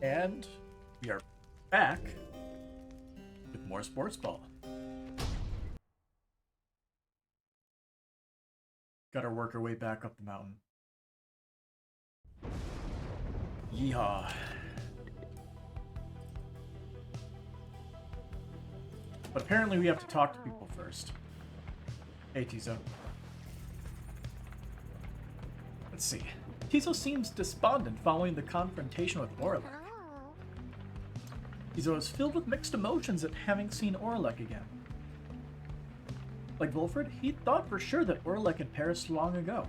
And we are back with more sports ball. Gotta work our way back up the mountain. Yeehaw. But apparently we have to talk to people first. Hey, Tizo. Let's see. Tizo seems despondent following the confrontation with Orlek. Tizo is filled with mixed emotions at having seen Orlek again. Like Volfred, he thought for sure that Orlek had perished long ago.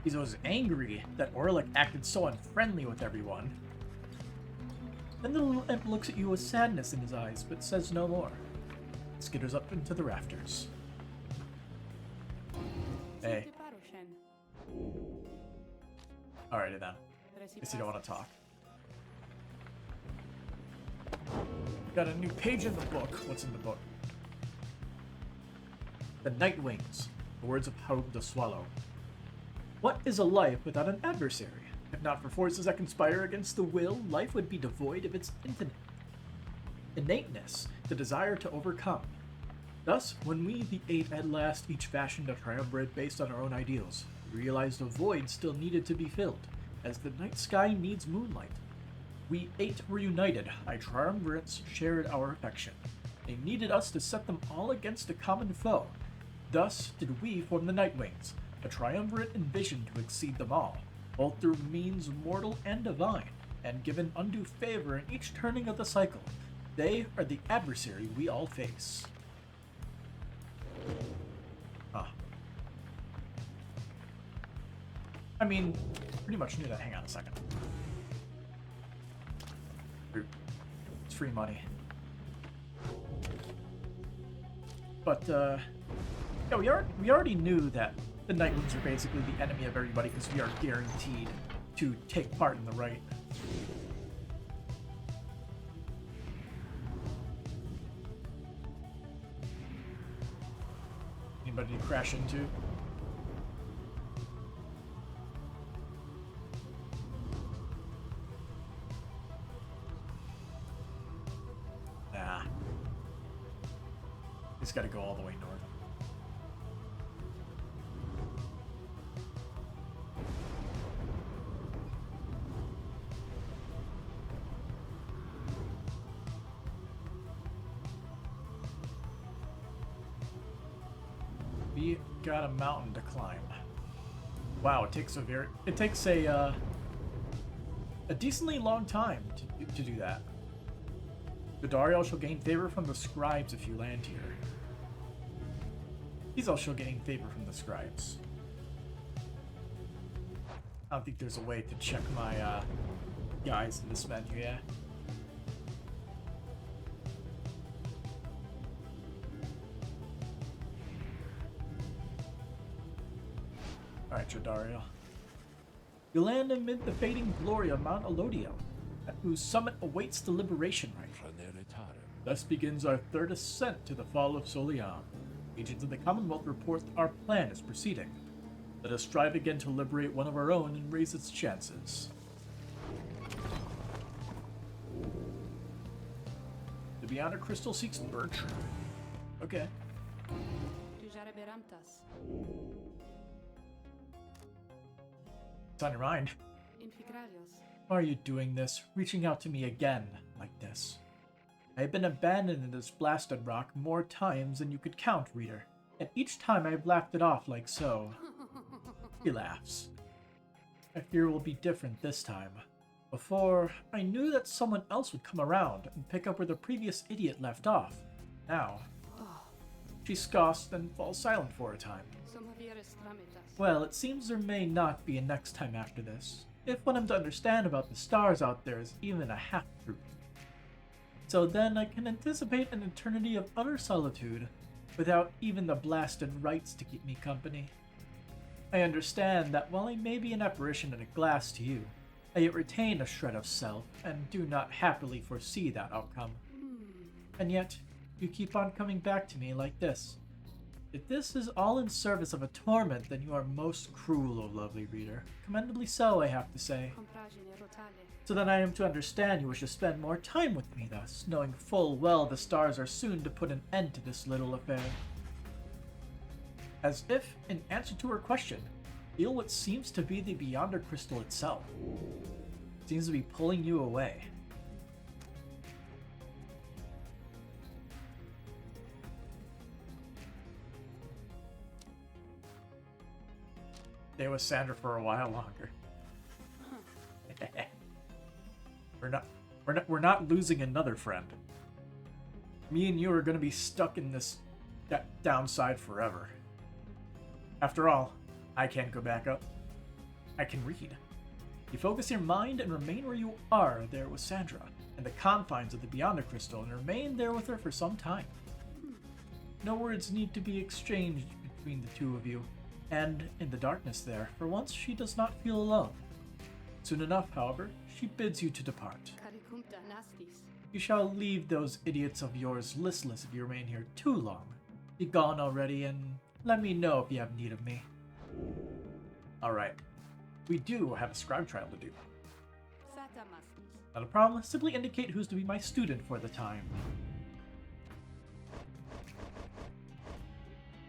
Tizo is angry that Orlek acted so unfriendly with everyone. Then the little imp looks at you with sadness in his eyes, but says no more. Skitters up into the rafters. Hey. Alrighty then. Guess you don't want to talk. Got a new page in the book. What's in the book? The Night Wings. The words of Harold the Swallow. What is a life without an adversary? If not for forces that conspire against the will, life would be devoid of its innateness, the desire to overcome. Thus, when we, the eight, at last each fashioned a triumvirate based on our own ideals, we realized a void still needed to be filled, as the night sky needs moonlight. We eight were united, our triumvirates shared our affection. They needed us to set them all against a common foe. Thus did we form the Night Wings, a triumvirate envisioned to exceed them all, both through means mortal and divine, and given undue favor in each turning of the cycle. They are the adversary we all face. I mean, pretty much knew that. Hang on a second. It's free money. But, yeah, we already knew that the Night Wings are basically the enemy of everybody because we are guaranteed to take part in the right. Anybody to crash into? Nah. Just gotta go all the way north. We got a mountain to climb. Wow, it takes a decently long time to do that. Godariel shall gain favor from the scribes if you land here. He's also gaining favor from the scribes. I don't think there's a way to check my guys in this menu, yeah? Alright, Jodariel. You land amid the fading glory of Mount Elodiel, at whose summit awaits the liberation rite. Thus begins our third ascent to the fall of Soliam. Agents of the Commonwealth report our plan is proceeding. Let us strive again to liberate one of our own and raise its chances. The Beyonder Crystal seeks Bertram. Okay. It's on your mind. Why are you doing this? Reaching out to me again, like this? I have been abandoned in this blasted rock more times than you could count, reader. And each time I've laughed it off like so. He laughs. I fear it will be different this time. Before, I knew that someone else would come around and pick up where the previous idiot left off. Now, she scoffs, then falls silent for a time. Well, it seems there may not be a next time after this, if what I'm to understand about the stars out there is even a half-truth. So then I can anticipate an eternity of utter solitude, without even the blasted rites to keep me company. I understand that while I may be an apparition in a glass to you, I yet retain a shred of self, and do not happily foresee that outcome. And yet, you keep on coming back to me like this. If this is all in service of a torment, then you are most cruel, O lovely reader. Commendably so, I have to say. So that I am to understand you wish to spend more time with me thus, knowing full well the stars are soon to put an end to this little affair. As if, in answer to her question, feel what seems to be the Beyonder Crystal itself. It seems to be pulling you away. Stay with Sandra for a while longer. We're not losing another friend. Me and you are going to be stuck in this downside forever. After all, I can't go back up. I can read. You focus your mind and remain where you are there with Sandra, in the confines of the Beyonder Crystal, and remain there with her for some time. No words need to be exchanged between the two of you, and in the darkness there, for once she does not feel alone. Soon enough, however, she bids you to depart. You shall leave those idiots of yours listless if you remain here too long. Be gone already, and let me know if you have need of me. Alright. We do have a scribe trial to do. Not a problem, simply indicate who's to be my student for the time.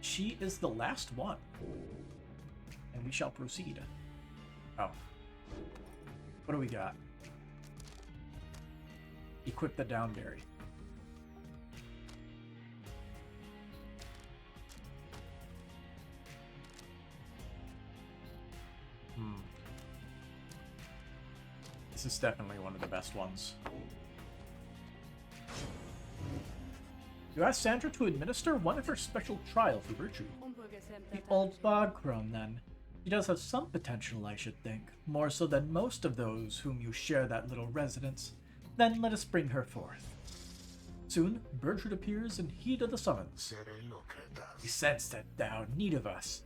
She is the last one. And we shall proceed. Oh. What do we got? Equip the Downberry. This is definitely one of the best ones. You asked Sandra to administer one of her special trials for virtue. The old bog-crone, then. She does have some potential, I should think. More so than most of those whom you share that little residence. Then let us bring her forth. Soon, Bertrude appears in heed of the summons. We sense that thou need of us.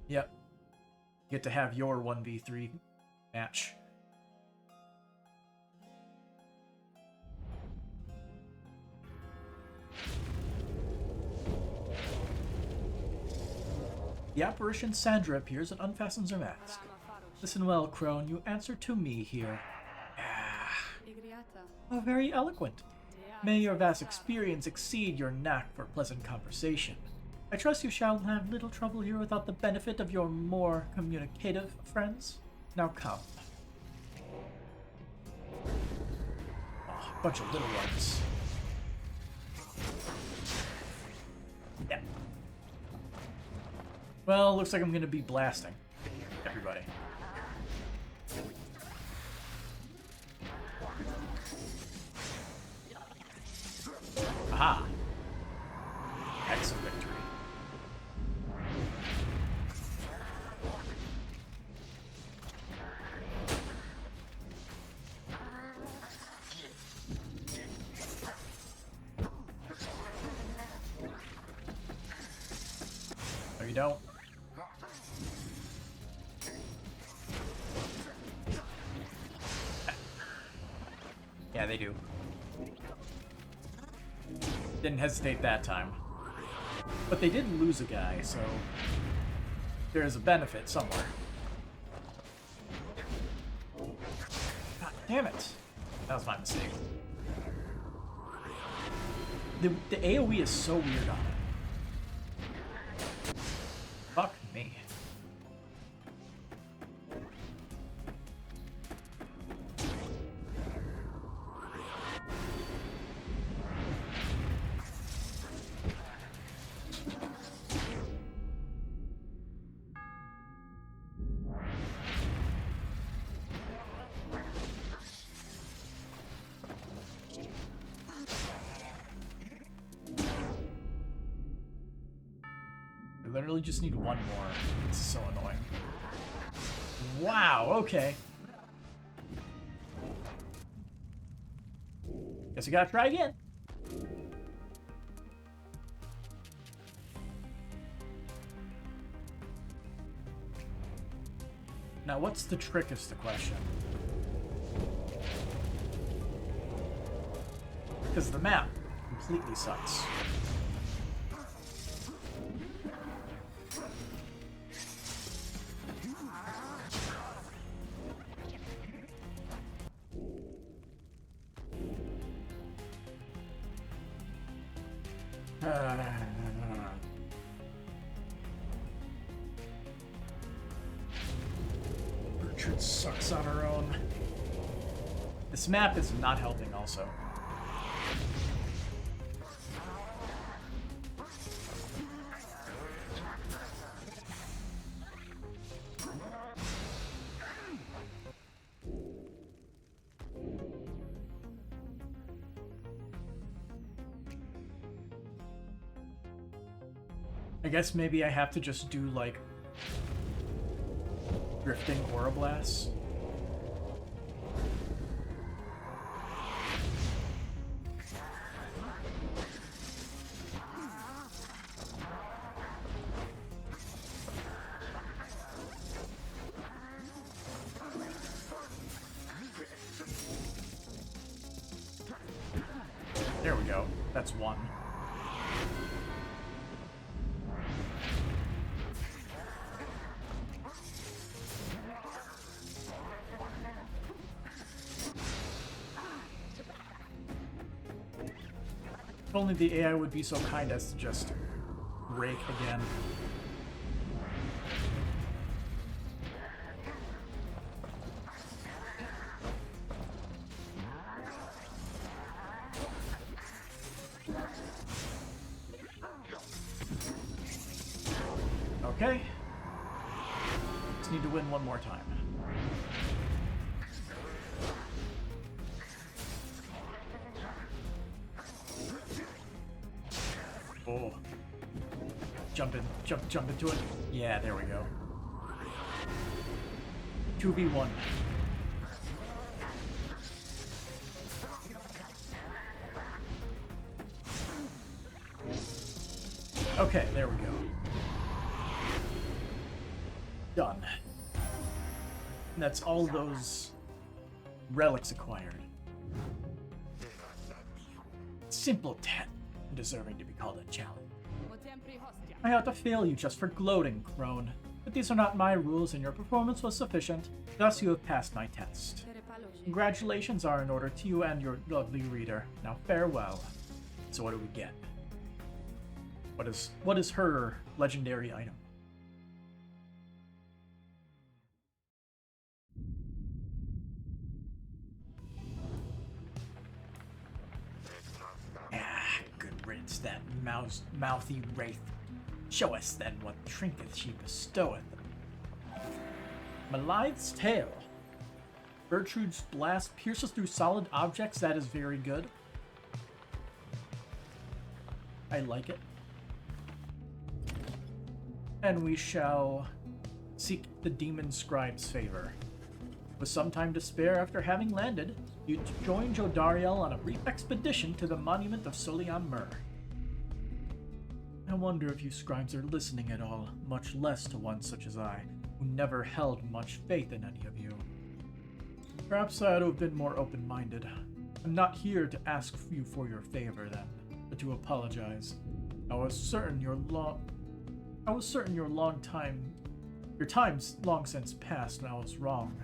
Yep. Get to have your 1v3 match. The apparition Sandra appears and unfastens her mask. Listen well, Crone, you answer to me here. Oh, very eloquent. May your vast experience exceed your knack for pleasant conversation. I trust you shall have little trouble here without the benefit of your more communicative friends. Now come. Oh, a bunch of little ones. Yeah. Well, looks like I'm going to be blasting everybody. Aha! Excellent victory. No, you don't. Yeah, they do. Didn't hesitate that time. But they did lose a guy, so there's a benefit somewhere. God damn it. That was my mistake. The AoE is so weird on it. Fuck me. Literally just need one more. It's so annoying. Wow, okay. Guess we gotta try again. Now, what's the trick is the question. Because the map completely sucks. Bertrude sucks on her own. This map is not helping also. I guess maybe I have to just do, like, drifting Aura Blasts. There we go. That's one. If only the AI would be so kind as to just rake again. Okay. Just need to win one more time. Oh. Jump into it. Yeah, there we go. 2v1. Okay, there we go. Done. And that's all those relics acquired. Simpleton, deserving to be called a challenge. I ought to fail you just for gloating, crone. But these are not my rules, and your performance was sufficient. Thus, you have passed my test. Congratulations are in order to you and your lovely reader. Now, farewell. So, what do we get? What is her legendary item? Good riddance, that mouthy wraith. Show us then what trinketh she bestoweth. Malithe's tail. Bertrude's blast pierces through solid objects. That is very good. I like it. And we shall seek the demon scribe's favor. With some time to spare after having landed, you join Jodariel on a brief expedition to the monument of Soliam Mur. I wonder if you scribes are listening at all, much less to one such as I, who never held much faith in any of you. Perhaps I ought to have been more open-minded. I'm not here to ask you for your favor, then, but to apologize. I was certain your time's long since passed, and I was wrong.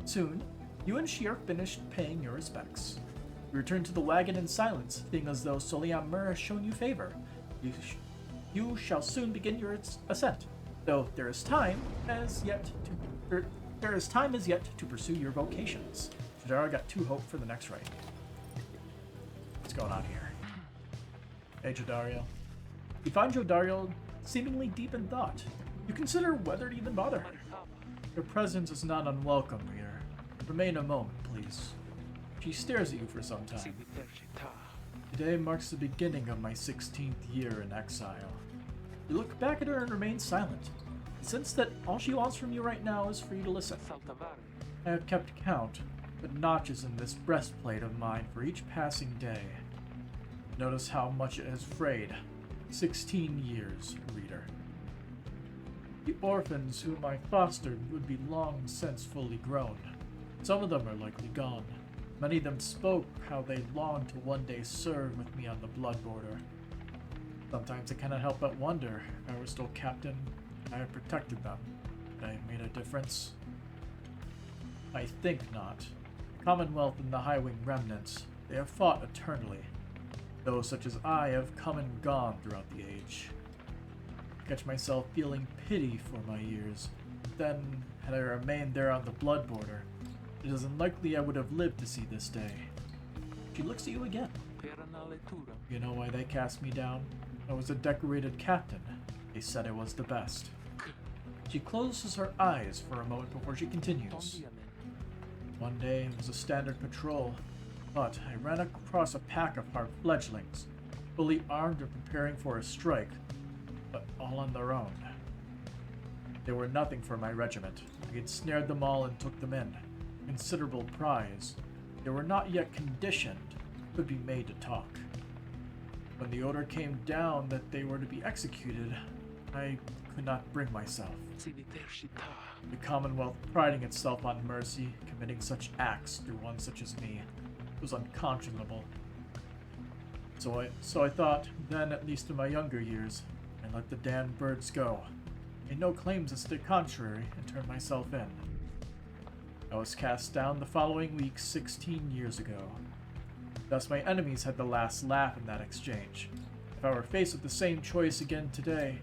Soon, you and she are finished paying your respects. You return to the wagon in silence, feeling as though Soliam Mur has shown you favor. You shall soon begin your ascent, though there is time as yet to pursue your vocations. Jodariel got 2 hope for the next raid. What's going on here? Hey, Jodariel. You find Jodariel seemingly deep in thought. You consider whether to even bother her. Your presence is not unwelcome, reader. Remain a moment, please. She stares at you for some time. Today marks the beginning of my 16th year in exile. You look back at her and remain silent. I sense that all she wants from you right now is for you to listen. I have kept count, but notches in this breastplate of mine for each passing day. Notice how much it has frayed. 16 years, reader. The orphans whom I fostered would be long since fully grown. Some of them are likely gone. Many of them spoke how they longed to one day serve with me on the blood border. Sometimes I cannot help but wonder if I were still captain and I had protected them. Would I have made a difference? I think not. The Commonwealth and the High Wing remnants, they have fought eternally. Those such as I have come and gone throughout the age. I catch myself feeling pity for my years. Then, had I remained there on the blood border, it is unlikely I would have lived to see this day. She looks at you again. You know why they cast me down? I was a decorated captain. They said I was the best. She closes her eyes for a moment before she continues. One day it was a standard patrol, but I ran across a pack of hard fledglings, fully armed and preparing for a strike, but all on their own. They were nothing for my regiment. I had snared them all and took them in. Considerable prize. They were not yet conditioned, could be made to talk. When the order came down that they were to be executed, I could not bring myself. The Commonwealth, priding itself on mercy, committing such acts through one such as me, was unconscionable. So I thought, then at least in my younger years, I let the damned birds go. Made no claims as to the contrary, and turned myself in. I was cast down the following week 16 years ago. Thus my enemies had the last laugh in that exchange. If I were faced with the same choice again today,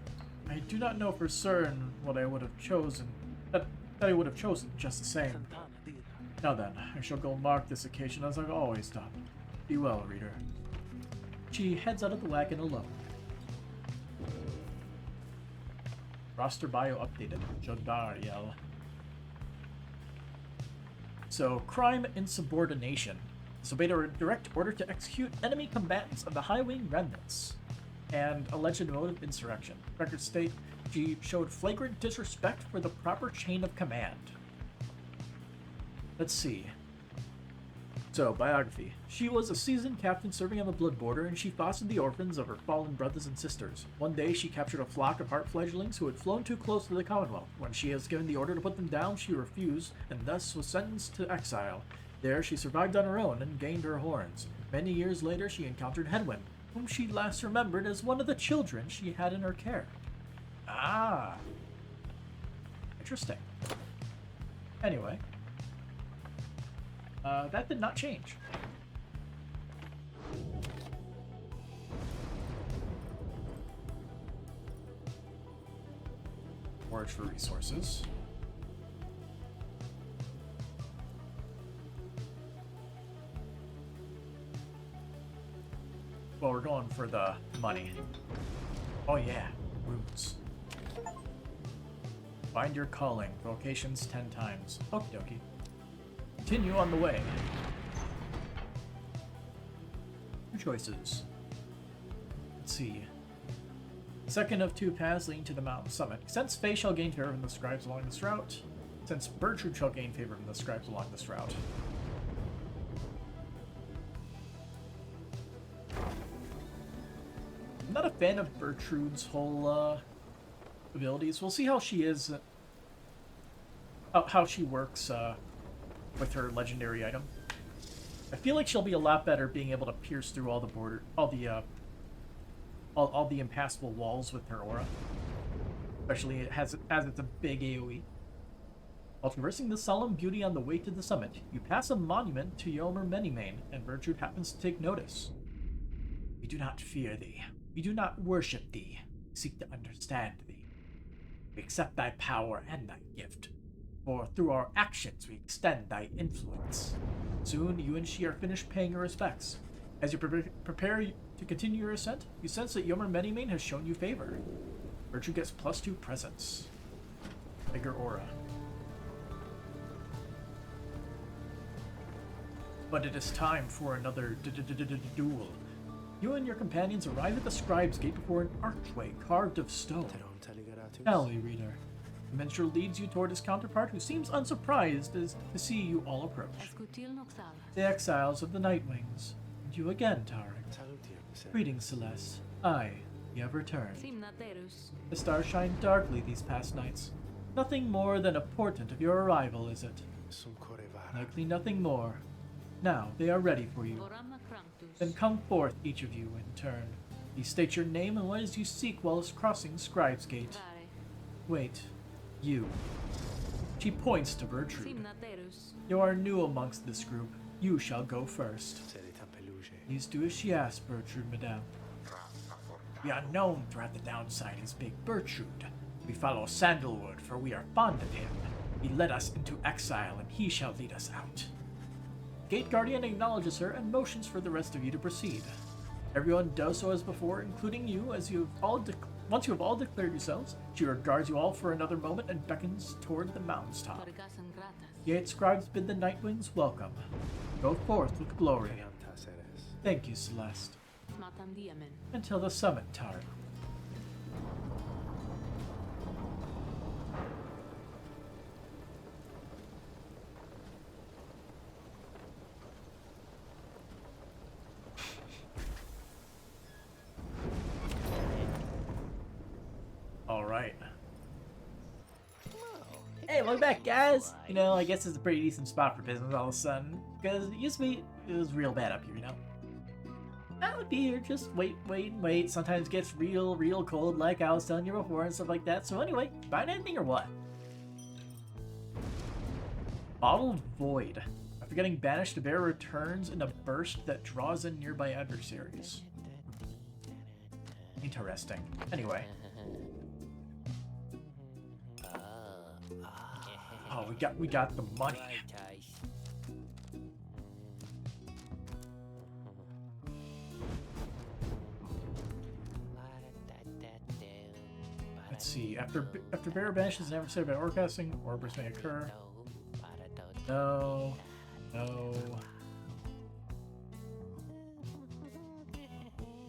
I do not know for certain what I would have chosen, that I would have chosen just the same. Now then, I shall go mark this occasion as I've always done. Be well, reader. She heads out of the wagon alone. Roster bio updated. Jodariel. So, crime insubordination. Disobeyed a direct order to execute enemy combatants of the High Wing remnants. And alleged motive of insurrection. Records state she showed flagrant disrespect for the proper chain of command. Let's see. So, biography. She was a seasoned captain serving on the blood border, and she fostered the orphans of her fallen brothers and sisters. One day, she captured a flock of heart fledglings who had flown too close to the Commonwealth. When she was given the order to put them down, she refused, and thus was sentenced to exile. There, she survived on her own and gained her horns. Many years later, she encountered Hedwyn, whom she last remembered as one of the children she had in her care. Ah. Interesting. Anyway. That did not change. Forage for resources. Well, we're going for the money. Oh yeah, roots. Find your calling. Vocations 10 times. Okie dokie. Continue on the way. Two choices. Let's see. Second of two paths leading to the mountain summit. Since Faye shall gain favor from the scribes along this route. Since Bertrude shall gain favor from the scribes along this route. I'm not a fan of Bertrude's whole abilities. We'll see how she is. How she works with her legendary item. I feel like she'll be a lot better being able to pierce through all the border, all the impassable walls with her aura. Especially as it's a big AoE. While traversing the solemn beauty on the way to the summit, you pass a monument to Yomer Menimane, and Bertrude happens to take notice. We do not fear thee. We do not worship thee. We seek to understand thee. We accept thy power and thy gift. For through our actions we extend thy influence. Soon you and she are finished paying your respects. As you prepare to continue your ascent, you sense that Yomer Menimane has shown you favor. Bertrude gets +2 presence. Bigger aura. But it is time for another duel. You and your companions arrive at the Scribe's Gate before an archway carved of stone. Tally, reader. The minstrel leads you toward his counterpart, who seems unsurprised to see you all approach. The exiles of the Nightwings. And you again, Tarek. Greetings, Celeste. I, you have returned. The stars shine darkly these past nights. Nothing more than a portent of your arrival, is it? Likely nothing more. Now, they are ready for you. Then come forth, each of you, in turn. Please state your name and what is you seek while crossing Scribe's Gate. Wait, you. She points to Bertrude. You are new amongst this group. You shall go first. Please do as she asks, Bertrude, madame. We are known throughout the downside as Big Bertrude. We follow Sandalwood, for we are fond of him. He led us into exile, and he shall lead us out. Gate Guardian acknowledges her and motions for the rest of you to proceed. Everyone does so as before, including you, as you have all once you have all declared yourselves, she regards you all for another moment and beckons toward the mountain's top. Gate Scribes bid the Night Winds welcome. Go forth with glory. Thank you, Celeste. Until the summit, Tart. Alright. Hey, welcome back, guys! You know, I guess it's a pretty decent spot for business all of a sudden. Because it used to be, it was real bad up here, you know? I would be here, just wait. Sometimes it gets real cold, like I was telling you before, and stuff like that. So anyway, buying anything or what? Bottled Void. After getting banished, the bear returns in a burst that draws in nearby adversaries. Interesting. Anyway. Oh, we got the money. Let's see. After bear banishes an adversary by orcasting, orbers may occur. No.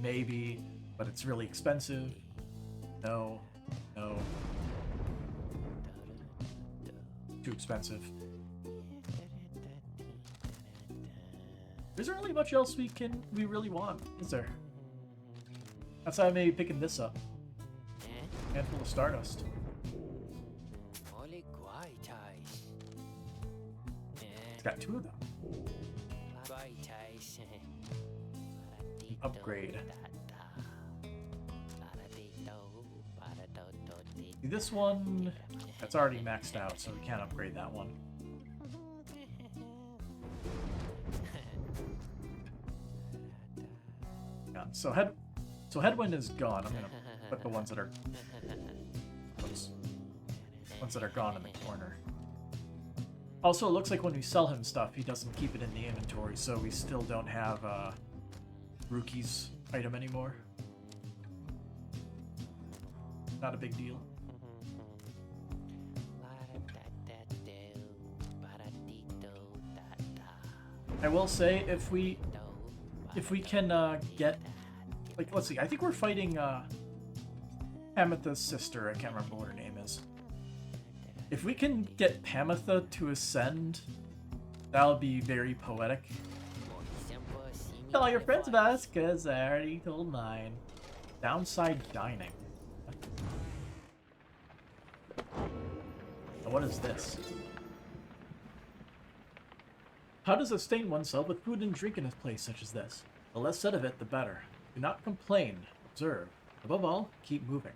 Maybe, but it's really expensive. No. Too expensive. There isn't really much else we really want, is there? That's why I may be picking this up. Handful of Stardust. It's got two of them. Upgrade. This one, that's already maxed out, so we can't upgrade that one. Yeah, so Headwind is gone. I'm gonna put the ones that are gone in the corner. Also, it looks like when we sell him stuff, he doesn't keep it in the inventory, so we still don't have Rookie's item anymore. Not a big deal. I will say, if we can get, like, let's see, I think we're fighting Pamitha's sister. I can't remember what her name is. If we can get Pamitha to ascend, that'll be very poetic. Tell all your friends about us, because I already told mine. Downside dining. What is this? How to sustain oneself with food and drink in a place such as this? The less said of it, the better. Do not complain. Observe. Above all, keep moving.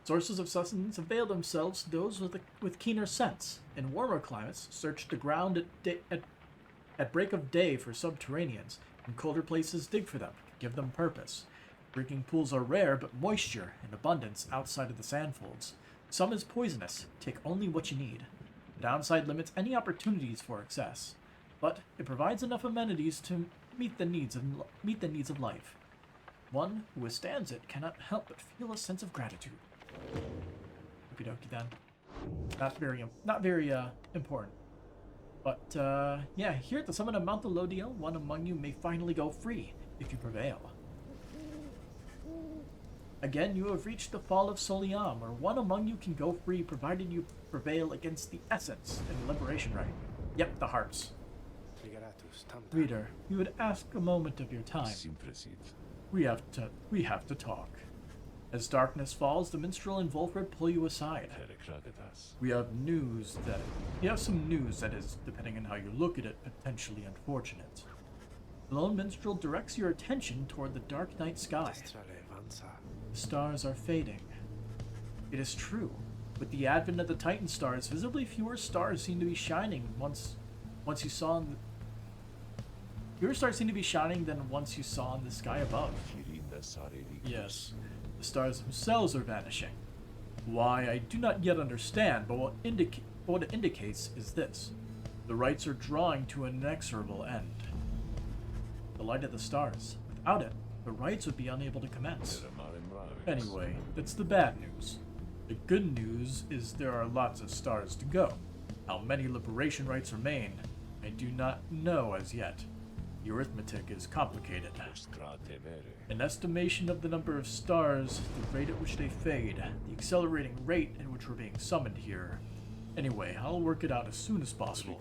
Sources of sustenance avail themselves to those with keener sense. In warmer climates, search the ground at break of day for subterraneans. In colder places, dig for them. Give them purpose. Drinking pools are rare, but moisture in abundance outside of the sandfolds. Some is poisonous. Take only what you need. The downside limits any opportunities for excess, but it provides enough amenities to meet the needs of life. One who withstands it cannot help but feel a sense of gratitude. Okie dokie then. Not very important. But yeah, here at the summit of Mount Elodiel, one among you may finally go free if you prevail. Again, you have reached the fall of Soliam, where one among you can go free provided you prevail against the essence and liberation rite. Yep, the hearts. Reader, we would ask a moment of your time. We have to talk. As darkness falls, the minstrel and Volfred pull you aside. We have some news that is, depending on how you look at it, potentially unfortunate. The lone minstrel directs your attention toward the dark night sky. The stars are fading. It is true. With the advent of the Titan stars, visibly fewer stars seem to be shining fewer stars seem to be shining than once you saw in the sky above. Yes, the stars themselves are vanishing. Why, I do not yet understand, but what it indicates is this. The rites are drawing to an inexorable end. The light of the stars. Without it, the rites would be unable to commence. Anyway, that's the bad news. The good news is there are lots of stars to go. How many liberation rites remain, I do not know as yet. The arithmetic is complicated. An estimation of the number of stars, the rate at which they fade, the accelerating rate at which we're being summoned here. Anyway, I'll work it out as soon as possible.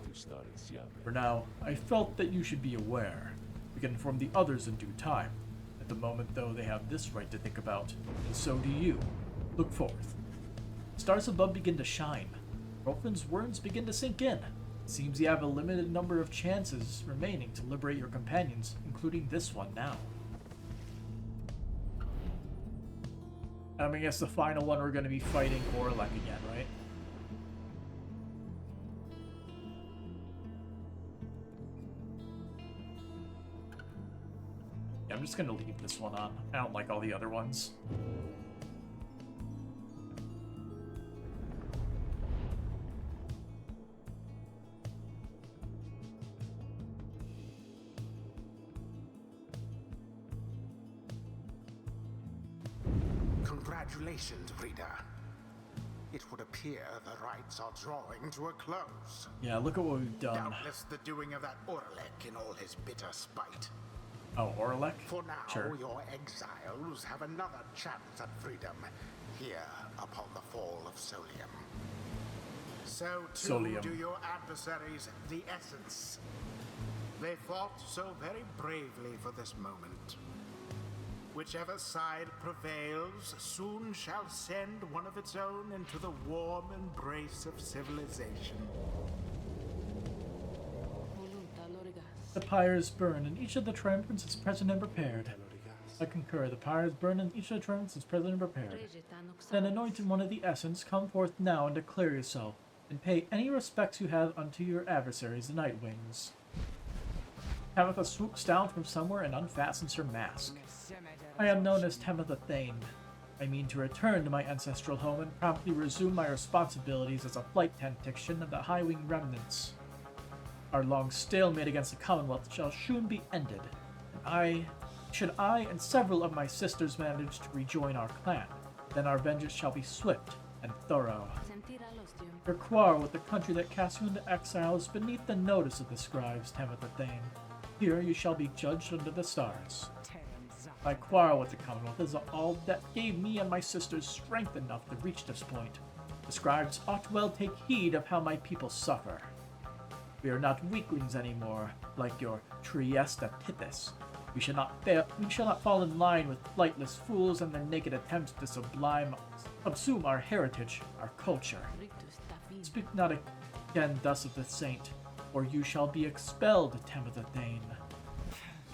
For now, I felt that you should be aware. We can inform the others in due time. At the moment, though, they have this right to think about, and so do you. Look forth. Stars above begin to shine. Rolfin's words begin to sink in. It seems you have a limited number of chances remaining to liberate your companions, including this one now. I guess the final one we're going to be fighting Orlek again, right? Yeah, I'm just going to leave this one on. I don't like all the other ones. Congratulations, reader. It would appear the rites are drawing to a close. Yeah, look at what we've done. Doubtless the doing of that Orlek in all his bitter spite. Oh, Orlek? For now, sure. Your exiles have another chance at freedom here upon the fall of Solium. So too Solium. do your adversaries, the Essence. They fought so very bravely for this moment. Whichever side prevails soon shall send one of its own into the warm embrace of civilization. The pyres burn, and each of the triumphants is present and prepared. I concur. The pyres burn, and each of the triumphants is present and prepared. Then, anointed one of the Essence, come forth now and declare yourself, and pay any respects you have unto your adversaries, the Nightwings. Tamitha swoops down from somewhere and unfastens her mask. I am known as Tamitha Thane. I mean to return to my ancestral home and promptly resume my responsibilities as a flight tactician of the High-Wing Remnants. Our long stalemate against the Commonwealth shall soon be ended, and should I and several of my sisters manage to rejoin our clan, then our vengeance shall be swift and thorough. Your quarrel with the country that cast you into exile is beneath the notice of the scribes, Tamitha Thane. Here you shall be judged under the stars. My quarrel with the Commonwealth is all that gave me and my sisters strength enough to reach this point. The scribes ought well take heed of how my people suffer. We are not weaklings anymore, like your Triesta Tithys. We shall not fall in line with flightless fools and their naked attempts to subsume our heritage, our culture. Speak not again thus of the saint, or you shall be expelled, Tamitha Thane.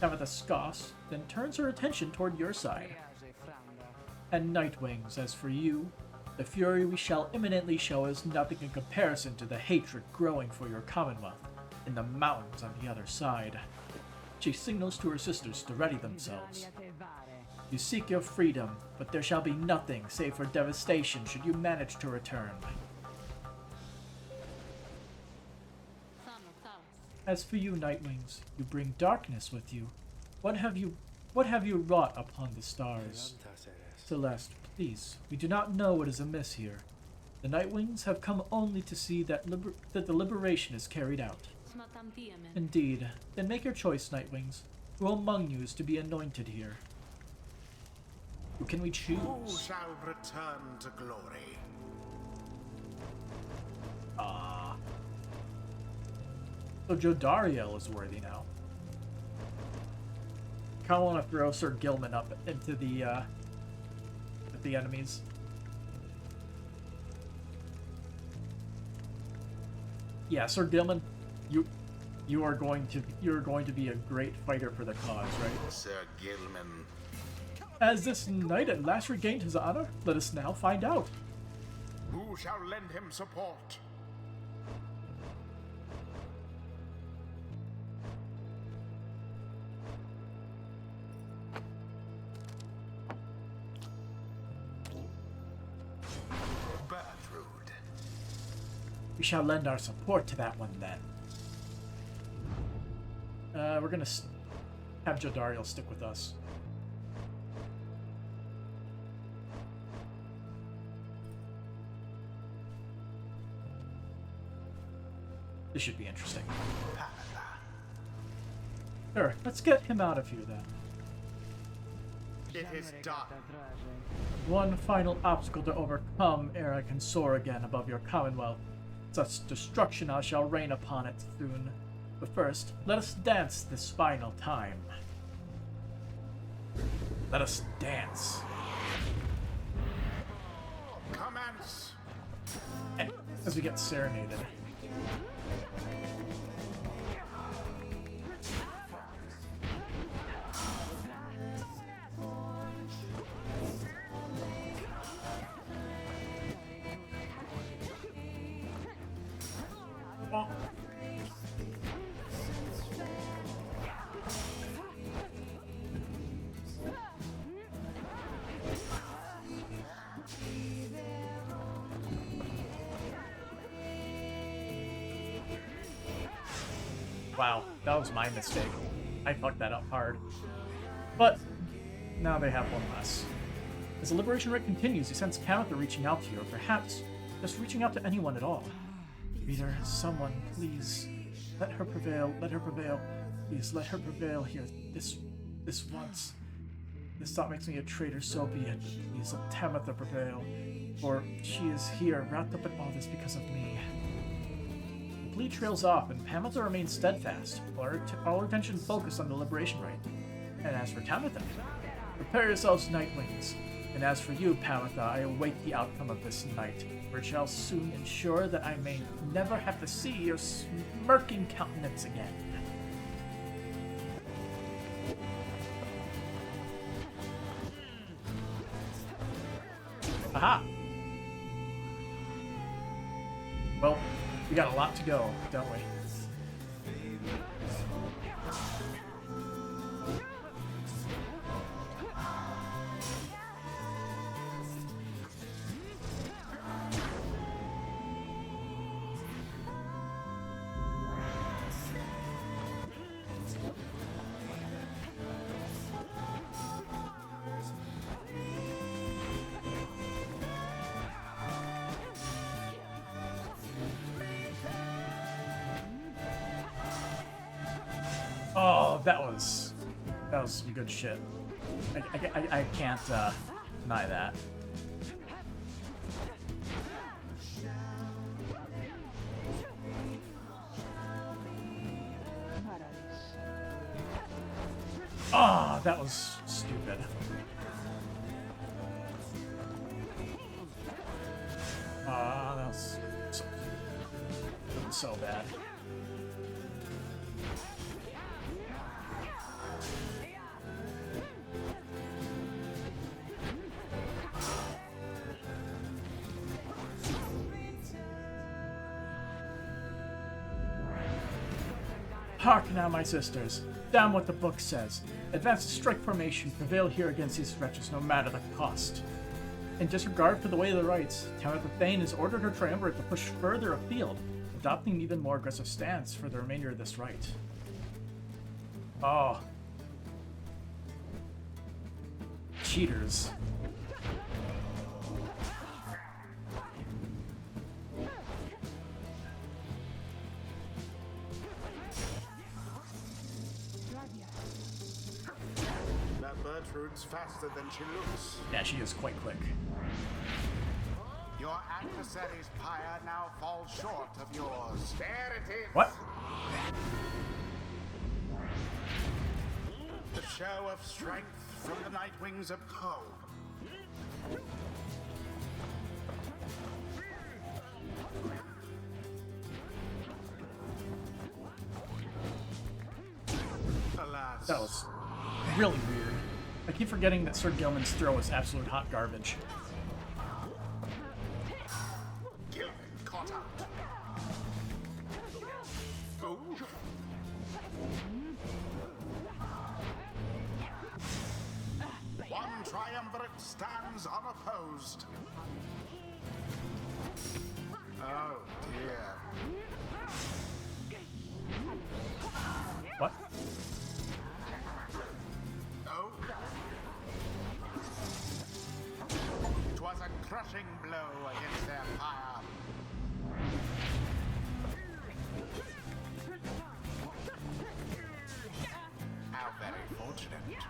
Tamitha scoffs, then turns her attention toward your side. And Nightwings, as for you, the fury we shall imminently show is nothing in comparison to the hatred growing for your Commonwealth in the mountains on the other side. She signals to her sisters to ready themselves. You seek your freedom, but there shall be nothing save for devastation should you manage to return. As for you, Nightwings, you bring darkness with you. What have you wrought upon the stars? Celeste, please, we do not know what is amiss here. The Nightwings have come only to see that the liberation is carried out. Indeed. Then make your choice, Nightwings. Who among you is to be anointed here? Who can we choose? Who shall return to glory? So Jodariel is worthy now. Kind of want to throw Sir Gilman up into the hurt the enemies. Yeah, Sir Gilman, you're going to be a great fighter for the cause, right? Sir Gilman. Has this knight at last regained his honor? Let us now find out. Who shall lend him support? We shall lend our support to that one then. We're gonna have Jodariel stick with us. This should be interesting. Sure, let's get him out of here then. It is done. One final obstacle to overcome ere I can soar again above your commonwealth. Such destruction I shall rain upon it soon. But first, let us dance this final time. Let us dance. Commence. And as we get serenaded. Oh. Wow, that was my mistake. I fucked that up hard. But now they have one less. As the liberation rite continues, he sends Panther reaching out to you, or perhaps just reaching out to anyone at all. Reader, someone, please, let her prevail, let her prevail. Please, let her prevail here, this once. This thought makes me a traitor, so be it. Please, let Tamitha prevail, for she is here, wrapped up in all this because of me. The bleed trails off, and Tamitha remains steadfast, while all attention focused on the liberation rite. And as for Tamitha, prepare yourselves, Nightwings. And as for you, Tamitha, I await the outcome of this night, for it shall soon ensure that I may never have to see your smirking countenance again. Aha! Well, we got a lot to go, don't we? Oh, that was some good shit. I can't deny that. Oh, that was stupid. That was so bad. Hark now, my sisters. Damn what the book says. Advance to strike formation, prevail here against these wretches, no matter the cost. In disregard for the way of the rights, Tamitha Thane has ordered her triumvirate to push further afield, adopting an even more aggressive stance for the remainder of this rite. Oh. Cheaters. Gertrude's faster than she looks. Yeah, she is quite quick. Your adversary's pyre now falls short of yours. There it is. What? The show of strength from the Nightwings of Poe. Alas. That was really weird. I keep forgetting that Sir Gilman's throw is absolute hot garbage. Gilman caught out. Oh. One triumvirate stands unopposed. Oh dear. What? Oh. 'Twas a crushing blow against their pyre. How very fortunate.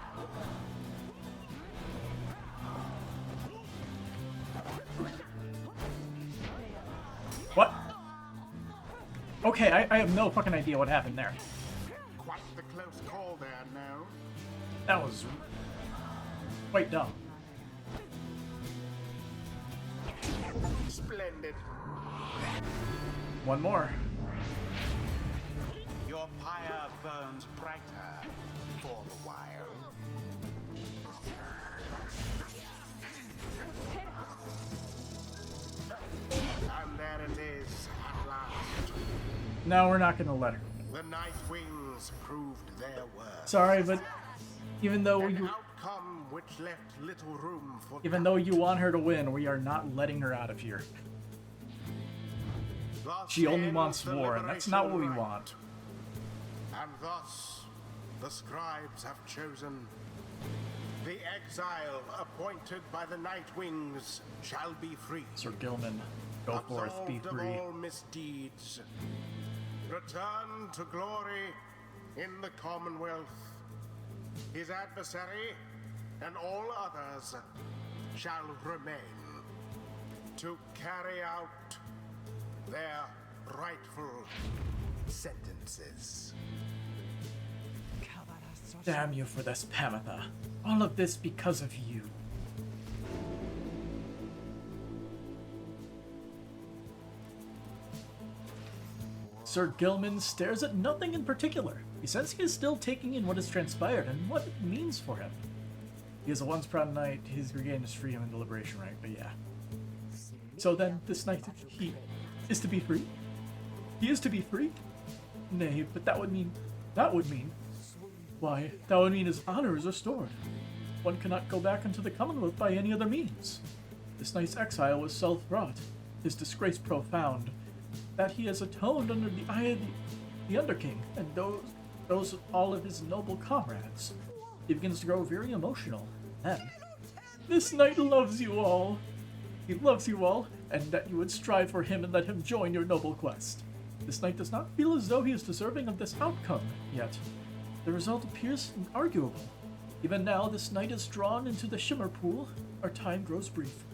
What? Okay, I have no fucking idea what happened there. Quite the close call there, no? That was quite dumb. Splendid. One more. Your pyre burns brighter for the while. And there it is at last. No, we're not gonna let her. The Night Wings proved their worth. Sorry, but even though An you outcome which left little room for even though you want her to win, we are not letting her out of here. Thus She only ends wants the war, and that's not what we liberation want. rite. And thus the scribes have chosen. The exile appointed by the Night Wings shall be free. Sir Gilman, go forth, be Absolved free. of all misdeeds. Return to glory in the Commonwealth. His adversary and all others shall remain to carry out their rightful sentences. Damn you for this, Pamitha. All of this because of you. Sir Gilman stares at nothing in particular. He says he is still taking in what has transpired and what it means for him. He is a once proud knight. He's regained his freedom and deliberation right, but yeah. So then, this knight, he is to be free? He is to be free? Nay, but that would mean, why, that would mean his honor is restored. One cannot go back into the Commonwealth by any other means. This knight's exile was self-wrought, his disgrace profound, that he has atoned under the eye of the Underking and those of all of his noble comrades. He begins to grow very emotional. Then, this knight loves you all. He loves you all, and that you would strive for him and let him join your noble quest. This knight does not feel as though he is deserving of this outcome, yet. The result appears inarguable. Even now, this knight is drawn into the Shimmer Pool. Our time grows brief.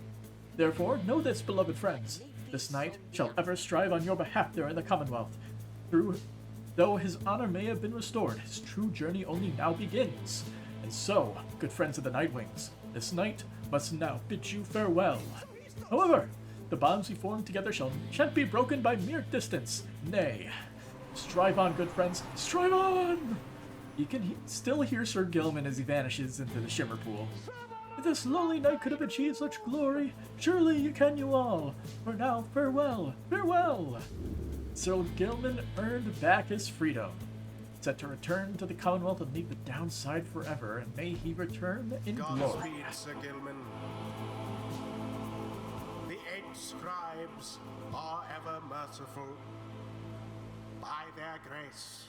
Therefore, know this, beloved friends. This knight shall ever strive on your behalf there in the Commonwealth. Though his honor may have been restored, his true journey only now begins. And so, good friends of the Nightwings, this knight must now bid you farewell. However, the bonds we formed together shan't be broken by mere distance. Nay, strive on, good friends, strive on! You can still hear Sir Gilman as he vanishes into the Shimmer Pool. If this lowly knight could have achieved such glory, surely you can you all. For now, farewell, farewell! Sir Gilman earned back his freedom, set to return to the Commonwealth and leave the downside forever, and may he return in glory. Godspeed, Sir Gilman. The 8 scribes are ever merciful. By their grace,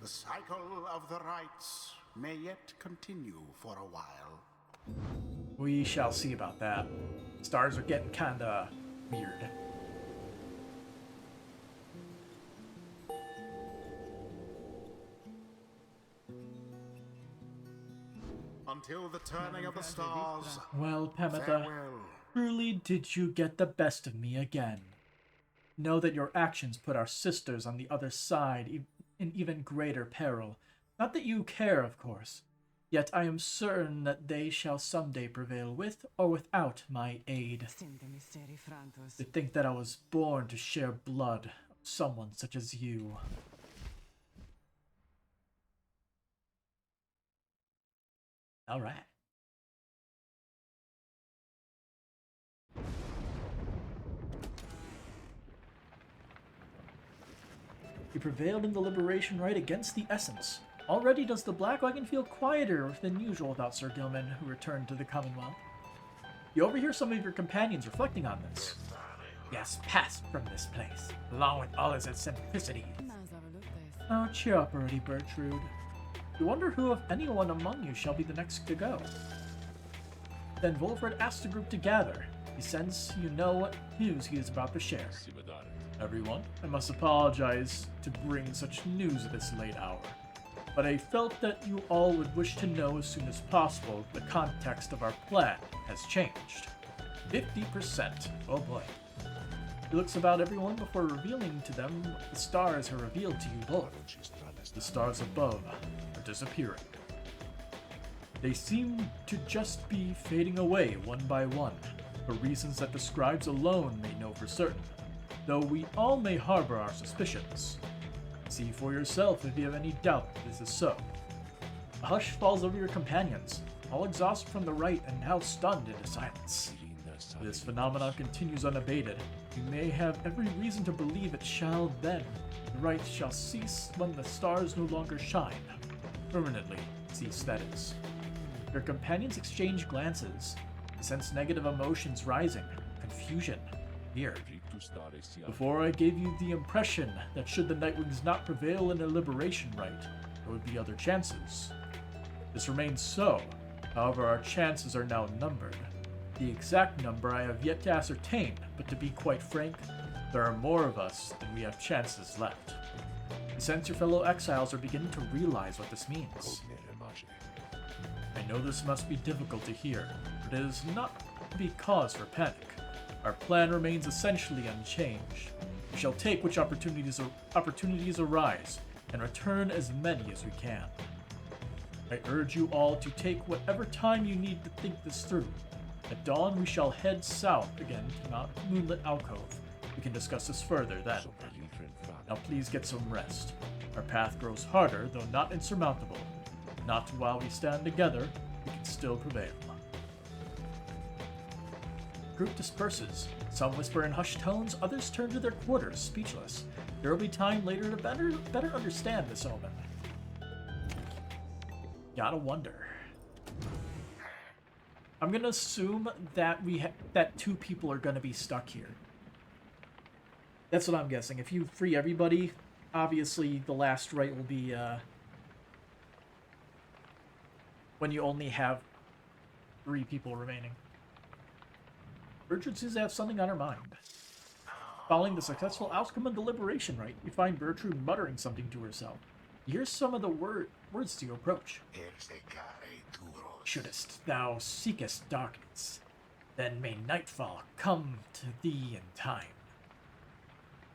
the cycle of the rites may yet continue for a while. We shall see about that. Stars are getting kinda weird. Until the turning of the stars, Well, Pamitha, farewell. truly did you get the best of me again. Know that your actions put our sisters on the other side in even greater peril. Not that you care, of course. Yet I am certain that they shall someday prevail with or without my aid. To think that I was born to share blood of someone such as you. Alright. You prevailed in the liberation right against the Essence. Already does the Black Wagon feel quieter than usual without Sir Gilman, who returned to the Commonwealth. You overhear some of your companions reflecting on this. He has passed from this place, along with all its eccentricities. Oh, cheer up already, Bertrude. You wonder who, if anyone among you, shall be the next to go. Then Wolfred asks the group to gather. He sends you know what news he is about to share. Everyone, I must apologize to bring such news at this late hour, but I felt that you all would wish to know as soon as possible if the context of our plan has changed. 50%. Oh boy. He looks about everyone before revealing to them what the stars have revealed to you both. The stars above are disappearing. They seem to just be fading away one by one, for reasons that the scribes alone may know for certain, though we all may harbor our suspicions. See for yourself if you have any doubt this is so. A hush falls over your companions, all exhausted from the rite and now stunned into silence. If this phenomenon continues unabated, you may have every reason to believe it shall then. The rite shall cease when the stars no longer shine. Permanently cease, that is. Your companions exchange glances. They sense negative emotions rising, confusion, fear. Before I gave you the impression that should the Nightwings not prevail in a liberation rite, there would be other chances. This remains so, however our chances are now numbered. The exact number I have yet to ascertain, but to be quite frank, there are more of us than we have chances left. You sense your fellow exiles are beginning to realize what this means. I know this must be difficult to hear, but it is not to be cause for panic. Our plan remains essentially unchanged. We shall take which opportunities arise, and return as many as we can. I urge you all to take whatever time you need to think this through. At dawn, we shall head south again to Mount Moonlit Alcove. We can discuss this further then. Now please get some rest. Our path grows harder, though not insurmountable. Not while we stand together, we can still prevail. Group disperses. Some whisper in hushed tones, others turn to their quarters, speechless. There will be time later to better understand this omen. Gotta wonder. I'm gonna assume that that two people are gonna be stuck here. That's what I'm guessing. If you free everybody, obviously the last rite will be when you only have 3 people remaining. Bertrude seems to have something on her mind. Following the successful outcome of the liberation rite, you find Bertrude muttering something to herself. You hear some of the words to your approach. Shouldst thou seekest darkness, then may nightfall come to thee in time.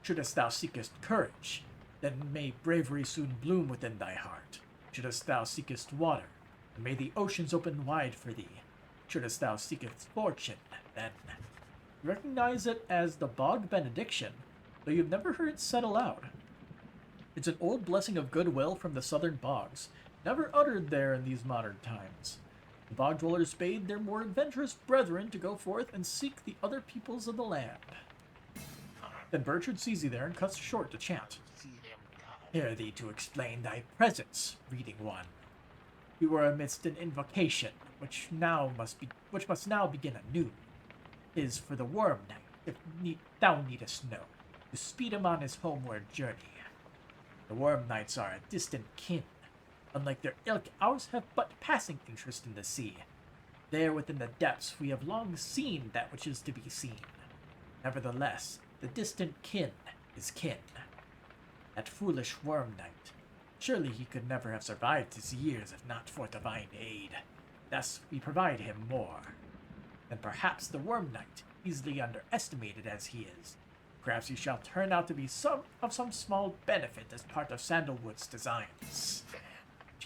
Shouldst thou seekest courage, then may bravery soon bloom within thy heart. Shouldst thou seekest water, then may the oceans open wide for thee. Shouldst thou seekest fortune, then. You recognize it as the Bog Benediction, though you've never heard it said aloud. It's an old blessing of goodwill from the southern bogs, never uttered there in these modern times. The bog dwellers bade their more adventurous brethren to go forth and seek the other peoples of the land. Then Bertrude sees you there and cuts short to chant. Hear thee to explain thy presence, reading one. We were amidst an invocation, which must now begin anew. Is for the Worm Knight, if thou needest know, to speed him on his homeward journey. The Worm Knights are a distant kin. Unlike their ilk, ours have but passing interest in the sea. There within the depths we have long seen that which is to be seen. Nevertheless, the distant kin is kin. That foolish Worm Knight, surely he could never have survived his years if not for divine aid. Thus we provide him more. Then perhaps the Worm Knight, easily underestimated as he is, perhaps he shall turn out to be of some small benefit as part of Sandalwood's designs.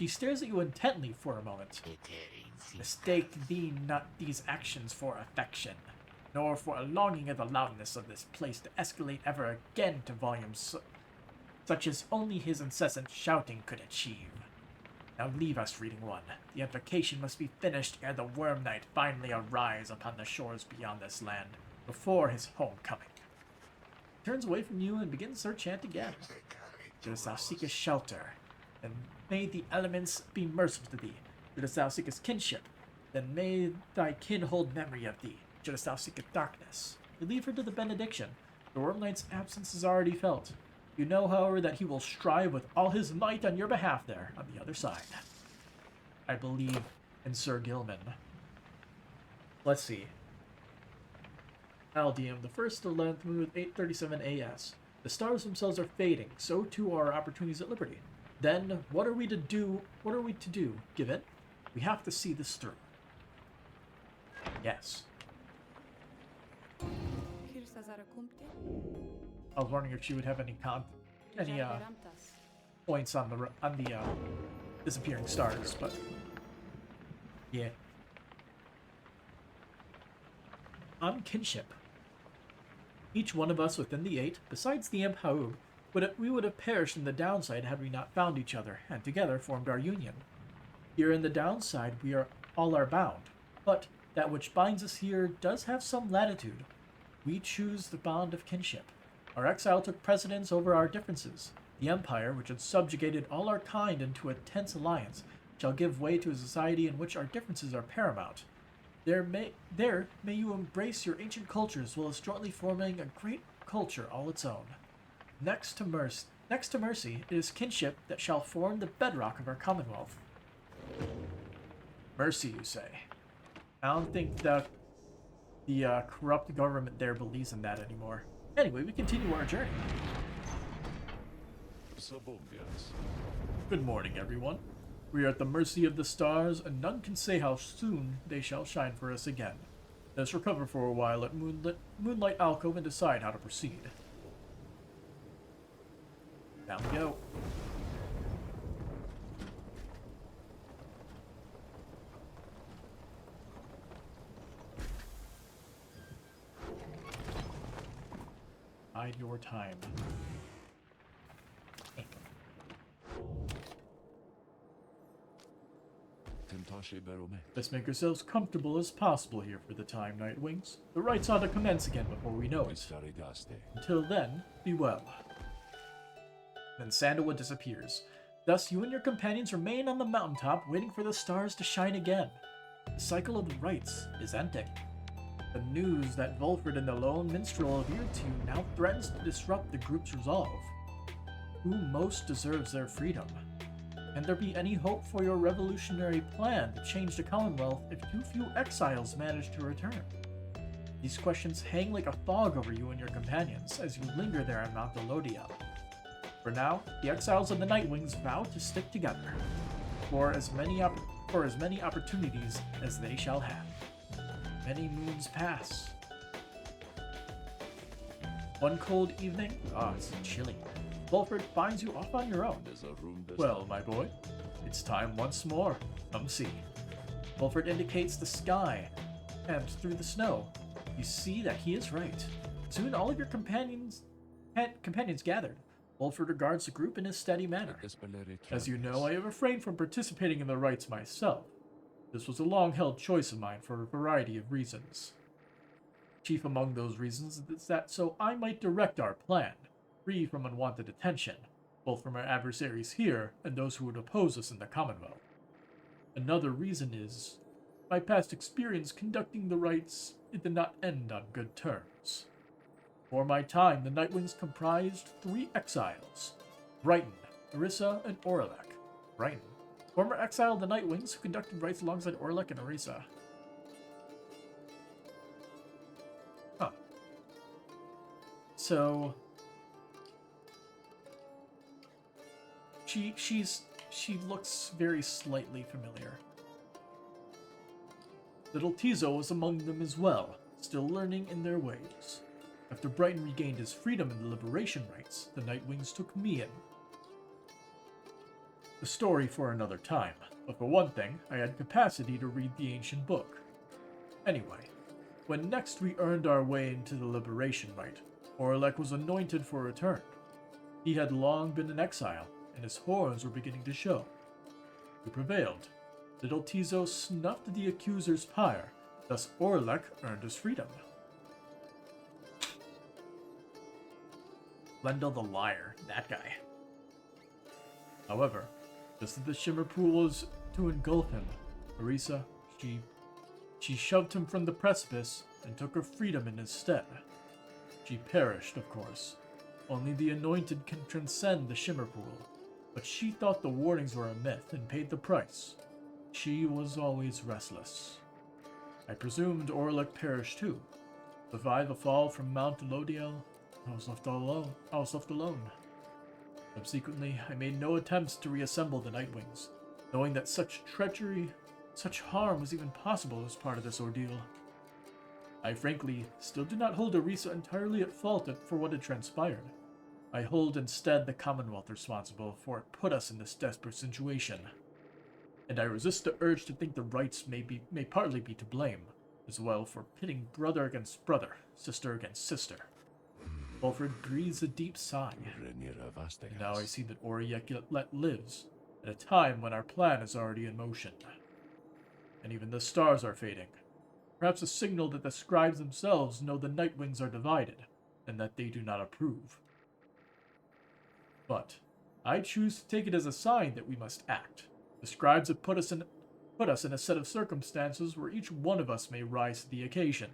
She stares at you intently for a moment. Mistake thee not these actions for affection, nor for a longing of the loudness of this place to escalate ever again to volumes such as only his incessant shouting could achieve. Now leave us, reading one. The invocation must be finished ere the Worm Knight finally arise upon the shores beyond this land, before his homecoming. He turns away from you and begins her chant again. Shouldst thou seek a shelter, then may the elements be merciful to thee. Shouldst thou seek his kinship, then may thy kin hold memory of thee. Shouldst thou seek a darkness, you leave her to the benediction. The Worm Knight's absence is already felt. You know, however, that he will strive with all his might on your behalf there, on the other side. I believe in Sir Gilman. Let's see. Aldium, the 1st of 11th moon with 8:37 AS. The stars themselves are fading, so too are our opportunities at liberty. Then, what are we to do? What are we to do? Give in? We have to see this through. Yes. I was wondering if she would have any points on the disappearing stars, but yeah. On kinship. Each one of us within the 8, besides the Imp Haub, we would have perished in the downside had we not found each other, and together formed our union. Here in the downside we all are bound, but that which binds us here does have some latitude. We choose the bond of kinship. Our exile took precedence over our differences. The Empire, which had subjugated all our kind into a tense alliance, shall give way to a society in which our differences are paramount. There may you embrace your ancient cultures while jointly forming a great culture all its own. Next to mercy, it is kinship that shall form the bedrock of our commonwealth. Mercy, you say? I don't think that the corrupt government there believes in that anymore. Anyway, we continue our journey. Good morning, everyone. We are at the mercy of the stars, and none can say how soon they shall shine for us again. Let us recover for a while at Moonlight Alcove and decide how to proceed. Down we go. Bide your time. Let's make ourselves comfortable as possible here for the time, Nightwings. The rites ought to commence again before we know it. Until then, be well. Then Sandalwood disappears. Thus, you and your companions remain on the mountaintop, waiting for the stars to shine again. The cycle of the rites is ending. The news that Volfred and the lone minstrel adhered to now threatens to disrupt the group's resolve. Who most deserves their freedom? Can there be any hope for your revolutionary plan to change the Commonwealth if too few exiles manage to return? These questions hang like a fog over you and your companions as you linger there on Mount Elodia. For now, the exiles and the Nightwings vow to stick together for as many opportunities as they shall have. Many moons pass. One cold evening, it's chilly. Volfred finds you off on your own. Well, my boy, it's time once more. Come see. Volfred indicates the sky, and through the snow, you see that he is right. Soon all of your companions gathered. Volfred regards the group in a steady manner. As you know, I have refrained from participating in the rites myself. This was a long-held choice of mine for a variety of reasons. Chief among those reasons is that so I might direct our plan, free from unwanted attention, both from our adversaries here and those who would oppose us in the Commonwealth. Another reason is, my past experience conducting the rites, it did not end on good terms. For my time, the Nightwings comprised 3 exiles, Brighton, Orisa, and Orlek. Brighton, former exile of the Nightwings who conducted rites alongside Orlek and Orisa. Huh. So she looks very slightly familiar. Little Tizo was among them as well, still learning in their ways. After Brighton regained his freedom in the liberation rites, the Nightwings took me in. A story for another time, but for one thing, I had capacity to read the ancient book. Anyway, when next we earned our way into the Liberation Rite, Orlek was anointed for return. He had long been in exile, and his horns were beginning to show. We prevailed. Little Tizo snuffed the accuser's pyre, thus Orlek earned his freedom. Lendl the liar, that guy. However, just as the Shimmer Pool was to engulf him, Orisa, she shoved him from the precipice and took her freedom in his stead. She perished, of course. Only the anointed can transcend the Shimmer Pool, but she thought the warnings were a myth and paid the price. She was always restless. I presumed Orlek perished too. Survive a fall from Mount Lodiel, I was left alone. Subsequently, I made no attempts to reassemble the Nightwings, knowing that such treachery, such harm was even possible as part of this ordeal. I frankly still do not hold Orisa entirely at fault for what had transpired. I hold instead the Commonwealth responsible for it put us in this desperate situation. And I resist the urge to think the rights may partly be to blame, as well for pitting brother against brother, sister against sister. Wolfred breathes a deep sigh. And now I see that Orlek lives, at a time when our plan is already in motion. And even the stars are fading. Perhaps a signal that the scribes themselves know the Nightwings are divided, and that they do not approve. But I choose to take it as a sign that we must act. The scribes have put us in a set of circumstances where each one of us may rise to the occasion.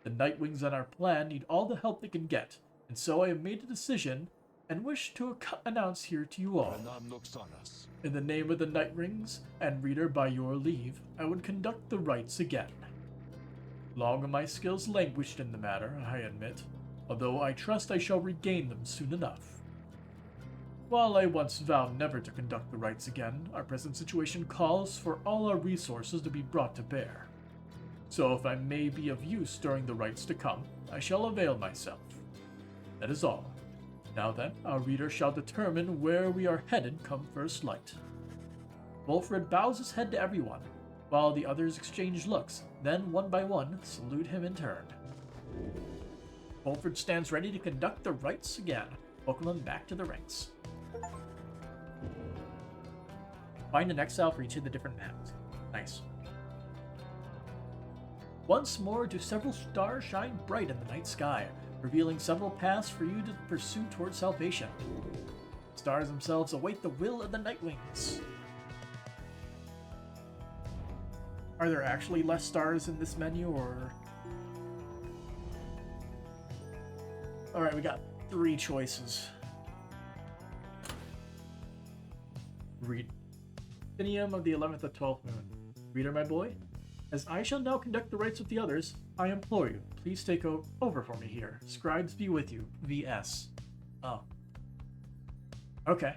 The Nightwings on our plan need all the help they can get, and so I have made a decision and wish to announce here to you all. In the name of the Nightwings, and reader, by your leave, I would conduct the rites again. Long have my skills languished in the matter, I admit, although I trust I shall regain them soon enough. While I once vowed never to conduct the rites again, our present situation calls for all our resources to be brought to bear. So if I may be of use during the rites to come, I shall avail myself. That is all. Now then, our reader shall determine where we are headed come first light. Wolfred bows his head to everyone, while the others exchange looks, then one by one salute him in turn. Wolfred stands ready to conduct the rites again. Welcome him back to the ranks. Find an exile for each of the different maps. Nice. Once more do several stars shine bright in the night sky, revealing several paths for you to pursue towards salvation. The stars themselves await the will of the Nightwings. Are there actually less stars in this menu, or... Alright, we got 3 choices. Read. Finium of the 11th of 12th moon. Reader, my boy, as I shall now conduct the rites with the others, I implore you, please take over for me here. Scribes be with you. V.S. Oh. Okay.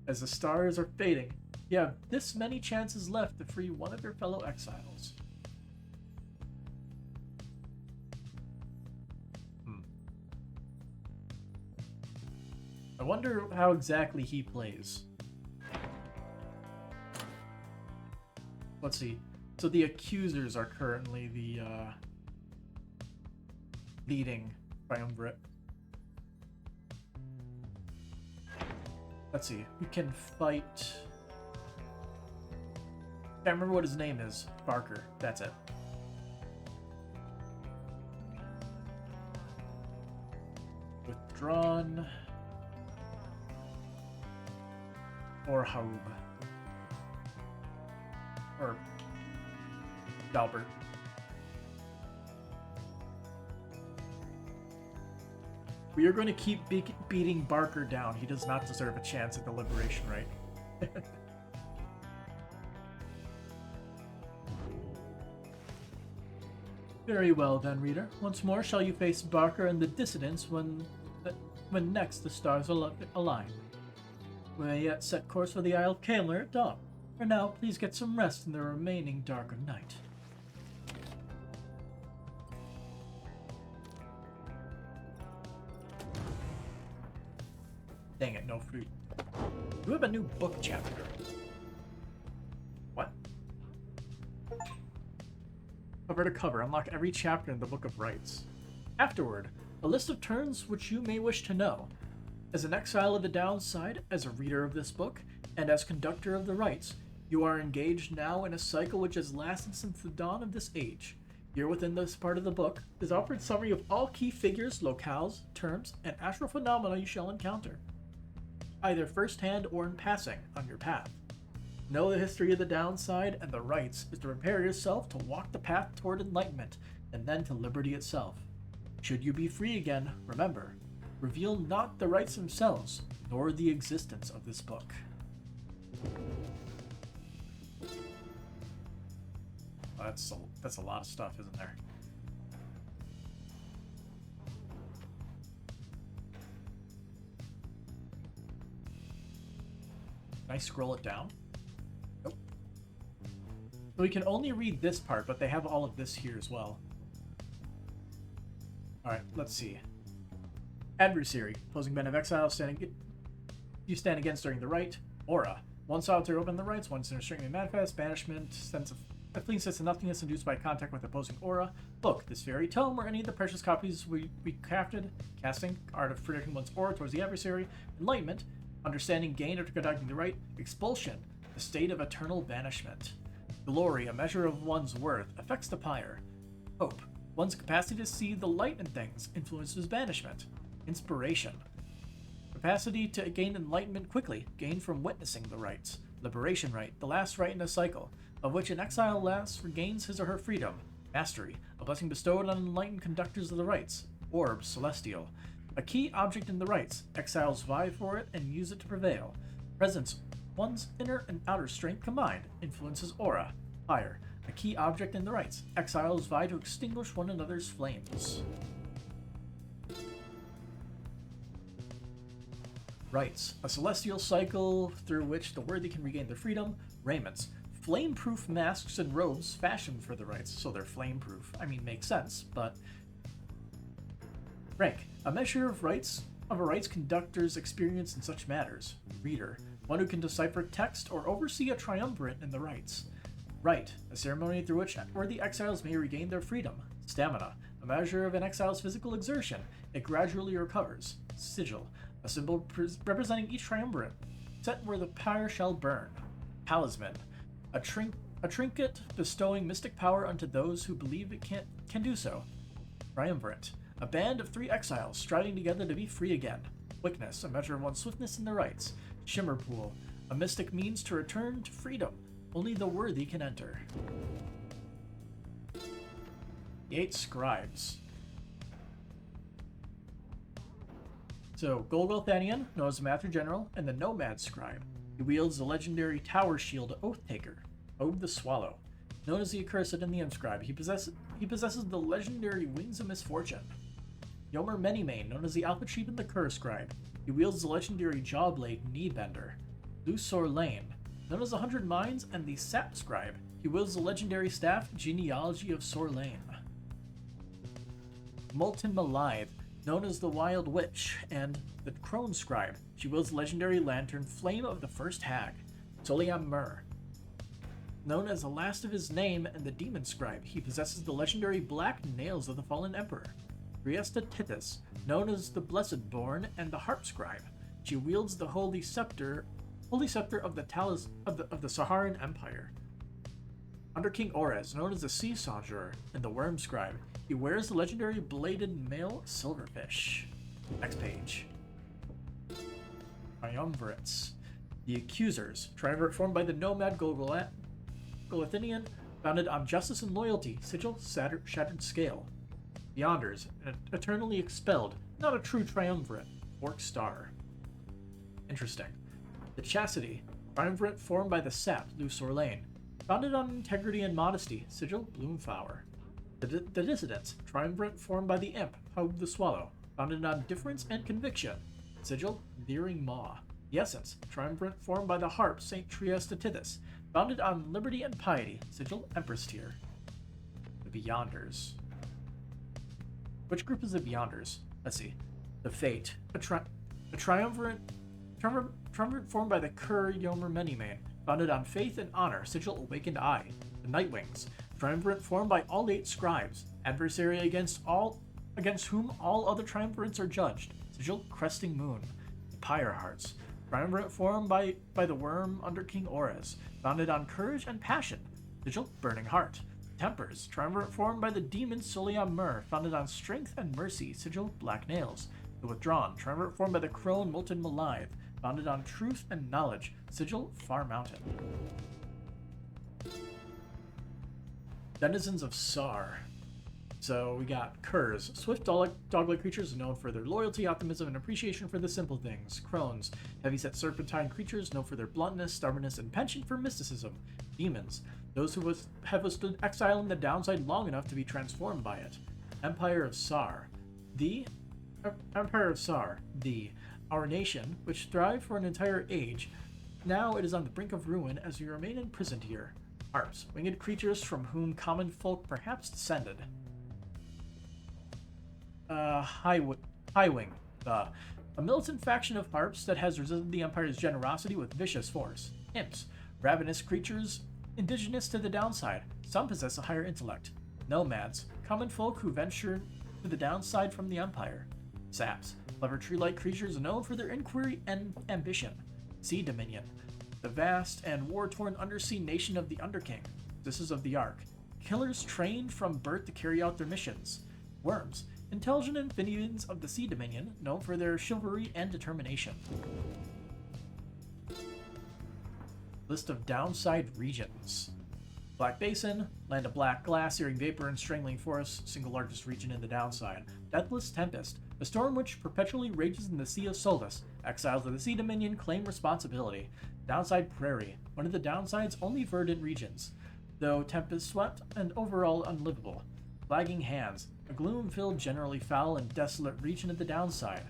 As the stars are fading, you have this many chances left to free one of your fellow exiles. I wonder how exactly he plays. Let's see. So the accusers are currently the leading triumvirate. Let's see. We can fight... Can't remember what his name is. Barker. That's it. Withdrawn. Or Harub. Or Dalbert. We are going to keep beating Barker down. He does not deserve a chance at the Liberation Rite. Very well then, reader. Once more shall you face Barker and the dissidents when next the stars align. We may yet set course for the Isle of Kalimler at dawn. For now, please get some rest in the remaining dark of night. Dang it, no fruit. You have a new book chapter. What? Cover to cover, unlock every chapter in the Book of Rites. Afterward, a list of terms which you may wish to know. As an exile of the downside, as a reader of this book, and as conductor of the rites, you are engaged now in a cycle which has lasted since the dawn of this age. Here within this part of the book is offered summary of all key figures, locales, terms, and astral phenomena you shall encounter, either first-hand or in passing, on your path. Know the history of the downside, and the rites is to prepare yourself to walk the path toward enlightenment, and then to liberty itself. Should you be free again, remember, reveal not the rites themselves, nor the existence of this book. That's a lot of stuff, isn't there? Can I scroll it down? Nope. So we can only read this part, but they have all of this here as well. Alright, let's see. Adversary. Opposing band of exile you stand against during the rite. Aura. One solitary open the rites, one restricting manifest, banishment, sense of a fleeting sense of nothingness induced by contact with opposing aura. Book. This very tome or any of the precious copies we crafted. Casting. Art of predicting one's aura towards the adversary. Enlightenment. Understanding gained after conducting the rite. Expulsion. The state of eternal banishment. Glory. A measure of one's worth. Affects the pyre. Hope. One's capacity to see the light in things influences banishment. Inspiration. Capacity to gain enlightenment quickly, gained from witnessing the rites. Liberation rite, the last rite in a cycle, of which an exile last regains his or her freedom. Mastery, a blessing bestowed on enlightened conductors of the rites. Orb, celestial, a key object in the rites. Exiles vie for it and use it to prevail. Presence, one's inner and outer strength combined, influences aura. Pyre, a key object in the rites. Exiles vie to extinguish one another's flames. Rites, a celestial cycle through which the worthy can regain their freedom. Raiments, flame-proof masks and robes fashioned for the rites, so they're flame-proof. I mean, makes sense, but... Rank, a measure of a rites conductor's experience in such matters. Reader, one who can decipher text or oversee a triumvirate in the rites. Rite, a ceremony through which worthy exiles may regain their freedom. Stamina, a measure of an exile's physical exertion. It gradually recovers. Sigil, a symbol representing each triumvirate, set where the pyre shall burn. Talisman, a trinket bestowing mystic power unto those who believe it can do so. Triumvirate, a band of 3 exiles striving together to be free again. Quickness, a measure of one's swiftness in the rites. Shimmer pool, a mystic means to return to freedom. Only the worthy can enter. The 8 scribes. So, Golgothanian, known as the Master General, and the Nomad Scribe. He wields the legendary Tower Shield Oathtaker, Ob the Swallow. Known as the Accursed and the Inscribe, he possesses the legendary Wings of Misfortune. Yomer Manymane, known as the Alpha Chief and the Cur Scribe. He wields the legendary Jawblade Kneebender. Lusor Lane, known as the 100 Minds and the Sap Scribe. He wields the legendary staff Genealogy of Sorlane. Molten Malive, known as the Wild Witch, and the Crone Scribe. She wields the legendary lantern Flame of the First Hag. Soliam Mur, known as the last of his name and the Demon Scribe. He possesses the legendary Black Nails of the Fallen Emperor. Triesta Tithys, known as the Blessed Born and the Harp Scribe. She wields the Holy Scepter of the Saharan Empire. Under King Orez, known as the Sea Sojourner and the Worm Scribe. He wears the legendary bladed male silverfish. Next page. Triumvirates. The Accusers. Triumvirate formed by the Nomad Golgothanian, founded on justice and loyalty. Sigil, shattered scale. Beyonders. Eternally expelled. Not a true triumvirate. Forked star. Interesting. The Chastity. Triumvirate formed by the Sap, Lusor Lane. Founded on integrity and modesty. Sigil, Bloomflower. The Dissidents, triumvirate formed by the Imp, Hob the Swallow, founded on difference and conviction. Sigil, Veering Maw. The Essence, triumvirate formed by the Harp, St. Triesta Tithys, founded on liberty and piety. Sigil, Empress Tier. The Beyonders. Which group is the Beyonders? Let's see. The Fate, a triumvirate Triumvirate formed by the Cur Yomer Manymane, founded on faith and honor, Sigil Awakened Eye. The Nightwings, triumvirate formed by all 8 scribes, adversary against whom all other triumvirates are judged, Sigil Cresting Moon. The Pyre Hearts, triumvirate formed by the Worm under King Ores, founded on courage and passion, Sigil Burning Heart. Tempers, triumvirate formed by the demon Soliam Mur, founded on strength and mercy, Sigil Black Nails. The Withdrawn, triumvirate formed by the Crone Molten Malive, founded on truth and knowledge, Sigil Far Mountain. Denizens of Sar. So we got Curs, swift dog-like creatures known for their loyalty, optimism, and appreciation for the simple things. Crones, heavy-set serpentine creatures known for their bluntness, stubbornness, and penchant for mysticism. Demons, those who have withstood exile in the downside long enough to be transformed by it. Empire of Sar. Our nation, which thrived for an entire age, now it is on the brink of ruin as we remain imprisoned here. Harps, winged creatures from whom common folk perhaps descended. Highwing, a militant faction of harps that has resisted the Empire's generosity with vicious force. Imps, ravenous creatures indigenous to the downside. Some possess a higher intellect. Nomads, common folk who venture to the downside from the Empire. Saps, clever tree-like creatures known for their inquiry and ambition. Sea Dominion, the vast and war-torn undersea nation of the Underking. This is of the Ark. Killers trained from birth to carry out their missions. Worms, intelligent amphibians of the Sea Dominion, known for their chivalry and determination. List of downside regions. Black Basin, land of black glass, searing vapor, and strangling forests, single largest region in the downside. Deathless Tempest, a storm which perpetually rages in the Sea of Solace. Exiles of the Sea Dominion claim responsibility. Downside Prairie, one of the downside's only verdant regions, though tempest-swept and overall unlivable. Flagging Hands, a gloom-filled, generally foul and desolate region of the downside,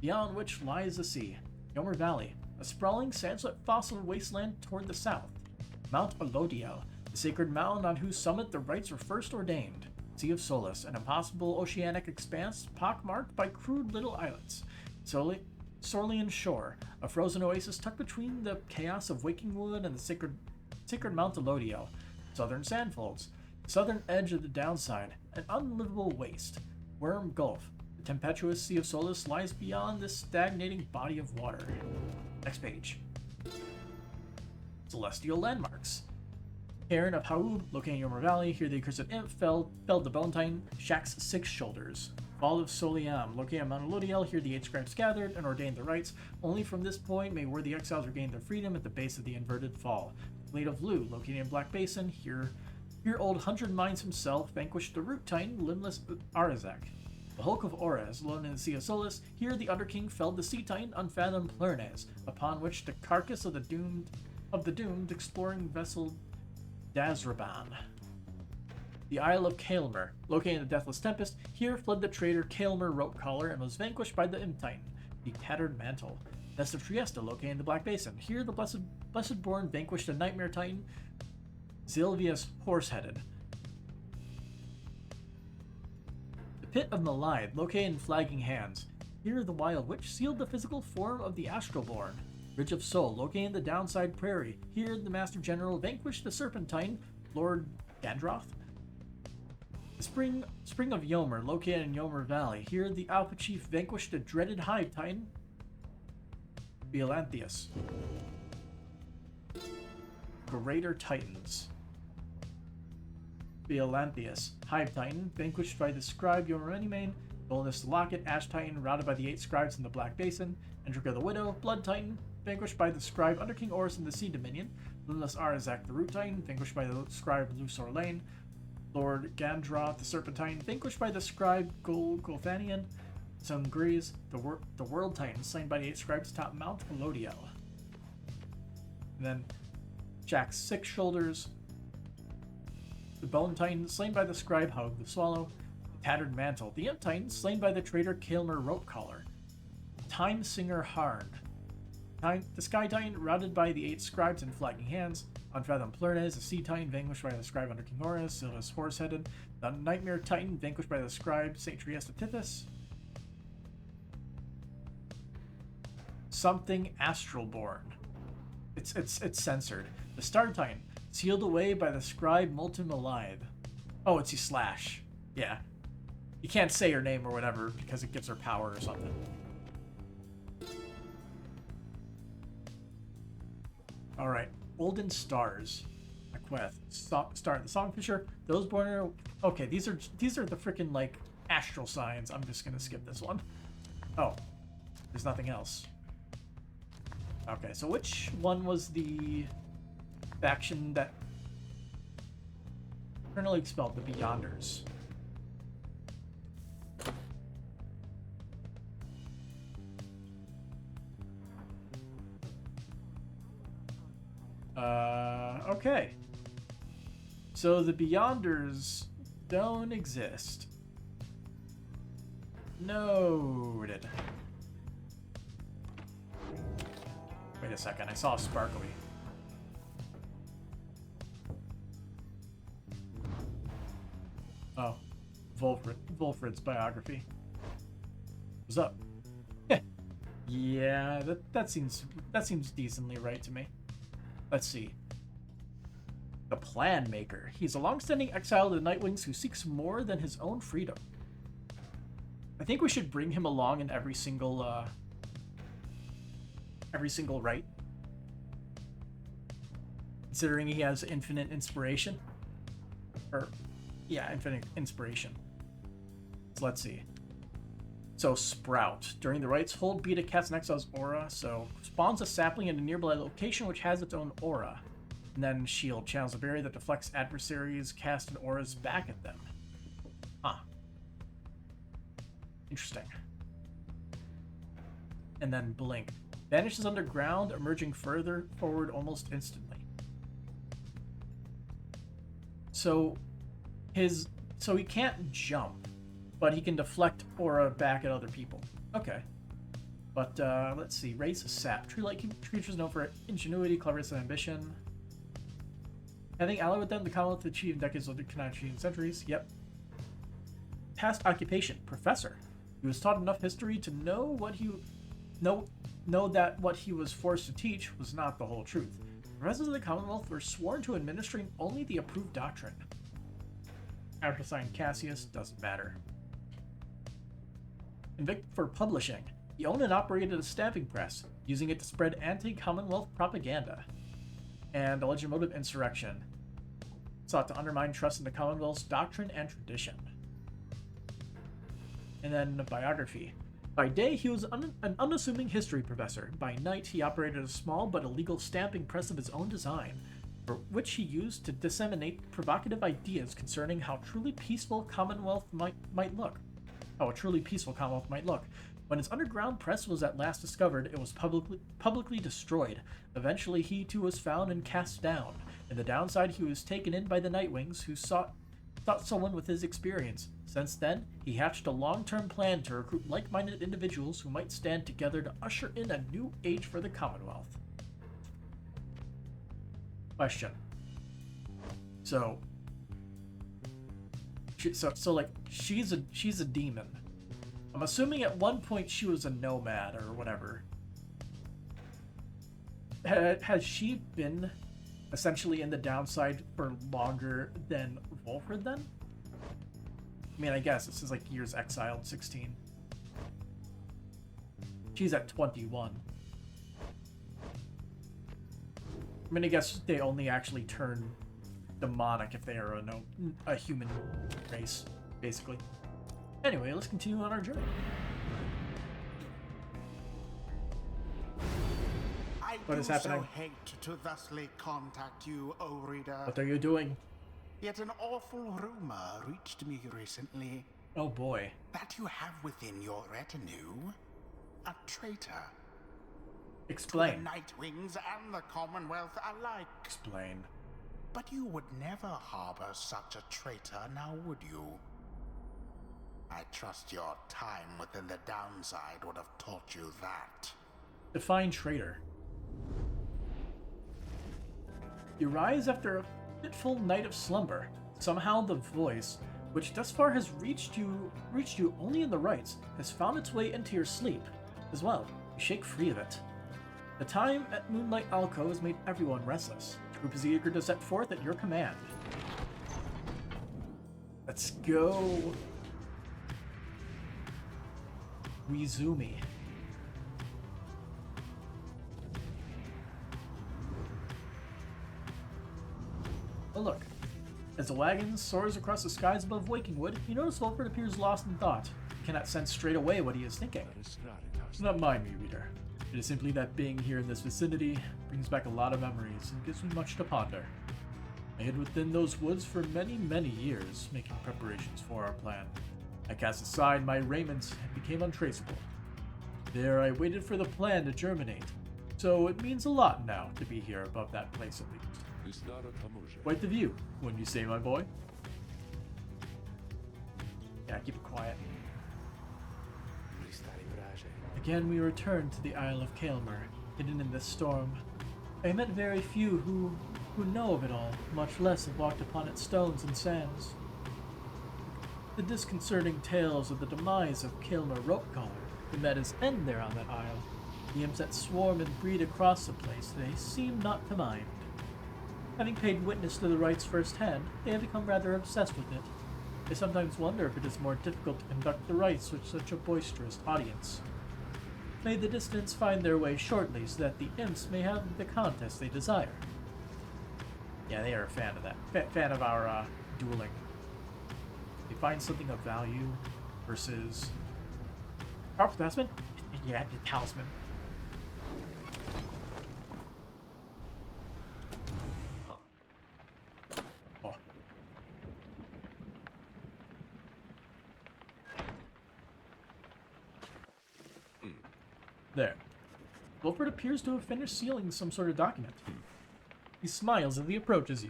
beyond which lies the sea. Yomer Valley, a sprawling, sand-swept fossil wasteland toward the south. Mount Elodiel, the sacred mountain on whose summit the rites were first ordained. Sea of Solace, an impossible oceanic expanse pockmarked by crude little islets. Sorlian Shore, a frozen oasis tucked between the chaos of Wakingwood and the sacred Mount Elodiel. Southern Sandfolds, the southern edge of the downside, an unlivable waste. Worm Gulf, the tempestuous Sea of Solace lies beyond this stagnating body of water. Next page. Celestial Landmarks. Cairn of Haub, located in Yomer Valley. Here the accursed imp felled the Bone Titan, Shax's 6 shoulders. Fall of Soliam, located on Mount Elodiel. Here the 8 scribes gathered and ordained the rites. Only from this point may worthy exiles regain their freedom at the base of the inverted fall. Blade of Lu, located in Black Basin. Here old 100 Minds himself vanquished the Root Titan, limbless Arazek. The Hulk of Ores, alone in the Sea of Solace. Here the Underking felled the Sea Titan, Unfathomed Plurnes, upon which the carcass of the doomed exploring vessel Dazraban. The Isle of Kaelmer, located in the Deathless Tempest. Here fled the traitor Kaelmer Ropecaller and was vanquished by the Imp Titan, the Tattered Mantle. Nest of Trieste, located in the Black Basin. Here the Blessedborn vanquished the Nightmare Titan, Zilvius Horseheaded. The Pit of Malide, located in Flagging Hands. Here the Wild Witch sealed the physical form of the Astroborn. Ridge of Soul, located in the Downside Prairie. Here the Master General vanquished the Serpent Titan, Lord Gandroth. The Spring of Yomer, located in Yomer Valley. Here the Alpha Chief vanquished the dreaded Hive Titan, Violanthius. Greater Titans. Violanthius, Hive Titan, vanquished by the Scribe Yomeranimane. Bonus the Locket, Ash Titan, routed by the 8 scribes in the Black Basin. Endrica the Widow, Blood Titan, vanquished by the Scribe under King Oris in the Sea Dominion. Limbless Arazak the Root Titan, vanquished by the Scribe Luthor Lane. Lord Gandroth the Serpentine, vanquished by the Scribe Golthanian. Sungrees, the World Titan, slain by the 8 scribes atop Mount Elodiel. And then Jack's 6 shoulders. The Bone Titan, slain by the Scribe Hug the Swallow. The Tattered Mantle. The Imp Titan, slain by the traitor Kaelmer Ropecaller. Time Singer Harn. The Sky Titan, routed by the 8 scribes in Flagging Hands. Unfathomed Plurnes, the Sea Titan, vanquished by the Scribe under King Horus. Silvus Horseheaded. The Nightmare Titan, vanquished by the Scribe St. Trieste Tithys. something astralborn. It's censored. The Star Titan, sealed away by the scribe molten alive. Oh, it's slash. Yeah. You can't say her name or whatever because it gives her power or something. Alright. Olden Stars. Aqueth. Star the Songfisher. Those born are... Okay, these are the freaking, like, astral signs. I'm just gonna skip this one. Oh. There's nothing else. Okay, so which one was the faction that eternally expelled? The Beyonders. Okay. So the Beyonders don't exist. Noted. Wait a second, I saw a sparkly. Oh. Wolfrid's biography. What's up? Yeah, that seems decently right to me. Let's see. The Plan Maker. He's a long-standing exile of the Nightwings who seeks more than his own freedom. I think we should bring him along in every single right. Considering he has infinite inspiration. Or, yeah, infinite inspiration. So let's see. So, Sprout. During the rites, hold B to cast an exile's aura, so spawns a sapling in a nearby location which has its own aura. And then Shield channels a barrier that deflects adversaries cast an auras back at them. Huh. Interesting. And then Blink. Vanishes underground, emerging further forward almost instantly. So he can't jump, but he can deflect aura back at other people. Okay. But let's see. Race Sap. Tree-like creatures known for ingenuity, cleverness, and ambition. Having allied with them, the Commonwealth achieved decades of the Canadian centuries. Yep. Past occupation. Professor. He was taught enough history to know that what he was forced to teach was not the whole truth. Professors of the Commonwealth were sworn to administering only the approved doctrine. After sign Cassius, doesn't matter. Convicted for publishing. He owned and operated a stamping press, using it to spread anti-Commonwealth propaganda. And alleged motive insurrection. Sought to undermine trust in the Commonwealth's doctrine and tradition. And then a biography. By day, he was an unassuming history professor. By night, he operated a small but illegal stamping press of his own design, for which he used to disseminate provocative ideas concerning how truly peaceful Commonwealth might look. How a truly peaceful Commonwealth might look. When his underground press was at last discovered, it was publicly destroyed. Eventually, he too was found and cast down. In the downside, he was taken in by the Nightwings, who sought someone with his experience. Since then, he hatched a long-term plan to recruit like-minded individuals who might stand together to usher in a new age for the Commonwealth. Question. So like she's a demon. I'm assuming at one point she was a nomad or whatever. Has she been essentially in the downside for longer than Wolfrid then? I mean, I guess this is like years exiled, 16. She's at 21. I mean, I guess they only actually turn demonic if they are a human race, basically. Anyway, let's continue on our journey. What is happening? I hate to thusly contact you, O reader. What are you doing? Yet an awful rumor reached me recently. Oh boy. That you have within your retinue a traitor. Explain. To the Nightwings and the Commonwealth alike. Explain. But you would never harbor such a traitor, now would you? I trust your time within the downside would have taught you that. Define traitor. You rise after a fitful night of slumber. Somehow the voice, which thus far has reached you only in the rites, has found its way into your sleep as well. You shake free of it. The time at Moonlight Alco has made everyone restless. The group is eager to set forth at your command. Let's go. Wizumi. Oh look. As the wagon soars across the skies above Wakingwood, you notice Wolford appears lost in thought. You cannot sense straight away what he is thinking. Do not mind me, reader. It is simply that being here in this vicinity brings back a lot of memories and gives me much to ponder. I hid within those woods for many, many years, making preparations for our plan. I cast aside my raiment and became untraceable. There I waited for the plan to germinate, so it means a lot now to be here above that place at least. Quite the view, wouldn't you say, my boy? Yeah, keep it quiet. Again we returned to the Isle of Kaelmer, hidden in this storm. I met very few who know of it all, much less have walked upon its stones and sands. The disconcerting tales of the demise of Kaelmer Ropecollar, who met his end there on that isle, the imps that swarm and breed across the place, they seem not to mind. Having paid witness to the rites firsthand, they have become rather obsessed with it. They sometimes wonder if it is more difficult to conduct the rites with such a boisterous audience. May the distance find their way shortly so that the imps may have the contest they desire. Yeah, they are a fan of that. Fan of our dueling. They find something of value versus... Powerful talisman? Yeah, the talisman. Oh. There. Wilfred appears to have finished sealing some sort of document. He smiles as he approaches you.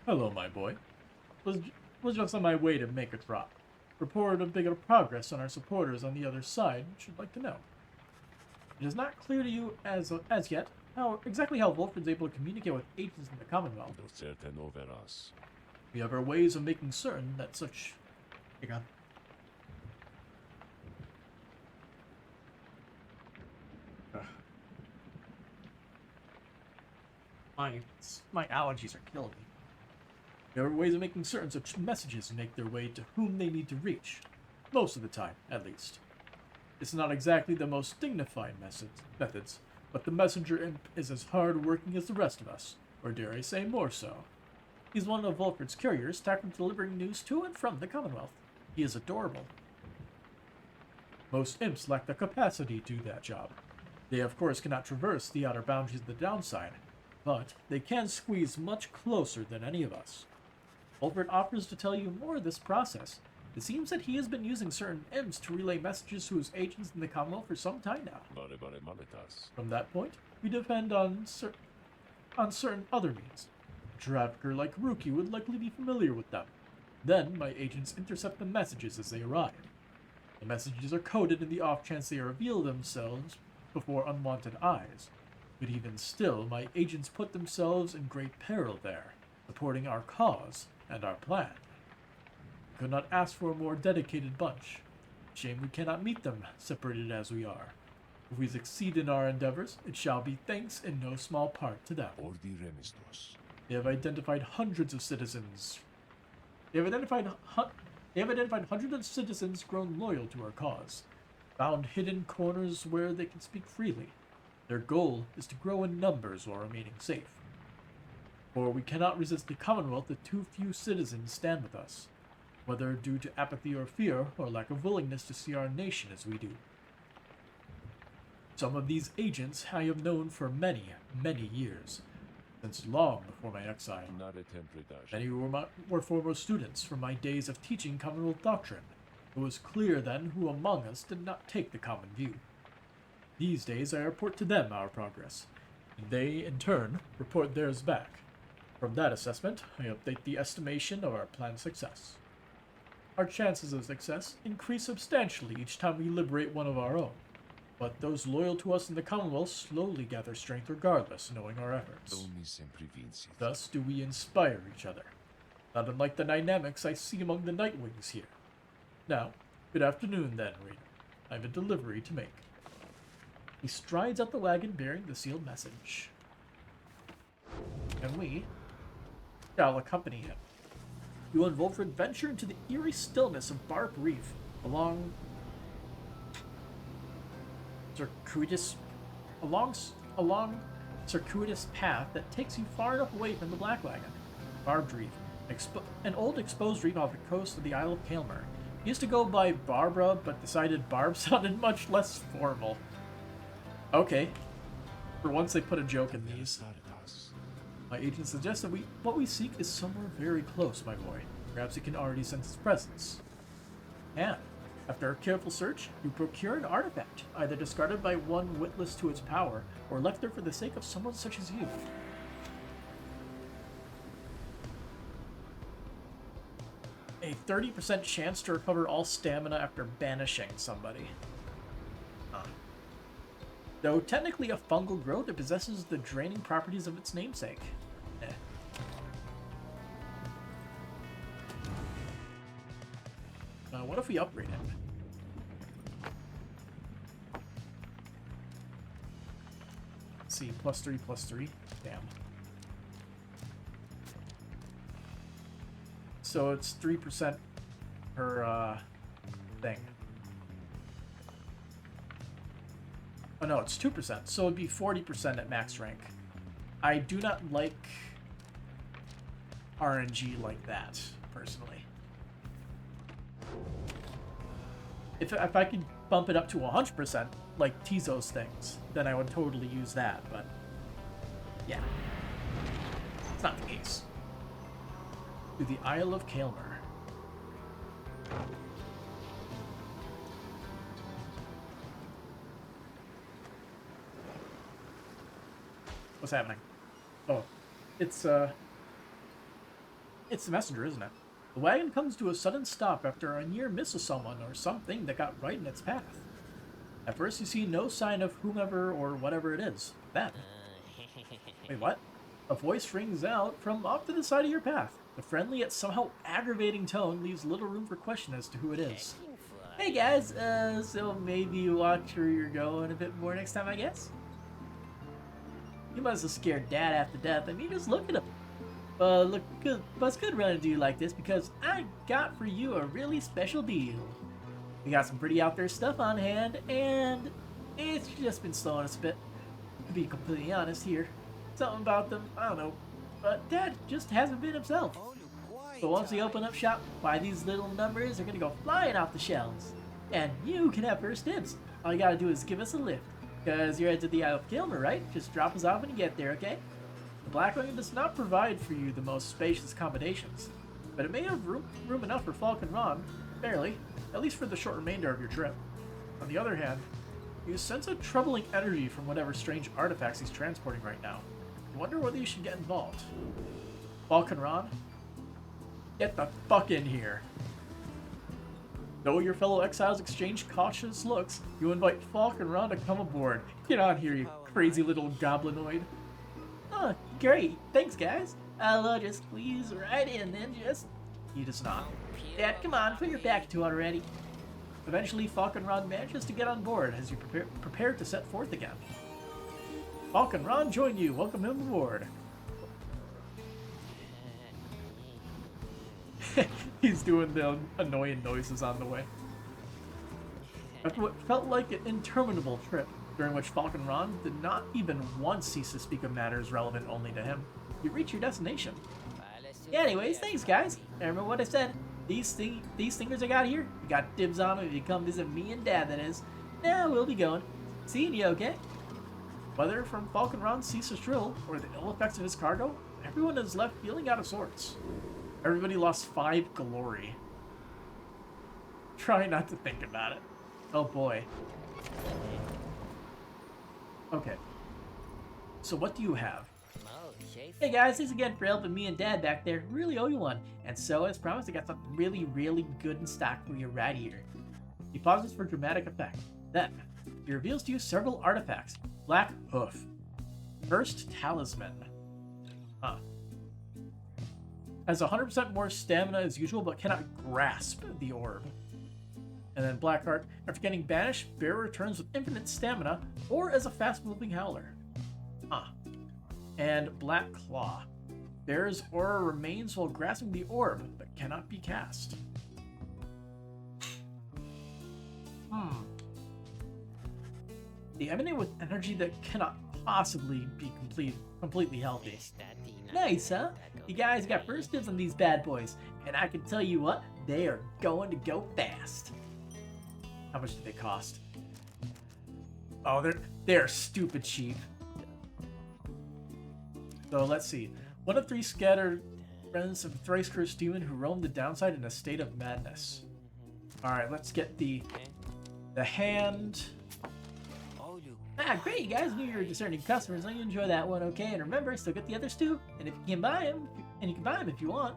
Hello, my boy. Was just on my way to make a drop. Report a bit of progress on our supporters on the other side, which you'd like to know. It is not clear to you as yet exactly how Wolfred's able to communicate with agents in the Commonwealth. We have our ways of making certain that such... Hang on. My allergies are killing me. There are ways of making certain such messages make their way to whom they need to reach. Most of the time, at least. It's not exactly the most dignified methods, but the messenger imp is as hard-working as the rest of us, or dare I say more so. He's one of Wolfred's couriers, tasked with delivering news to and from the Commonwealth. He is adorable. Most imps lack the capacity to do that job. They, of course, cannot traverse the outer boundaries of the downside, but they can squeeze much closer than any of us. Wolfred offers to tell you more of this process. It seems that he has been using certain imps to relay messages to his agents in the Commonwealth for some time now. From that point, we depend on certain other means. A trafficker like Ruki would likely be familiar with them. Then, my agents intercept the messages as they arrive. The messages are coded in the off chance they reveal themselves before unwanted eyes. But even still, my agents put themselves in great peril there, supporting our cause and our plan. I could not ask for a more dedicated bunch. Shame we cannot meet them, separated as we are. If we succeed in our endeavors, it shall be thanks in no small part to them. They have identified hundreds of citizens. They have identified hundreds of citizens grown loyal to our cause, found hidden corners where they can speak freely. Their goal is to grow in numbers while remaining safe. For we cannot resist the Commonwealth if too few citizens stand with us, whether due to apathy or fear, or lack of willingness to see our nation as we do. Some of these agents I have known for many, many years, since long before my exile. Many were former students from my days of teaching Commonwealth doctrine. It was clear then who among us did not take the common view. These days I report to them our progress, and they, in turn, report theirs back. From that assessment, I update the estimation of our planned success. Our chances of success increase substantially each time we liberate one of our own, but those loyal to us in the Commonwealth slowly gather strength regardless, knowing our efforts. Thus do we inspire each other, not unlike the dynamics I see among the Nightwings here. Now, good afternoon then, reader. I have a delivery to make. He strides up the wagon bearing the sealed message. And we shall accompany him. You will involve adventure into the eerie stillness of Barb Reef along circuitous path that takes you far enough away from the Black Wagon. Barbed Reef, an old exposed reef off the coast of the Isle of Kaelmer. Used to go by Barbara, but decided Barb sounded much less formal. Okay. For once they put a joke in these. My agent suggests that what we seek is somewhere very close, my boy. Perhaps you can already sense its presence. And, after a careful search, you procure an artifact, either discarded by one witless to its power, or left there for the sake of someone such as you. A 30% chance to recover all stamina after banishing somebody. Though technically a fungal growth, it possesses the draining properties of its namesake. What if we upgrade it? Let's see, +3/+3. Damn. So it's 3% per thing. Oh no, it's 2%, so it'd be 40% at max rank. I do not like RNG like that, personally. If I could bump it up to 100%, like Tizo's things, then I would totally use that, but yeah. It's not the case. To the Isle of Kaelmer. What's happening? Oh, it's the messenger, isn't it? The wagon comes to a sudden stop after a near miss of someone or something that got right in its path. At first you see no sign of whomever or whatever it is. Then... Wait, what? A voice rings out from off to the side of your path. The friendly yet somehow aggravating tone leaves little room for question as to who it is. Hey guys, so maybe you watch where you're going a bit more next time, I guess? You must have scared Dad half to death. I mean, just look at him. Look good, but it's good running a dude like this because I got for you a really special deal. We got some pretty out there stuff on hand, and it's just been slowing us a bit. To be completely honest here, something about them, I don't know, but Dad just hasn't been himself. So once we open up shop, why these little numbers are gonna go flying off the shelves, and you can have first dibs. All you gotta do is give us a lift, cause you're headed to the Isle of Kaelmer, right? Just drop us off when you get there, okay? The Black Wagon does not provide for you the most spacious accommodations, but it may have room enough for Falk and Ron, barely, at least for the short remainder of your trip. On the other hand, you sense a troubling energy from whatever strange artifacts he's transporting right now. You wonder whether you should get involved. Falk and Ron, get the fuck in here. Though your fellow exiles exchange cautious looks, you invite Falk and Ron to come aboard. Get on here, you crazy little goblinoid. Oh, great. Thanks, guys. I'll just squeeze right in then, just... He does not. Dad, come on, put your back to it already. Eventually, Falk and Ron manages to get on board as you prepare to set forth again. Falk and Ron join you. Welcome him aboard. He's doing the annoying noises on the way. After what felt like an interminable trip, during which Falk and Ron did not even once cease to speak of matters relevant only to him, you reach your destination. Anyways, thanks guys. Remember what I said? These thingers I got here, you got dibs on them if you come visit me and Dad, that is. Now we'll be going. Seeing you, okay? Whether from Falk and Ron's ceaseless drill or the ill effects of his cargo, everyone is left feeling out of sorts. Everybody lost 5 glory. Try not to think about it. Oh boy. Okay. So what do you have? Hey guys, thanks again for helping me and Dad back there. Really owe you one. And so, as promised, I got something really, really good in stock for you right here. He pauses for dramatic effect. Then, he reveals to you several artifacts. Black Hoof. First Talisman. Huh. Has 100% more stamina as usual, but cannot grasp the orb. And then Blackheart, after getting banished, Bear returns with infinite stamina or as a fast-moving howler. And Black Claw. Bear's aura remains while grasping the orb, but cannot be cast. They emanate with energy that cannot possibly be completely healthy. Nice, huh? You guys got first dibs on these bad boys, and I can tell you what, they are going to go fast. How much do they cost? Oh, they're stupid cheap. So let's see. One of 3 scattered friends of thrice cursed demon who roam the downside in a state of madness. Alright, let's get the hand. Great, you guys knew you were discerning customers. Let you enjoy that one, okay? And remember, still get the others too. And if you can buy them, if you want.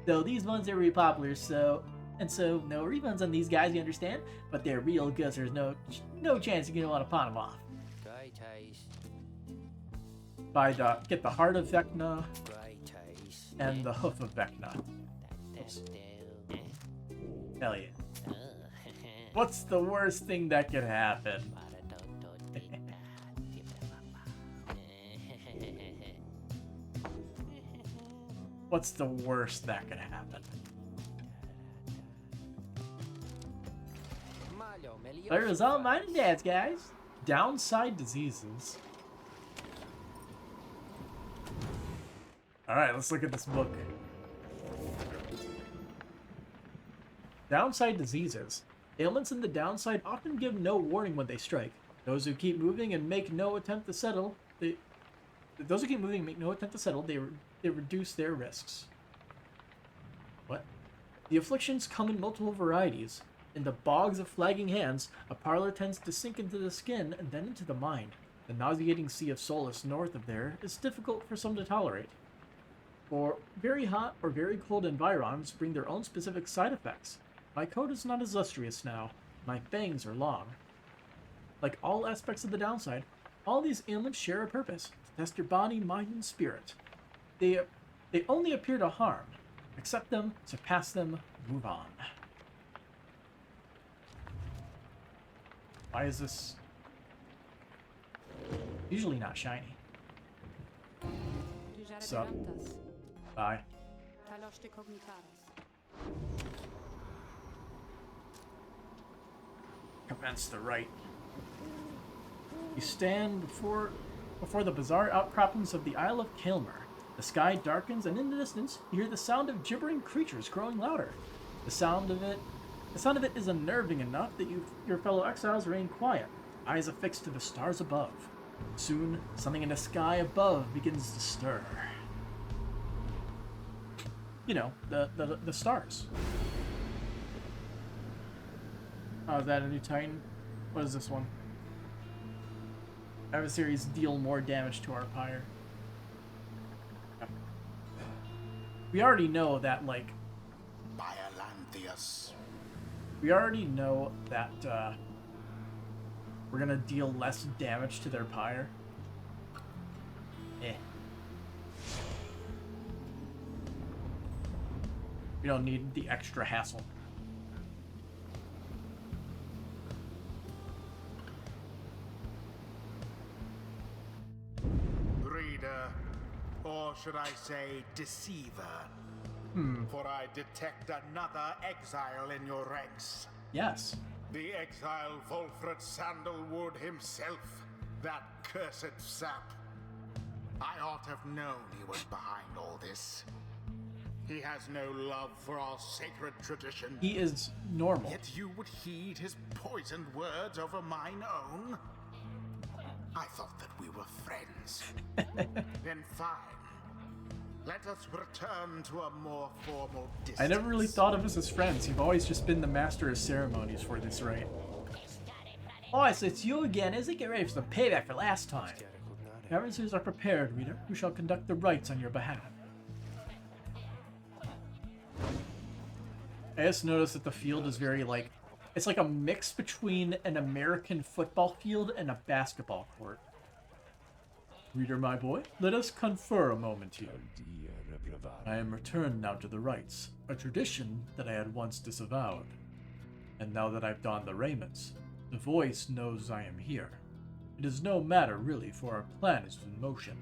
Though these ones are really popular, so no refunds on these guys, you understand? But they're real good, so there's no chance you're gonna want to pawn them off. Get the heart of Vecna and the hoof of Vecna. Oops. Hell yeah. What's the worst thing that could happen? What's the worst that could happen? There is all mine and dad's, guys. Downside diseases. Alright, let's look at this book. Downside diseases. Ailments in the downside often give no warning when they strike. Those who keep moving and make no attempt to settle, they reduce their risks. What? The afflictions come in multiple varieties. In the bogs of flagging hands, a parlor tends to sink into the skin and then into the mind. The nauseating sea of solace north of there is difficult for some to tolerate. For very hot or very cold environs bring their own specific side effects. My coat is not as lustrous now. My fangs are long. Like all aspects of the downside, all these ailments share a purpose: to test your body, mind, and spirit. They only appear to harm. Accept them, surpass them, move on. Why is this usually not shiny? Sup? Bye. Commence the rite. You stand before the bizarre outcroppings of the Isle of Kilmer. The sky darkens, and in the distance, you hear the sound of gibbering creatures growing louder. The sound of it is unnerving enough that your fellow exiles remain quiet, eyes affixed to the stars above. Soon, something in the sky above begins to stir. You know, the stars. Oh, is that a new Titan? What is this one? Adversaries deal more damage to our Pyre. Yep. We already know that, like... We already know that, we're gonna deal less damage to their Pyre. We don't need the extra hassle. Reader, or should I say deceiver? For I detect another exile in your ranks. Yes. The exile Wolfred Sandalwood himself, that cursed sap. I ought to have known he was behind all this. He has no love for our sacred tradition. He is normal. Yet you would heed his poisoned words over mine own? I thought that we were friends. Then fine. Let us return to a more formal distance. I never really thought of us as friends. You've always just been the master of ceremonies for this rite. Oh, so it's you again, is it? Get ready for some payback for last time. The adversaries are prepared, reader. Who shall conduct the rites on your behalf? I just noticed that the field is very, like... It's like a mix between an American football field and a basketball court. Reader, my boy, let us confer a moment here. I am returned now to the rites, a tradition that I had once disavowed. And now that I've donned the raiments, the voice knows I am here. It is no matter, really, for our plan is in motion.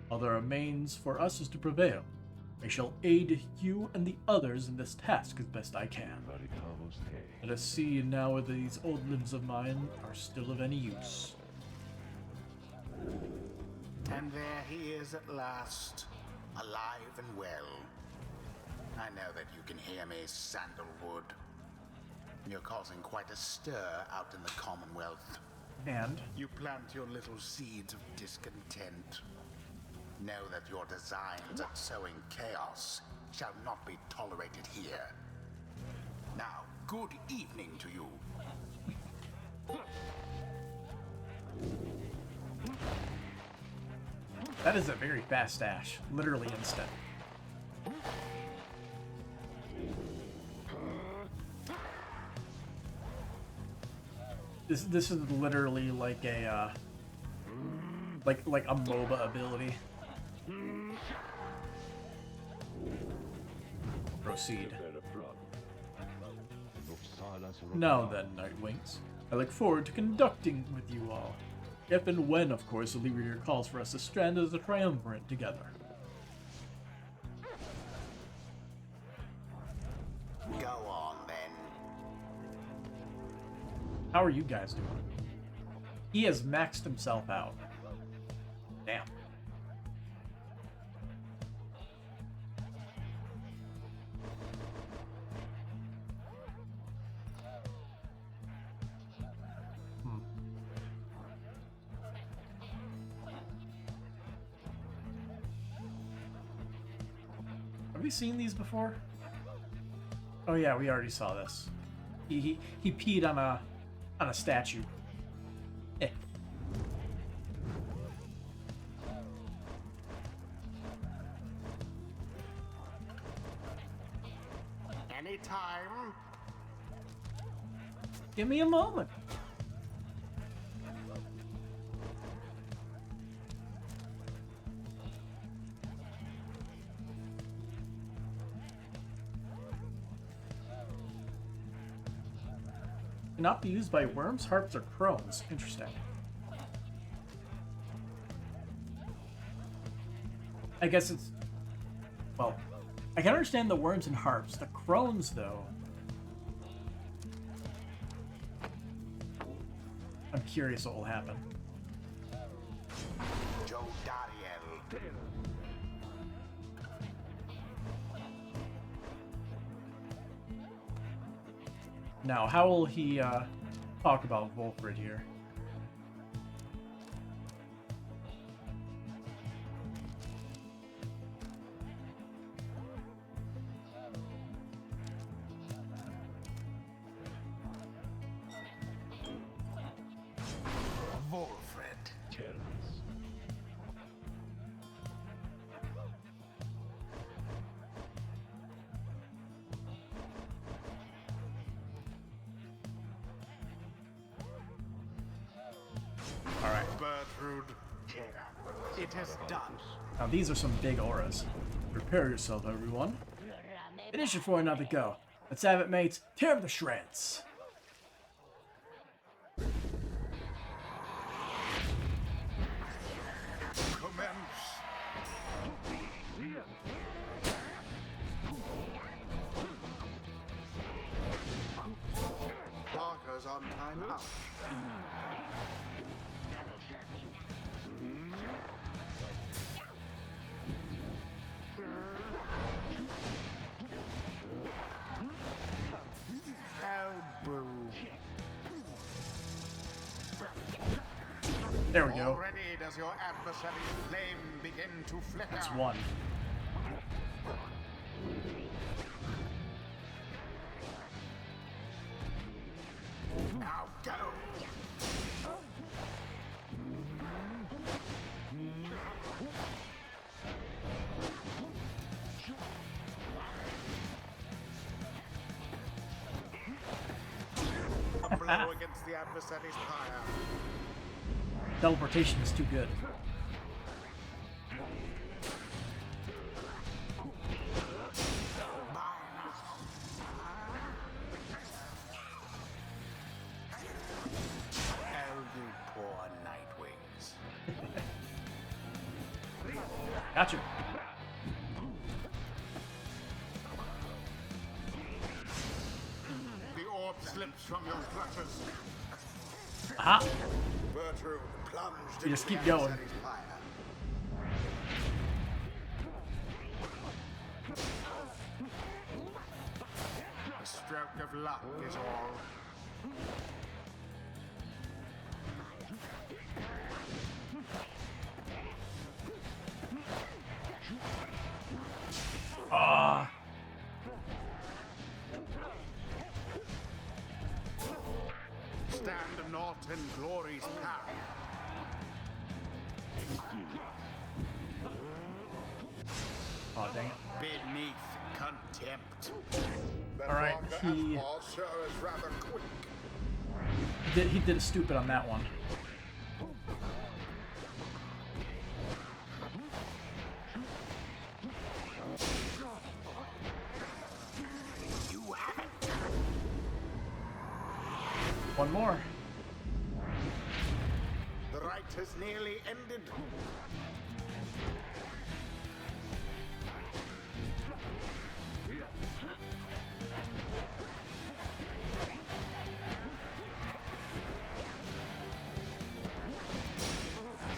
All that remains for us is to prevail. I shall aid you and the others in this task as best I can. Let us see now whether these old limbs of mine are still of any use. And there he is at last, alive and well. I know that you can hear me, Sandalwood. You're causing quite a stir out in the Commonwealth. And? You plant your little seeds of discontent. Know that your designs at sowing chaos shall not be tolerated here. Now, good evening to you. That is a very fast dash. Literally instant. This is literally like a like a MOBA ability. Proceed. Now then, Nightwings, I look forward to conducting with you all. If and when, of course, the leader calls for us to strand as a triumvirate together. Go on, then. How are you guys doing? He has maxed himself out. Damn. Have we seen these before? Oh yeah, we already saw this. He peed on a statue. Eh. Anytime. Give me a moment. Cannot be used by worms, harps, or crones. Interesting. I guess it's... Well, I can understand the worms and harps. The crones, though... I'm curious what will happen. Joe Dariel. Now, how will he talk about Wolfred here? Wolfred. Alright. Bertrude. It is done. Now, these are some big auras. Prepare yourself, everyone. Finish it before another go. Let's have it, mates. Tear them to shreds. Commence. Barker's on time out. Elbow. There we go. Already does your adversary's flame begin to flicker. That's one. Now go. A blow against the adversary's pyre. Teleportation is too good. Gotcha. The orb slips from your clutches. Aha! Bertrude plunged You just into keep the going. adversary's fire. A stroke of luck is all. Ah! Stand not in glory's path. Oh, dang it. Beneath contempt. Alright, he Sure is rather quick. he did stupid on that one. You have it. One more. The rite has nearly ended.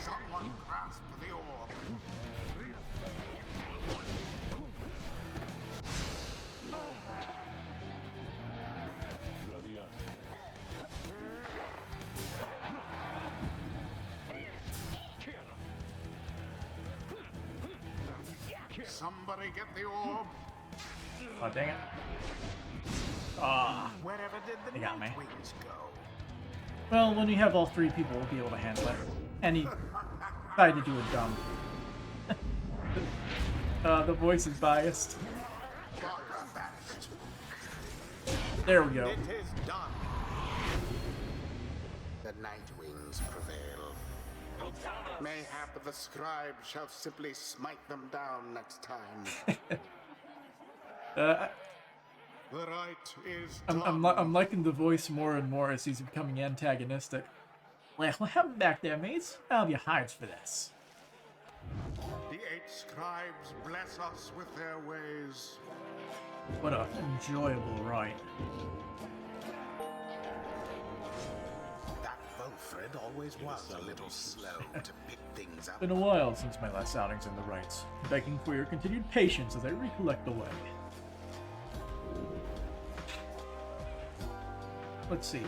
Someone grasp the orb. Somebody get the orb. Oh, dang it. Ah. Wherever did the They got me. night wings go? Well, when you have all three people, we'll be able to handle it. And he tried to do it dumb. The voice is biased. Barbara banished. There we go. It is done. The night wings prevail. Mayhap the scribe shall simply smite them down next time. The rite is done. I'm liking the voice more and more as he's becoming antagonistic. Well, what happened back there, mates? I'll have your hides for this. The 8 scribes bless us with their ways. What a enjoyable ride. That Wilfred always was a little slow to pick things up. Been a while since my last outings in the rites. Begging for your continued patience as I recollect the way. Let's see.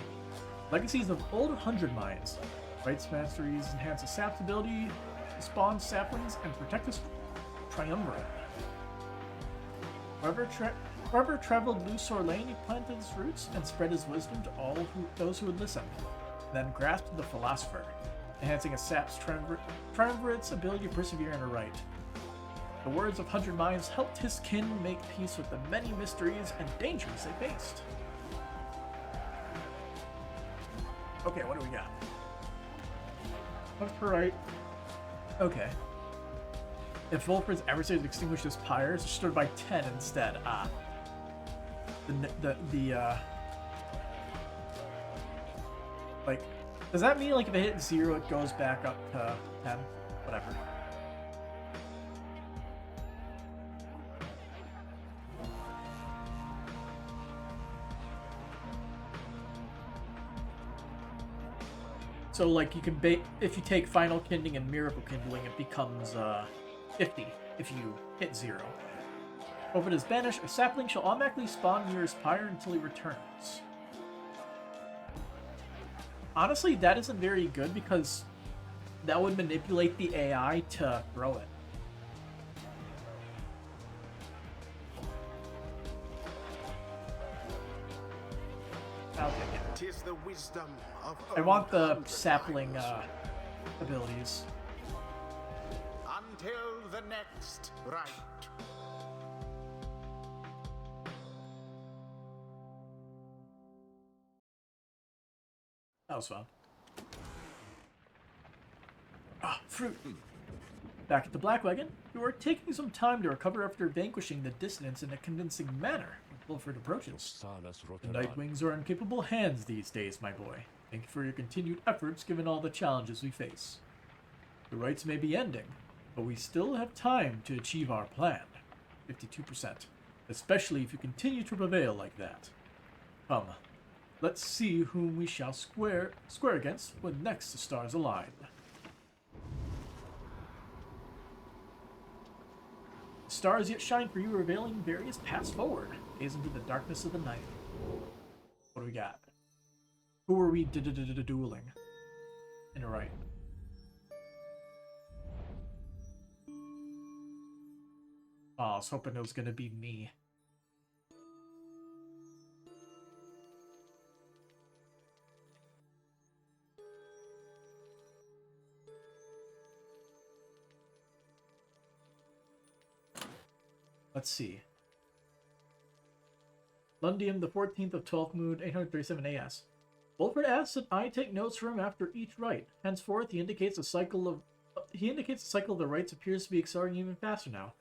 Legacies of Old 100 Mines. Rites Masteries enhance a sap's ability to spawn saplings and protect this triumvirate. Whoever traveled Lusor Lane, he planted his roots and spread his wisdom to all those who would listen. Then grasped the Philosopher, enhancing a sap's triumvirate's ability to persevere in a rite. The words of 100 Mines helped his kin make peace with the many mysteries and dangers they faced. Okay, what do we got? What's per right? Okay. If Wolfred's adversaries extinguished his pyres, destroyed by 10 instead. Ah. Like, does that mean, like, if it hits 0, it goes back up to 10? Whatever. So, like, you can if you take Final Kindling and Miracle Kindling, it becomes 50 if you hit 0. If it is banished, a sapling shall automatically spawn near his pyre until he returns. Honestly, that isn't very good because that would manipulate the AI to throw it. I'll take it. 'Tis the wisdom of I want old the 100 sapling Mines. abilities. Until the next rite. That was fun. Ah, fruit. Back at the Black Wagon, you are taking some time to recover after vanquishing the dissidents in a convincing manner. Wilfred approaches. The Night Wings are in capable hands these days, my boy. Thank you for your continued efforts given all the challenges we face. The rites may be ending, But we still have time to achieve our plan. 52%. Especially if you continue to prevail like that. Come, let's see whom we shall square against when next the stars align. The stars yet shine for you, revealing various paths forward. Gaze into the darkness of the night. What do we got? Who are we dueling? In a right. Oh, I was hoping it was gonna be me. Let's see. Lundium, the 14th of 12th moon, 837 AS. Wolford asks that I take notes for him after each rite. Henceforth, he indicates the cycle of the rites appears to be accelerating even faster now.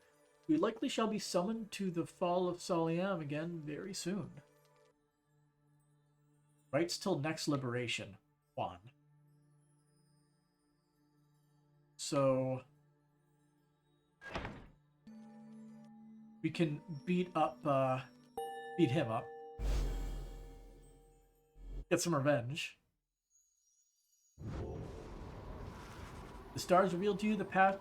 We likely shall be summoned to the fall of Soliam again very soon. Rites till next liberation. Juan. So we can beat him up. Get some revenge. The stars reveal to you the path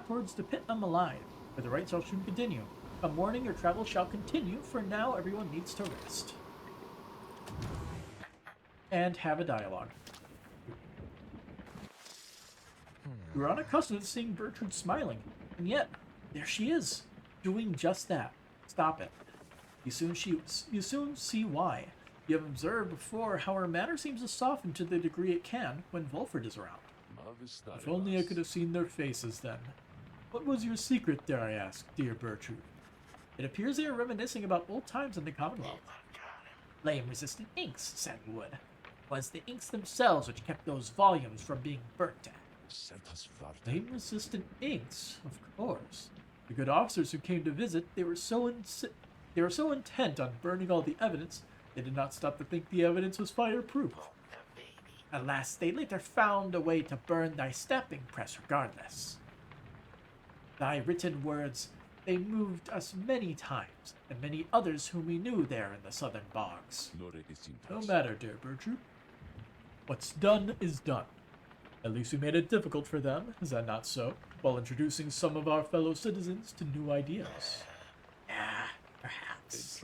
towards the pit of Malai, where the rites shall soon continue. Come morning, your travel shall continue. For now, everyone needs to rest. And have a dialogue. You're unaccustomed to seeing Bertrude smiling, and yet, there she is, doing just that. Stop it. You soon see why. You have observed before how her manner seems to soften to the degree it can when Wolford is around. If only I could have seen their faces then. What was your secret, dare I ask, dear Bertrude? It appears they are reminiscing about old times in the Commonwealth. Flame-resistant inks, said Wood. It was the inks themselves which kept those volumes from being burnt at. Flame-resistant inks, of course. The good officers who came to visit, they were so intent on burning all the evidence, they did not stop to think the evidence was fireproof. Alas, they later found a way to burn thy stamping press regardless. Thy written words, they moved us many times, and many others whom we knew there in the southern bogs. No matter, dear Bertrude. What's done is done. At least we made it difficult for them, is that not so? While introducing some of our fellow citizens to new ideas. Yeah, perhaps.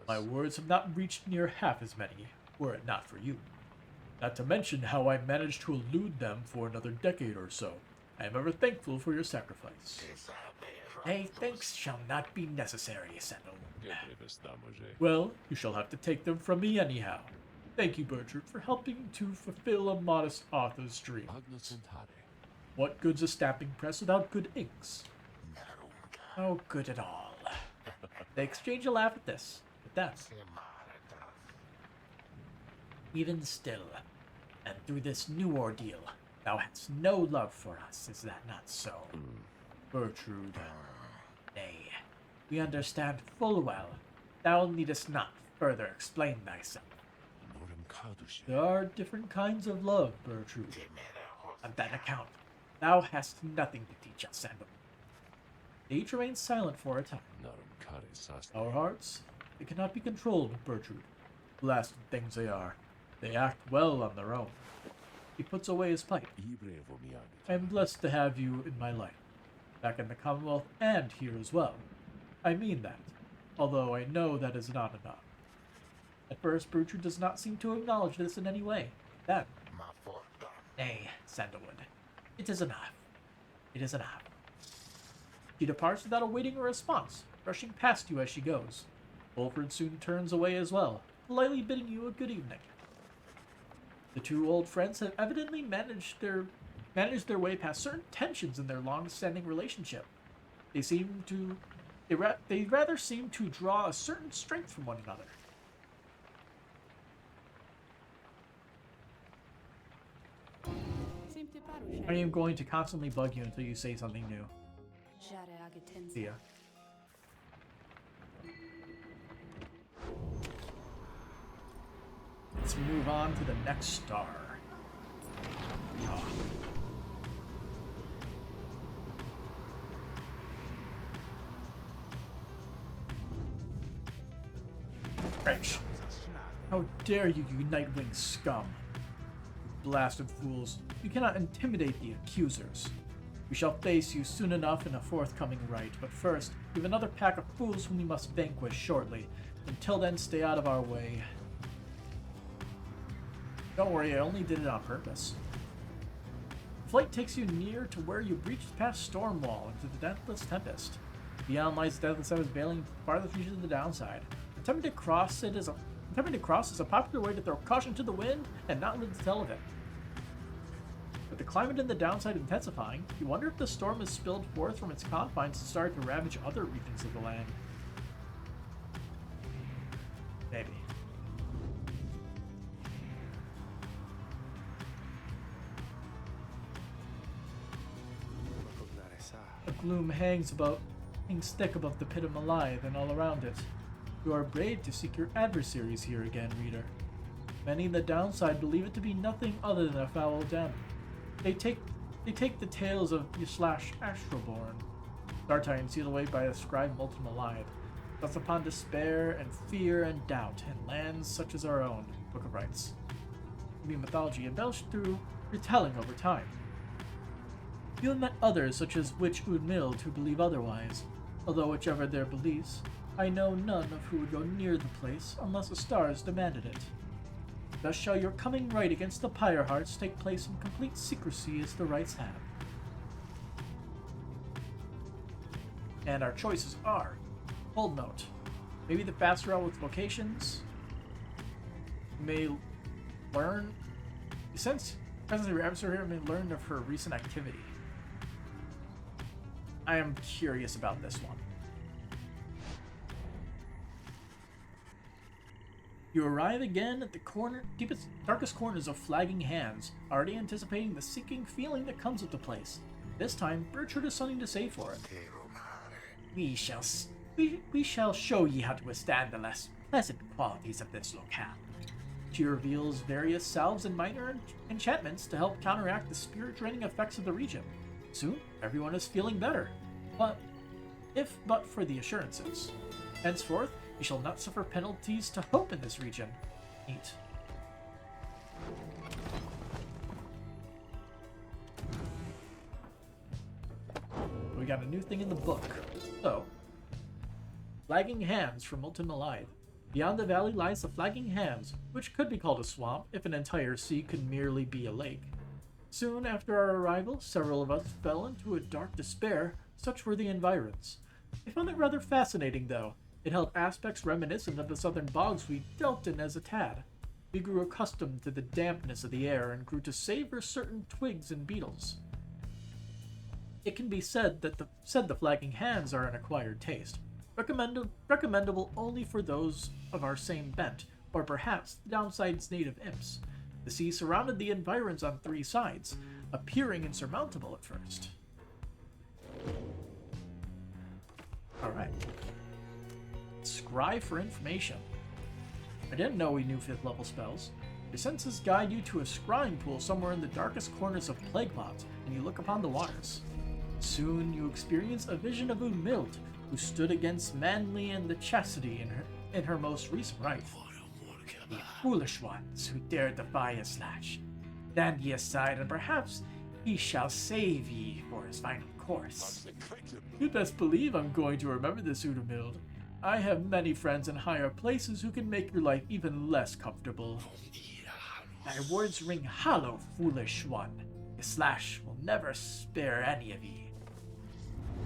My words have not reached near half as many, were it not for you. Not to mention how I managed to elude them for another decade or so. I am ever thankful for your sacrifice. Nay, thanks shall not be necessary, Sendel. Well, you shall have to take them from me anyhow. Thank you, Bertrude, for helping to fulfill a modest author's dream. What good's a stamping press without good inks? No good at all. They exchange a laugh at this, but that's... Even still, and through this new ordeal, thou hast no love for us, is that not so? Bertrude. Nay, we understand full well. Thou needest not further explain thyself. There are different kinds of love, Bertrude. On that account, thou hast nothing to teach us, Sandal. They each remain silent for a time. Our hearts, they cannot be controlled, Bertrude. Blasted things they are. They act well on their own. He puts away his pipe. I am blessed to have you in my life, back in the Commonwealth and here as well. I mean that, although I know that is not enough. At first, Bertrude does not seem to acknowledge this in any way. Then, nay, Sandalwood, it is enough. It is enough. She departs without awaiting a response, brushing past you as she goes. Wolford soon turns away as well, politely bidding you a good evening. The two old friends have evidently managed their way past certain tensions in their long-standing relationship. They rather seem to draw a certain strength from one another. I am going to constantly bug you until you say something new. See ya. Let's move on to the next star. Oh. Wretch! How dare you, you Nightwing scum! You blasted fools, you cannot intimidate the accusers. We shall face you soon enough in a forthcoming right, but first, we have another pack of fools whom we must vanquish shortly. Until then, stay out of our way. Don't worry, I only did it on purpose. The flight takes you near to where you breached past Stormwall into the Deathless Tempest. Beyond lies the Deathless Tempest veiling farthest reaches of the downside. Attempting to cross is a popular way to throw caution to the wind and not live to tell of it. With the climate in the downside intensifying, you wonder if the storm has spilled forth from its confines and started to ravage other regions of the land. Maybe. A gloom hangs thick above the pit of Malaya and all around it. You are brave to seek your adversaries here again, reader. Many in the downside believe it to be nothing other than a foul den. They take the tales of Yislash Astroborn, Dartine sealed away by a scribe molten alive, thus upon despair and fear and doubt in lands such as our own, Book of Rites. New mythology embellished through retelling over time. You have met others such as Witch Udmild who believe otherwise, although whichever their beliefs, I know none of who would go near the place unless the stars demanded it. Thus shall your coming right against the Pyre Hearts take place in complete secrecy as the rites have. And our choices are, hold note, maybe the faster route with vocations, may learn, since presence of your adversary here may learn of her recent activity. I am curious about this one. You arrive again at the deepest, darkest corners of Flagging Hands, already anticipating the sinking feeling that comes with the place. This time, Bertrude has something to say for it. We shall show ye how to withstand the less pleasant qualities of this locale. She reveals various salves and minor enchantments to help counteract the spirit-draining effects of the region. Soon, everyone is feeling better, but for the assurances. Henceforth, you shall not suffer penalties to hope in this region. Neat. We got a new thing in the book. So, Flagging Hands from Molten Malide. Beyond the valley lies the Flagging Hands, which could be called a swamp if an entire sea could merely be a lake. Soon after our arrival, several of us fell into a dark despair. Such were the environs. I found it rather fascinating, though. It held aspects reminiscent of the southern bogs we dealt in as a tad. We grew accustomed to the dampness of the air and grew to savor certain twigs and beetles. It can be said that the Flagging Hands are an acquired taste, recommendable only for those of our same bent, or perhaps the downside's native imps. The sea surrounded the environs on three sides, appearing insurmountable at first. Alright. Scry for information. I didn't know we knew 5th level spells. Your senses guide you to a scrying pool somewhere in the darkest corners of Plaguemont, and you look upon the waters. Soon you experience a vision of Udmild, who stood against Manly and the Chastity in her most recent rite. The foolish ones who dare defy Yislash. Stand ye aside, and perhaps he shall save ye for his final course. You'd best believe I'm going to remember this, Udmild. I have many friends in higher places who can make your life even less comfortable. Thy words ring hollow, foolish one. Yislash will never spare any of ye.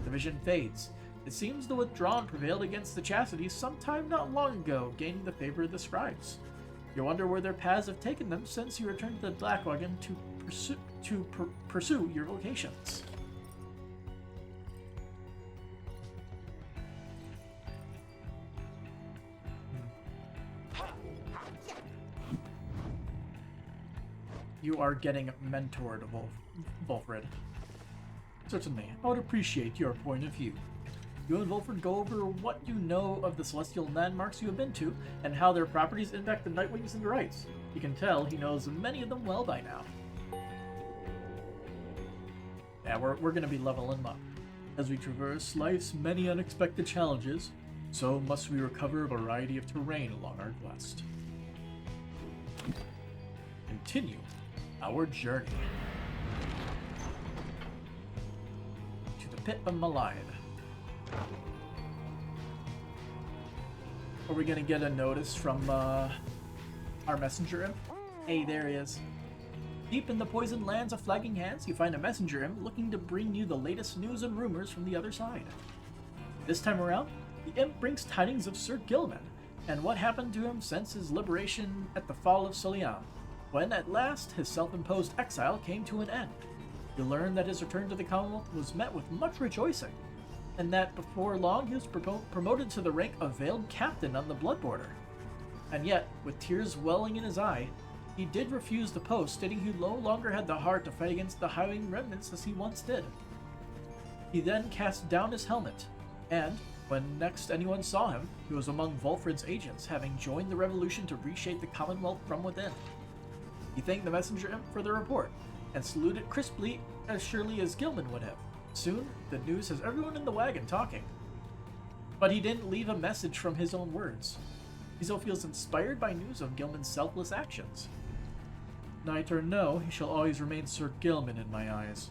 The vision fades. It seems the withdrawn prevailed against the Chastity sometime not long ago, gaining the favor of the scribes. You wonder where their paths have taken them since you returned to the Blackwagon to pursue your vocations. You are getting mentored, Volfred. Certainly, I would appreciate your point of view. You and Volfred go over what you know of the celestial landmarks you have been to, and how their properties impact the Nightwings and the rites. You can tell he knows many of them well by now. Yeah, we're going to be leveling them up. As we traverse life's many unexpected challenges, So must we recover a variety of terrain along our quest. Continue our journey to the Pit of Malide. Are we gonna get a notice from our messenger imp? Hey, there he is. Deep in the poisoned lands of Flagging Hands, you find a messenger imp looking to bring you the latest news and rumors from the other side. This time around, the imp brings tidings of Sir Gilman and what happened to him since his liberation at the fall of Solian, when at last his self-imposed exile came to an end. You learn that his return to the Commonwealth was met with much rejoicing, and that before long he was promoted to the rank of Veiled Captain on the Blood Border. And yet, with tears welling in his eye, he did refuse the post, stating he no longer had the heart to fight against the Highwing remnants as he once did. He then cast down his helmet, and, when next anyone saw him, he was among Volfred's agents, having joined the revolution to reshape the Commonwealth from within. He thanked the messenger imp for the report, and saluted crisply as surely as Gilman would have. Soon, the news has everyone in the wagon talking. But he didn't leave a message from his own words. He still feels inspired by news of Gilman's selfless actions. Knight or no, he shall always remain Sir Gilman in my eyes.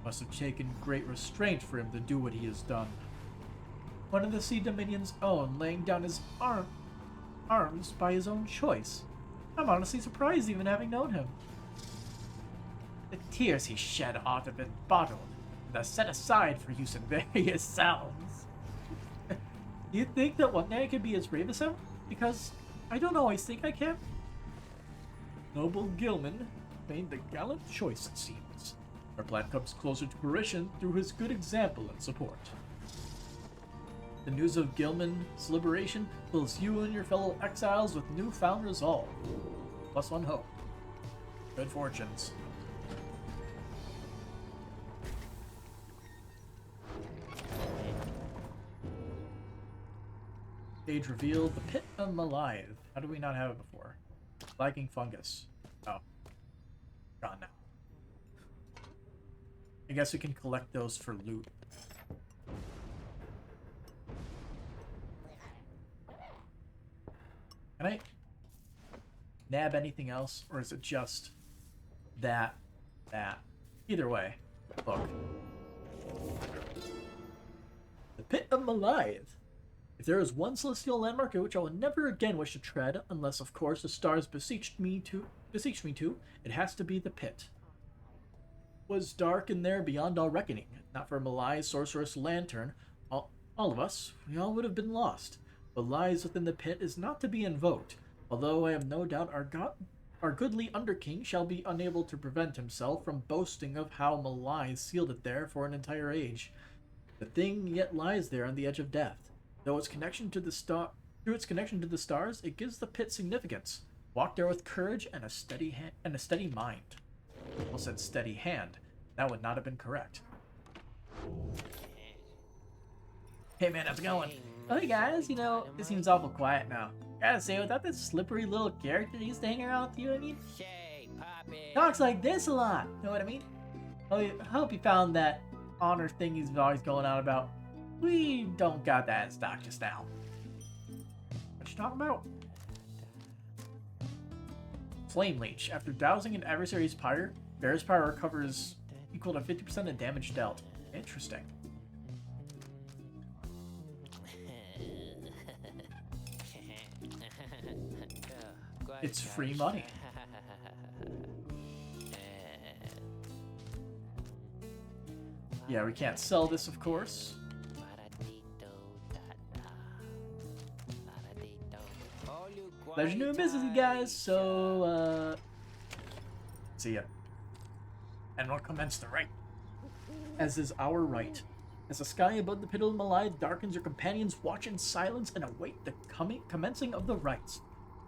Must have taken great restraint for him to do what he has done. One of the Sea Dominion's own, laying down his arms by his own choice. I'm honestly surprised even having known him. The tears he shed ought to have been bottled, and thus set aside for use in various sounds. Do you think that one day I could be as brave as him? Because I don't always think I can. Noble Gilman made the gallant choice, it seems. Our plan comes closer to fruition through his good example and support. The news of Gilman's liberation fills you and your fellow exiles with newfound resolve. +1 hope. Good fortunes. Stage revealed, the Pit of Malide. How do we not have it before? Flagging fungus. Oh. Gone now. I guess we can collect those for loot. Can I nab anything else? Or is it just that? Either way. Look. The Pit of Malide. If there is one celestial landmark at which I will never again wish to tread, unless of course the stars beseech me to, it has to be the pit. It was dark in there beyond all reckoning. Not for Malai's sorceress lantern, all of us, we all would have been lost. What lies within the pit is not to be invoked, although I have no doubt our goodly Underking shall be unable to prevent himself from boasting of how Malai sealed it there for an entire age. The thing yet lies there on the edge of death. Though its connection to the through its connection to the stars, it gives the pit significance. Walk there with courage and a steady mind. I said steady hand. That would not have been correct. Hey man, how's it going? Oh hey guys, you know, it seems awful quiet now. Gotta say, without this slippery little character that used to hang around with you, I mean? Talks like this a lot, know what I mean? I hope you found that honor thing he's always going on about. We don't got that in stock just now. What you talking about? Flame Leech. After dousing an adversary's Pyre, Bear's Pyre recovers equal to 50% of damage dealt. Interesting. It's free money. Yeah, we can't sell this, of course. Pleasure doing business, you guys. So, see ya. And we'll commence the right, as is our right. As the sky above the Pit of Malide darkens, your companions watch in silence and await the commencing of the rites.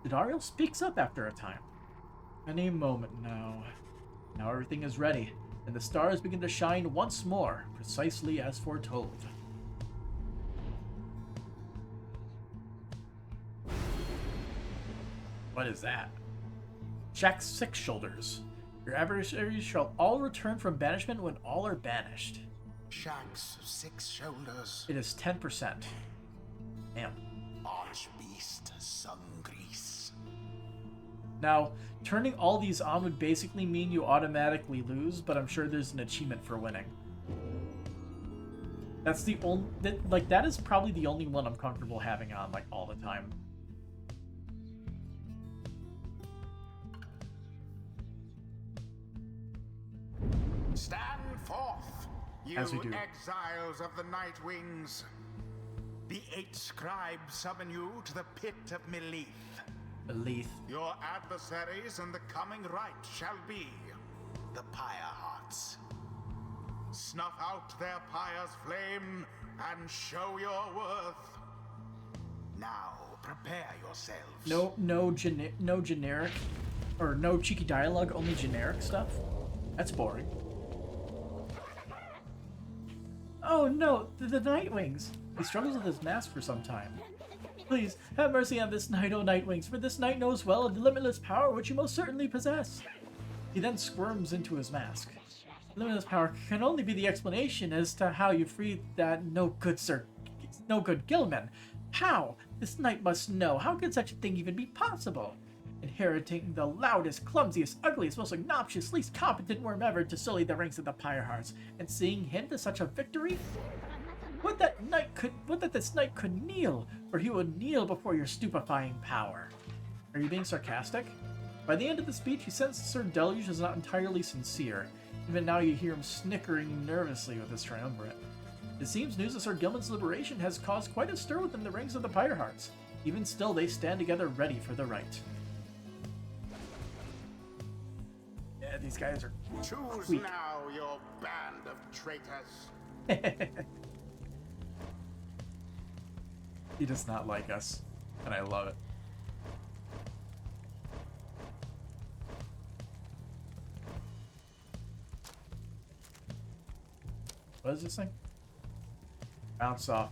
Didariel speaks up after a time. Any moment now. Now everything is ready, and the stars begin to shine once more, precisely as foretold. What is that? Jack's 6 shoulders. Your adversaries shall all return from banishment when all are banished. Shank's 6 shoulders. It is 10%. Damn. Archbeast Sungrease. Now, turning all these on would basically mean you automatically lose, but I'm sure there's an achievement for winning. That's the only... that is probably the only one I'm comfortable having on, like, all the time. Stand forth, you As we do. exiles of the Night Wings. The 8 scribes summon you to the pit of Melith. Elith. Your adversaries in the coming rite shall be the Pyre Hearts. Snuff out their pyre's flame and show your worth. Now prepare yourselves. No generic, or no cheeky dialogue, only generic stuff. That's boring. Oh no, the Nightwings. He struggles with his mask for some time. Please, have mercy on this knight, O Nightwings, for this knight knows well of the limitless power which you most certainly possess. He then squirms into his mask. Limitless power can only be the explanation as to how you freed that no good Gilman. How? This knight must know. How could such a thing even be possible? Inheriting the loudest, clumsiest, ugliest, most obnoxious, least competent worm ever to sully the ranks of the Pyre Hearts, and seeing him to such a victory? Would that this knight could kneel, for he would kneel before your stupefying power. Are you being sarcastic? By the end of the speech, he sensed Sir Deluge is not entirely sincere. Even now you hear him snickering nervously with his triumvirate. It seems news of Sir Gilman's liberation has caused quite a stir within the ranks of the Pyre Hearts. Even still, they stand together ready for the rite. Yeah, these guys are Choose weak. now your band of traitors. He does not like us, and I love it. What is this thing? Bounce off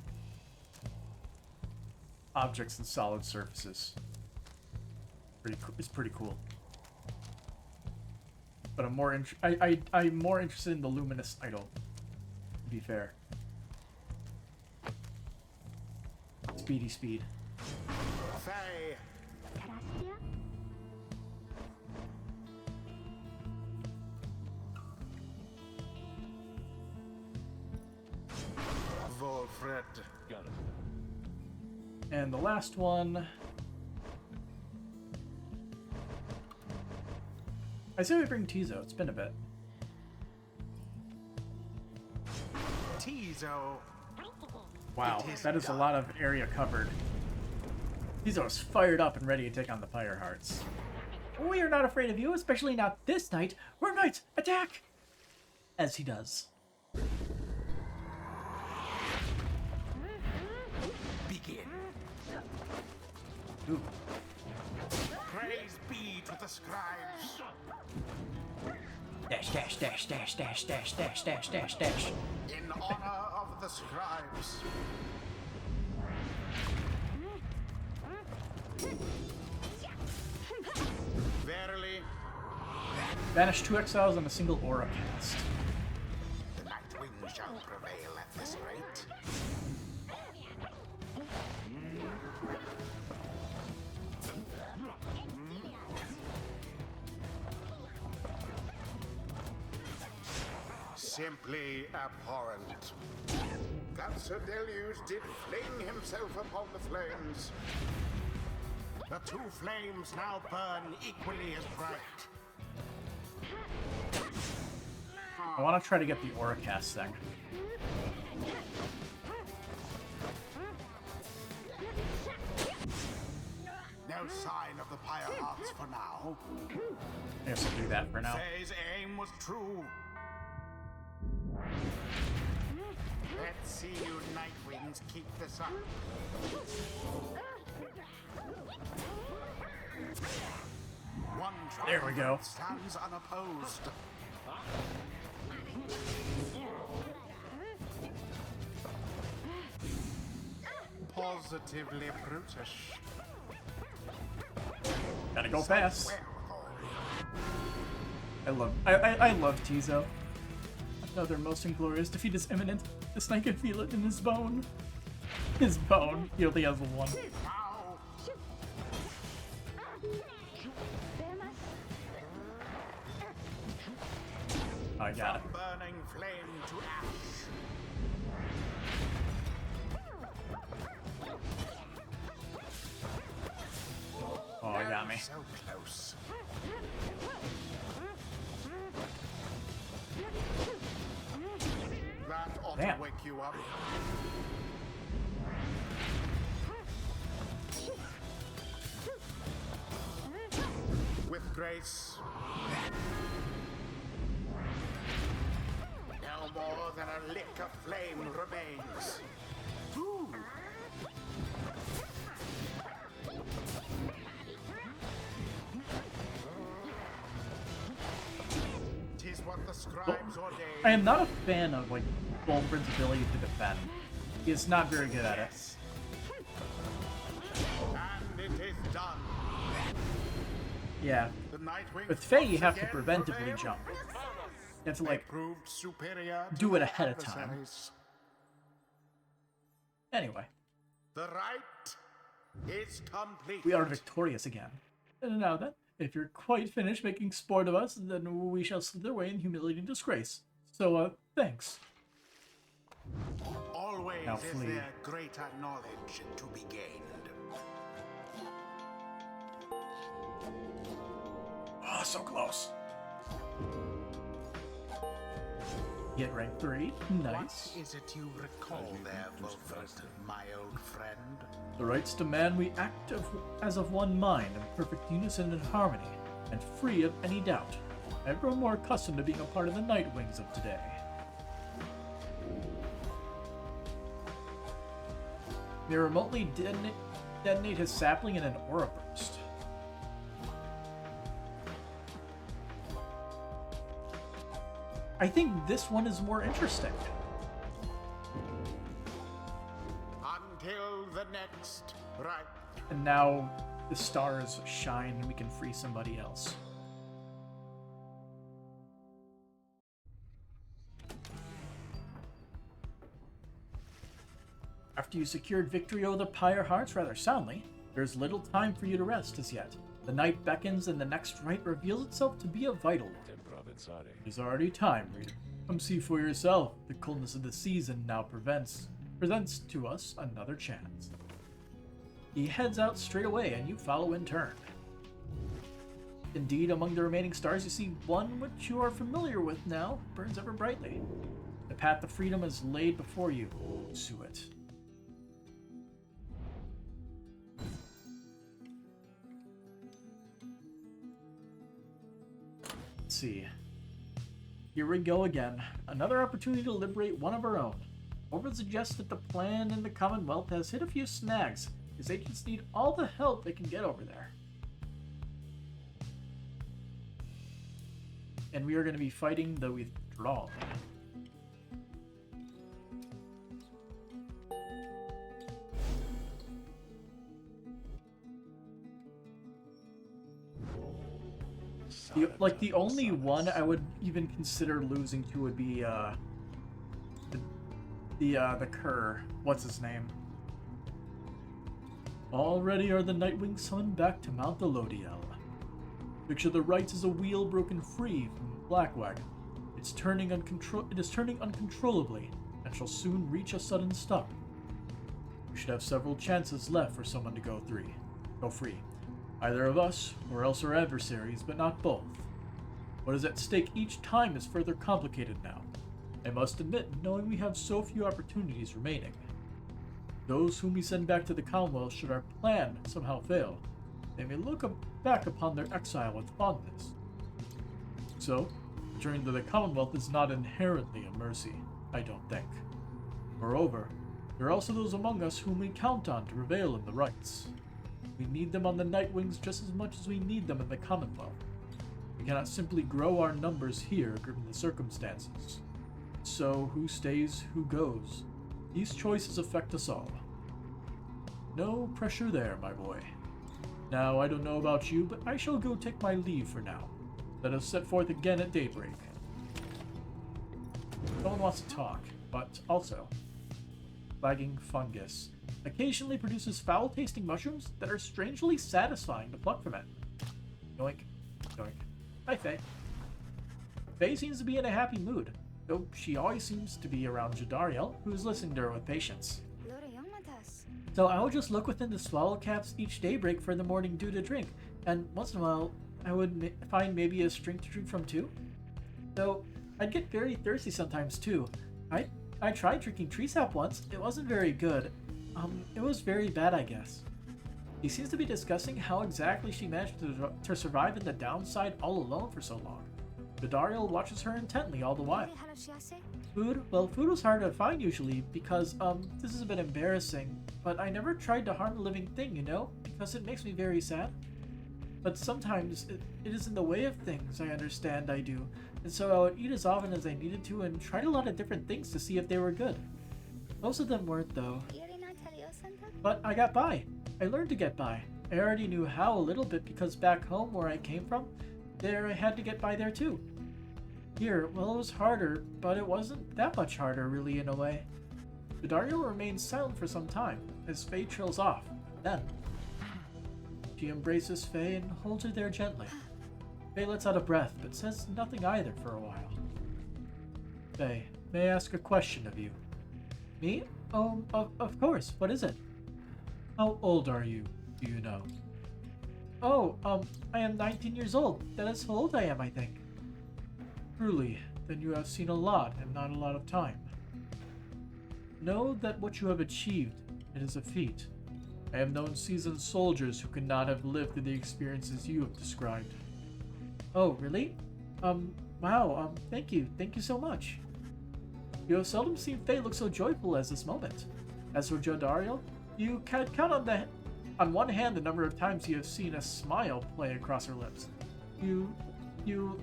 objects and solid surfaces. It's pretty cool. But I'm more interested in the luminous idol, to be fair. Speedy speed. Faye. Volfred. Got it. And the last one. I say we bring Tizo. It's been a bit. Tizo. Wow, that is a lot of area covered. Tizo is fired up and ready to take on the Pyre Hearts. We are not afraid of you, especially not this night. We're knights! Attack! As he does. Begin. Ooh. Praise be to the scribes. Dash, dash, dash, dash, dash, dash, dash, dash, dash, dash. In honor of the scribes. Verily, Banish 2 exiles on a single aura cast. the Nightwing shall prevail at this rate. Simply abhorrent. That Sir Deluge did fling himself upon the flames. The two flames now burn equally as bright. I want to try to get the aura cast thing. No sign of the Pyre Hearts for now. I guess I'll do that for now. Faye's aim was true. Let's see you Nightwings keep this up. One There we go. triumph stands unopposed. Positively brutish. Gotta go fast. Wherewithal. I love Tizo. Another most inglorious defeat is imminent. This knight can feel it in his bone. His bone. He only has one. Now, I got it. from burning flame to ash. Oh, he got me. So close. That ought Damn. to wake you up. With grace. No more than a lick of flame remains. Ooh. 'Tis what the scribes ordained. I am not a fan of, like, Bulgrin's ability to defend. He is not very good at it. And it is done. Yeah. The Nightwing With Faye, you once have to again preventively prevailed. jump. You have to, They like, proved superior to do it their ahead of time. adversaries. Anyway. The right is complete. We are victorious again. And now then, if you're quite finished making sport of us, then we shall slither away in humiliating disgrace. So, thanks. Always Now is flee. there greater knowledge to be gained. Oh, so close. Get rank 3. Nice. What is it you recall there, Volfert, my old friend? The rights demand we act as of one mind, in perfect unison and harmony, and free of any doubt. I've grown more accustomed to being a part of the Nightwings of today. May remotely detonate his sapling in an aura burst. I think this one is more interesting. Until the next right. And now the stars shine and we can free somebody else. After you secured victory over the Pyre Hearts rather soundly, there's little time for you to rest as yet. The night beckons and the next rite reveals itself to be a vital one. It is already time, reader. Come see for yourself. The coldness of the season now presents to us another chance. He heads out straight away and you follow in turn. Indeed, among the remaining stars you see one which you are familiar with now, burns ever brightly. The path to freedom is laid before you. Pursue it. Let's see. Here we go again. Another opportunity to liberate one of our own. Orville suggests that the plan in the Commonwealth has hit a few snags. His agents need all the help they can get over there. And we are going to be fighting the withdrawal. The only one I would even consider losing to would be the Cur. What's his name? Already are the Nightwings summoned back to Mount Elodiel. Picture the rights as a wheel broken free from the Blackwagon. It is turning uncontrollably and shall soon reach a sudden stop. We should have several chances left for someone to go free. Either of us, or else our adversaries, but not both. What is at stake each time is further complicated now. I must admit, knowing we have so few opportunities remaining. Those whom we send back to the Commonwealth should our plan somehow fail, they may look back upon their exile with fondness. So, returning to the Commonwealth is not inherently a mercy, I don't think. Moreover, there are also those among us whom we count on to prevail in the rights. We need them on the Nightwings just as much as we need them in the Commonwealth. We cannot simply grow our numbers here given the circumstances. So, who stays, who goes? These choices affect us all. No pressure there, my boy. Now, I don't know about you, but I shall go take my leave for now. Let us set forth again at daybreak. No one wants to talk, but also, flagging fungus. occasionally produces foul-tasting mushrooms that are strangely satisfying to pluck from it. Yoink. Yoink. Hi, Faye. Faye seems to be in a happy mood, though she always seems to be around Jadariel, who is listening to her with patience. So I would just look within the swallow caps each daybreak for the morning dew to drink, and once in a while I would find maybe a string to drink from too. Though I'd get very thirsty sometimes too. I tried drinking tree sap once. It wasn't very good. It was very bad, I guess. He seems to be discussing how exactly she managed to survive in the downside all alone for so long. Jadariel watches her intently all the while. Food? Well, food was hard to find usually because, this is a bit embarrassing, but I never tried to harm a living thing, you know, because it makes me very sad. But sometimes it is in the way of things, I understand I do, and so I would eat as often as I needed to and tried a lot of different things to see if they were good. Most of them weren't, though. But I got by. I learned to get by. I already knew how a little bit because back home where I came from, there I had to get by there too. Here, well, it was harder, but it wasn't that much harder really in a way. Jadariel remains silent for some time as Faye trails off. Then, she embraces Faye and holds her there gently. Faye lets out a breath, but says nothing either for a while. Faye, may I ask a question of you? Me? Oh, of course. What is it? How old are you? Do you know? Oh, I am 19 years old. That is how old I am, I think. Truly, then you have seen a lot and not a lot of time. Know that what you have achieved, it is a feat. I have known seasoned soldiers who could not have lived through the experiences you have described. Oh, really? Wow, thank you. Thank you so much. You have seldom seen Faye look so joyful as this moment. As for Jadariel, you can count on one hand the number of times you have seen a smile play across her lips. You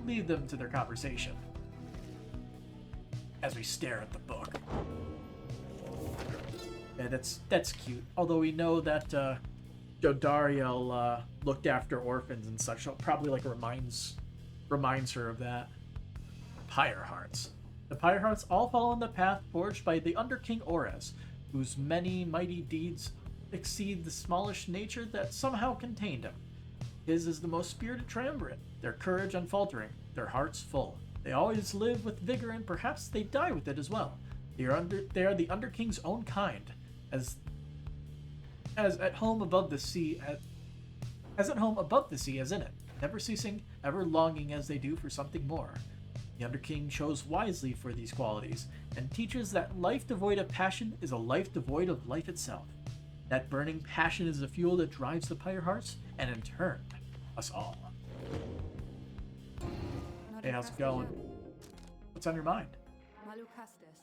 lead them to their conversation. As we stare at the book. Yeah, that's cute. Although we know that Jodariel looked after orphans and such, so it probably like reminds her of that. Pyre Hearts. The Pyre Hearts all follow in the path forged by the Under King Ores, whose many mighty deeds exceed the smallish nature that somehow contained him. His is the most spirited triumvirate, their courage unfaltering, their hearts full. They always live with vigor and perhaps they die with it as well. They are the Under King's own kind, as at home above the sea as at home above the sea as in it, never ceasing, ever longing as they do for something more. The Under King chose wisely for these qualities, and teaches that life devoid of passion is a life devoid of life itself. That burning passion is the fuel that drives the Pyre Hearts, and in turn, us all. Hey, how's it going? What's on your mind?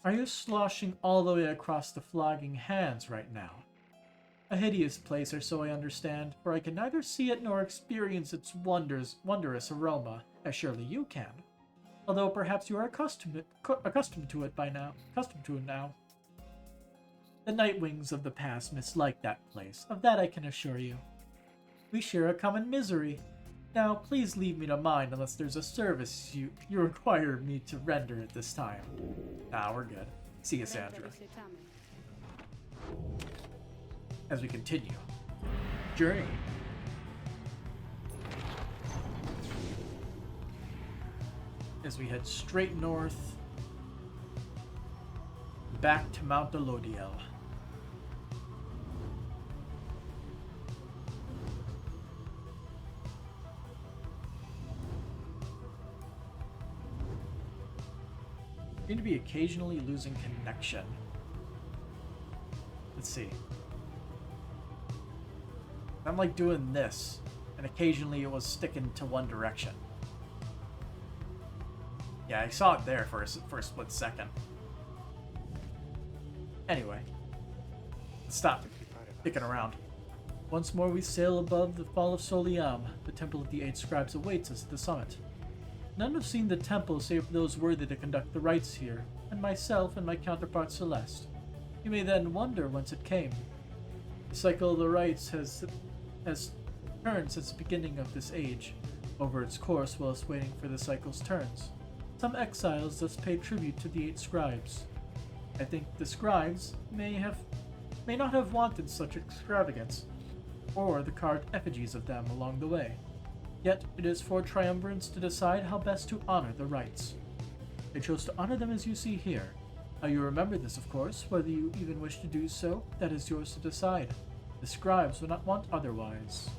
Are you sloshing all the way across the flogging hands right now? A hideous place, or so I understand, for I can neither see it nor experience its wondrous aroma, as surely you can. Although perhaps you are accustomed to it now. The Nightwings of the past mislike that place, of that I can assure you. We share a common misery. Now, please leave me to mine unless there's a service you require me to render at this time. Nah, we're good. See you, Sandra. As we continue. Journey. As we head straight north, back to Mount Elodiel. Seem to be occasionally losing connection. Let's see. I'm like doing this, and occasionally it was sticking to one direction. Yeah, I saw it there for a split second. Anyway, let's stop dicking around. Once more we sail above the Fall of Soliam. The Temple of the Eight Scribes awaits us at the summit. None have seen the temple save those worthy to conduct the rites here, and myself and my counterpart Celeste. You may then wonder whence it came. The cycle of the rites has turned since the beginning of this age. Over its course whilst waiting for the cycle's turns. Some exiles thus pay tribute to the Eight Scribes. I think the scribes may have may not have wanted such extravagance, or the carved effigies of them along the way. Yet it is for triumvirates to decide how best to honor the rites. They chose to honor them as you see here. How you remember this, of course, whether you even wish to do so, that is yours to decide. The scribes would not want otherwise.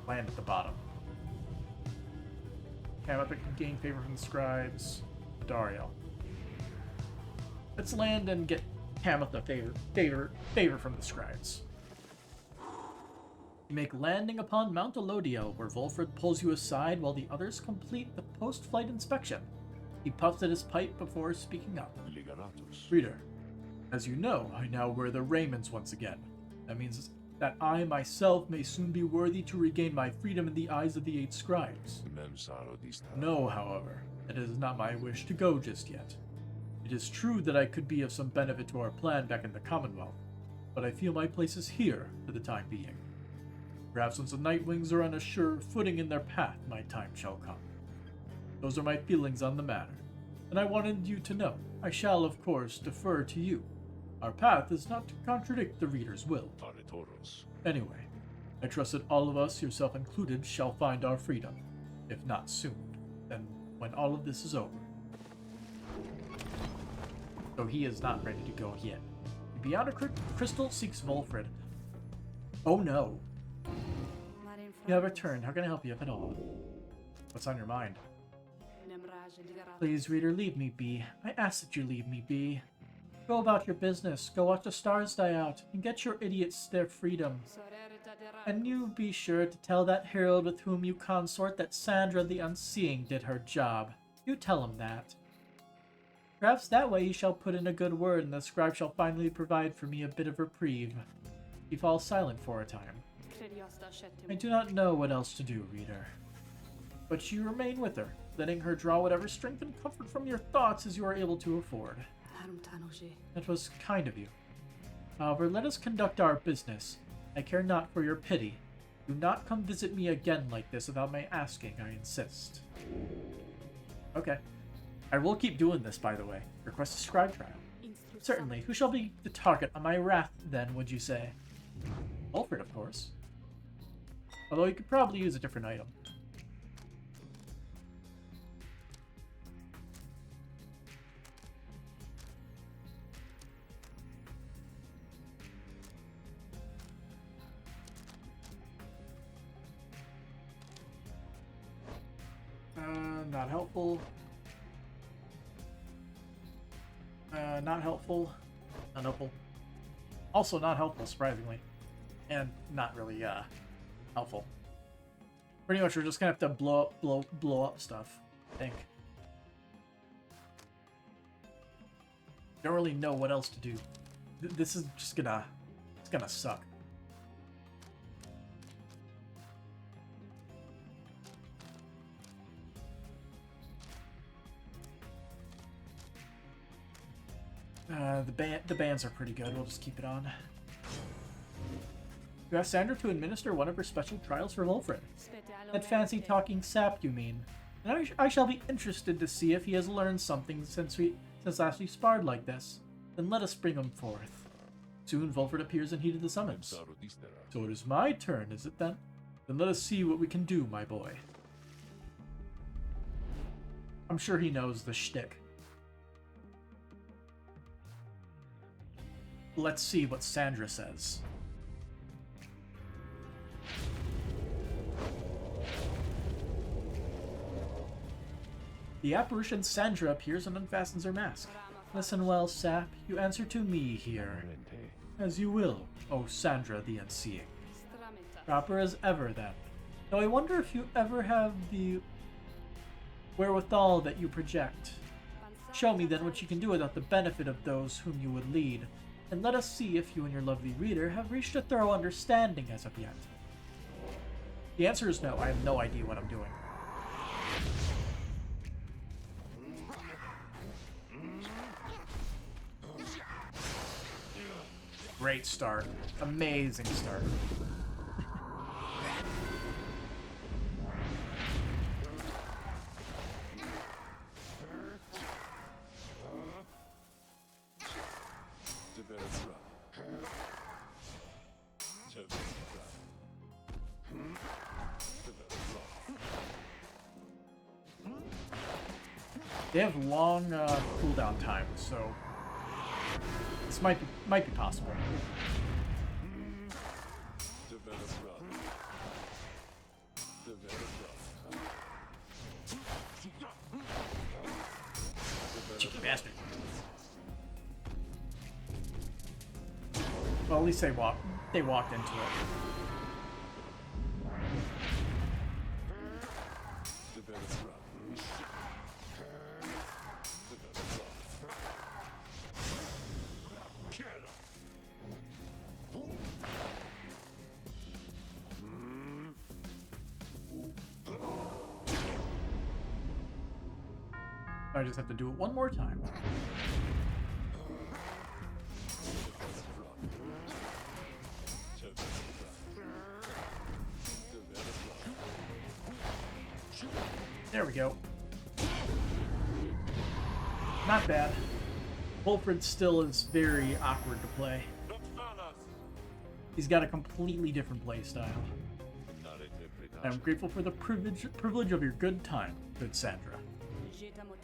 Land at the bottom. Cametha can gain favor from the scribes. Dario. Let's land and get Cametha favor from the scribes. You make landing upon Mount Elodiel, where Volfred pulls you aside while the others complete the post-flight inspection. He puffs at his pipe before speaking up. Reader, as you know, I now wear the Raymans once again. That means that I myself may soon be worthy to regain my freedom in the eyes of the 8 scribes. No, however, it is not my wish to go just yet. It is true that I could be of some benefit to our plan back in the Commonwealth, but I feel my place is here for the time being. Perhaps once the Nightwings are on a sure footing in their path, my time shall come. Those are my feelings on the matter, and I wanted you to know. I shall, of course, defer to you. Our path is not to contradict the reader's will. Anyway, I trust that all of us, yourself included, shall find our freedom. If not soon, then when all of this is over. So he is not ready to go yet. Beyond a crystal seeks Volfred. Oh no. You have returned. How can I help you, if at all? What's on your mind? Please, reader, leave me be. I ask that you leave me be. Go about your business, go watch the stars die out, and get your idiots their freedom. And you be sure to tell that herald with whom you consort that Sandra the Unseeing did her job. You tell him that. Perhaps that way he shall put in a good word, and the scribe shall finally provide for me a bit of reprieve. He falls silent for a time. I do not know what else to do, reader. But you remain with her, letting her draw whatever strength and comfort from your thoughts as you are able to afford. That was kind of you. However, let us conduct our business. I care not for your pity. Do not come visit me again like this without my asking, I insist. Okay. I will keep doing this, by the way. Request a scribe trial. Certainly. Who shall be the target of my wrath, then, would you say? Volfred, of course. Although you could probably use a different item. Not helpful. Not helpful. Not helpful. Also not helpful, surprisingly. And not really, helpful. Pretty much we're just gonna have to blow up stuff, I think. Don't really know what else to do. This is just gonna... it's gonna suck. The bands are pretty good. We'll just keep it on. You asked Sandra to administer one of her special trials for Volfred. That fancy talking sap, you mean? And I shall be interested to see if he has learned something since last we sparred like this. Then let us bring him forth. Soon Volfred appears and heeded the summons. So it is my turn, is it then? Then let us see what we can do, my boy. I'm sure he knows the shtick. Let's see what Sandra says. The apparition Sandra appears and unfastens her mask. Listen well, Sap. You answer to me here. As you will, O Sandra the Unseeing. Proper as ever, then. Though I wonder if you ever have the wherewithal that you project. Show me then what you can do without the benefit of those whom you would lead. And let us see if you and your lovely reader have reached a thorough understanding as of yet. The answer is no. I have no idea what I'm doing. Great start. Amazing start. They have long cooldown times, so this might be possible. Cheeky bastard. Well, at least they walked into it. I just have to do it one more time. There we go. Not bad. Wolfred still is very awkward to play. He's got a completely different play style. I'm grateful for the privilege of your good time, good Sandra.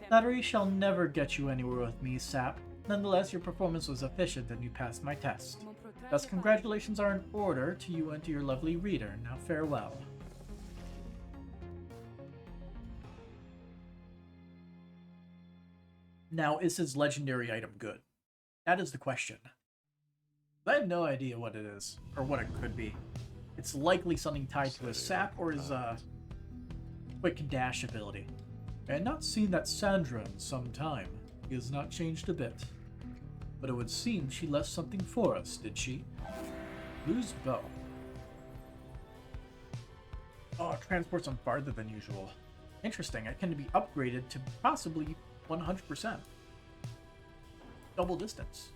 Flattery shall never get you anywhere with me, Sap. Nonetheless, your performance was efficient and you passed my test. Thus, congratulations are in order to you and to your lovely reader. Now farewell. Now, is his legendary item good? That is the question. I have no idea what it is, or what it could be. It's likely something tied to his sap or his quick dash ability. I had not seen that Sandra in some time. He has not changed a bit. But it would seem she left something for us, did she? Blue's bow. Oh, it transports them farther than usual. Interesting, it can be upgraded to possibly 100%. Double distance.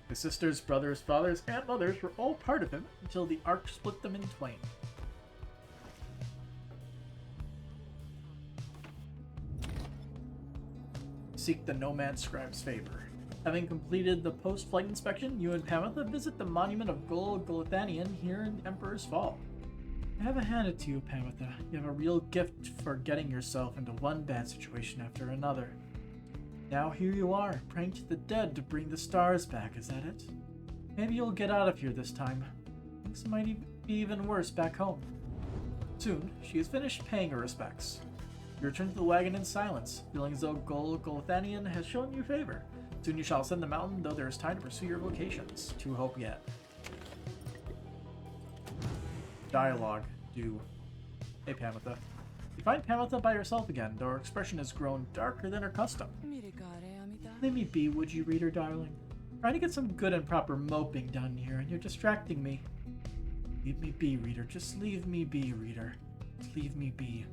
His sisters, brothers, fathers, and mothers were all part of him until the arc split them in twain. Seek the Nomad Scribe's favor. Having completed the post-flight inspection, you and Pamitha visit the monument of Golothanian here in Emperor's Fall. I have a hand it to you, Pamitha. You have a real gift for getting yourself into one bad situation after another. Now here you are, praying to the dead to bring the stars back, is that it? Maybe you'll get out of here this time. Things might be even worse back home. Soon, she has finished paying her respects. You return to the wagon in silence, feeling as though Golothanian has shown you favor. Soon you shall ascend the mountain, though there is time to pursue your vocations. To hope yet. Dialogue. Do. Hey, Pamitha. You find Pamitha by herself again, though her expression has grown darker than her custom. Leave me be, would you, reader darling? Trying to get some good and proper moping done here, and you're distracting me. Leave me be, reader. Just leave me be, reader. Just leave me be.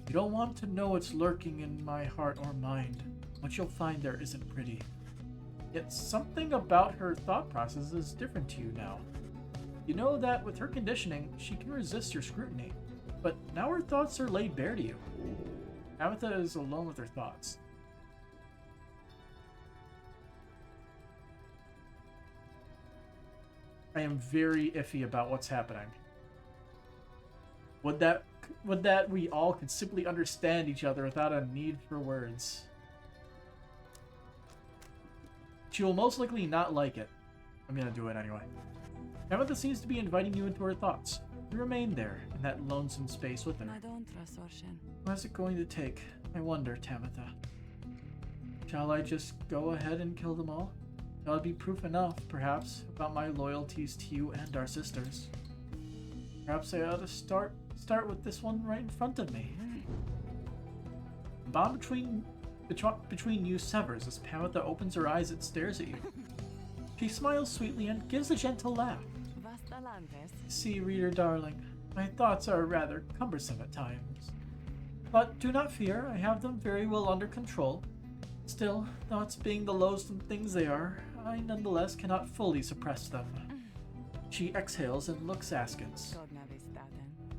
You don't want to know what's lurking in my heart or mind. What you'll find there isn't pretty. Yet something about her thought process is different to you now. You know that with her conditioning, she can resist your scrutiny, but now her thoughts are laid bare to you. Pamitha is alone with her thoughts. I am very iffy about what's happening. Would that we all could simply understand each other without a need for words. She will most likely not like it. I'm gonna do it anyway. Pamitha seems to be inviting you into her thoughts. You remain there, in that lonesome space with her. What is it going to take? I wonder, Tamitha. Shall I just go ahead and kill them all? Shall it be proof enough, perhaps, about my loyalties to you and our sisters? Perhaps I ought to start with this one right in front of me. The bond between you severs as Pamitha opens her eyes and stares at you. She smiles sweetly and gives a gentle laugh. See, reader darling, my thoughts are rather cumbersome at times. But do not fear, I have them very well under control. Still, thoughts being the loathsome things they are, I nonetheless cannot fully suppress them. She exhales and looks askance.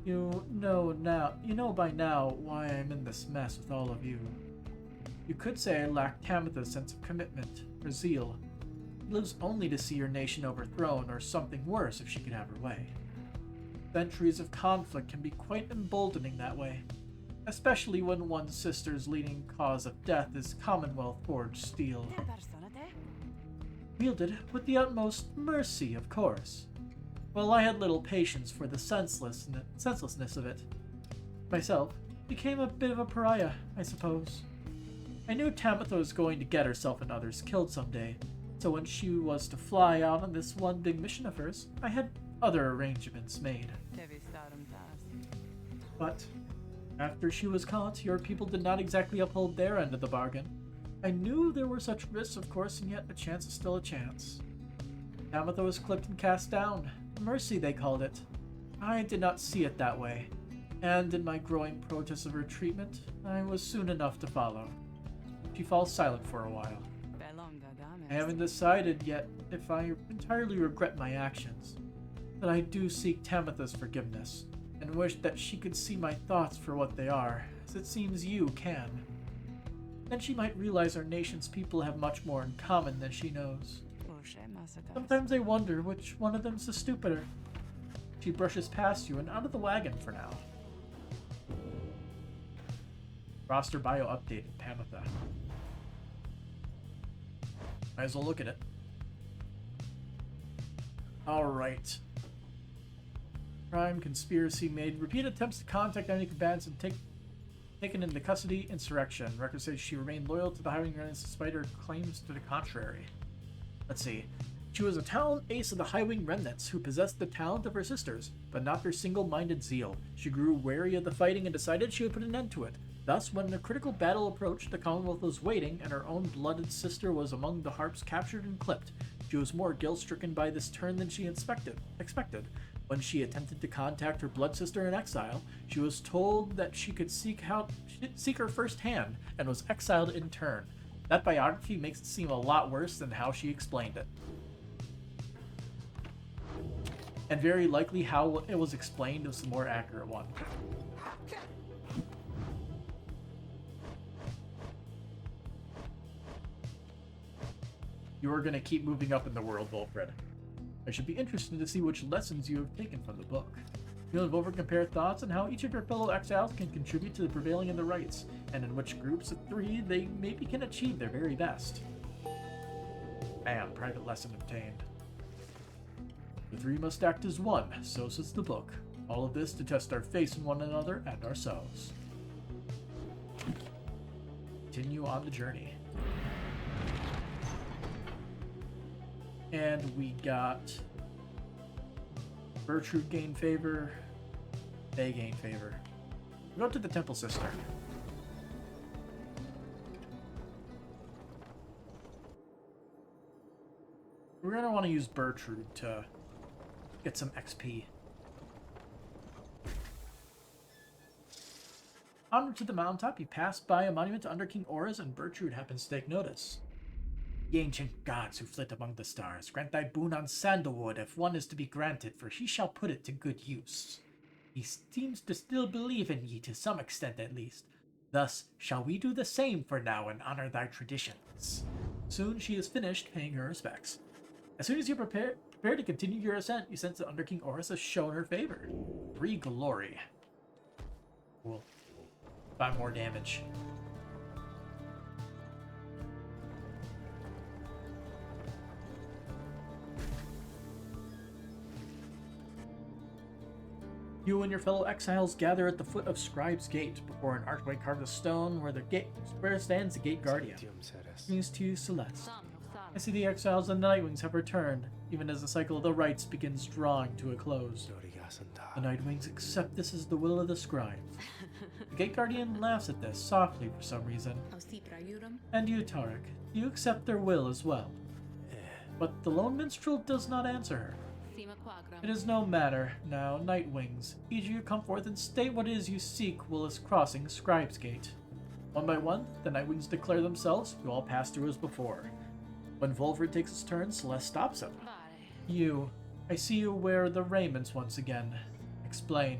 You know by now why I'm in this mess with all of you. You could say I lack Tamitha's sense of commitment, or zeal. She lives only to see your nation overthrown, or something worse if she could have her way. Centuries of conflict can be quite emboldening that way. especially when one's sister's leading cause of death is Commonwealth forged steel. Wielded with the utmost mercy, of course. Well, I had little patience for the senselessness of it. Myself became a bit of a pariah, I suppose. I knew Tamitha was going to get herself and others killed someday, so when she was to fly out on this one big mission of hers, I had other arrangements made. But after she was caught, your people did not exactly uphold their end of the bargain. I knew there were such risks, of course, and yet a chance is still a chance. Tamitha was clipped and cast down. Mercy, they called it. I did not see it that way, and in my growing protest of her treatment, I was soon enough to follow. She falls silent for a while. I haven't decided yet if I entirely regret my actions, but I do seek Tamitha's forgiveness, and wish that she could see my thoughts for what they are, as it seems you can. Then she might realize our nation's people have much more in common than she knows. Sometimes I wonder which one of them's the stupider. She brushes past you and out of the wagon for now. Roster bio updated, Tamitha. Might as well look at it. Alright. Crime, conspiracy, made repeated attempts to contact enemy combatants and taken into custody, insurrection. Record says she remained loyal to the Highwing Remnants despite her claims to the contrary. Let's see. She was a talent ace of the Highwing Remnants who possessed the talent of her sisters, but not their single-minded zeal. She grew wary of the fighting and decided she would put an end to it. Thus, when a critical battle approached, the Commonwealth was waiting, and her own blooded sister was among the harps captured and clipped. She was more guilt-stricken by this turn than she expected. When she attempted to contact her blood sister in exile, she was told that she could seek her firsthand, and was exiled in turn. That biography makes it seem a lot worse than how she explained it. And very likely how it was explained was the more accurate one. You are going to keep moving up in the world, Wilfred. I should be interested to see which lessons you have taken from the book. You'll have over-compare thoughts on how each of your fellow exiles can contribute to the prevailing in the rights, and in which groups of three they maybe can achieve their very best. Bam, private lesson obtained. The three must act as one, so says the book. All of this to test our faith in one another and ourselves. Continue on the journey. And we got Bertrude gain favor, they gain favor. We go to the Temple Sister. We're going to want to use Bertrude to get some XP. Onward to the mountaintop, you pass by a monument to Under King Aurus, and Bertrude happens to take notice. The ancient gods who flit among the stars, grant thy boon on sandalwood if one is to be granted, for he shall put it to good use. He seems to still believe in ye to some extent at least. Thus shall we do the same for now and honor thy traditions. Soon she is finished paying her respects. As soon as you prepare to continue your ascent, you sense that Under King Aurus has shown her favor. 3 glory. Cool. 5 more damage. You and your fellow exiles gather at the foot of Scribe's Gate, before an archway carved of stone where stands the Gate Guardian. Greetings to you, Celeste. I see the exiles and the Nightwings have returned, even as the cycle of the rites begins drawing to a close. The Nightwings accept this as the will of the Scribes. The Gate Guardian laughs at this, softly for some reason. And you, Tarek, do you accept their will as well? But the lone minstrel does not answer her. It is no matter, now, Nightwings. Each of you come forth and state what it is you seek while crossing Scribe's Gate. One by one, the Nightwings declare themselves, you all pass through as before. When Volfred takes his turn, Celeste stops him. You, I see you wear the raiments once again. Explain.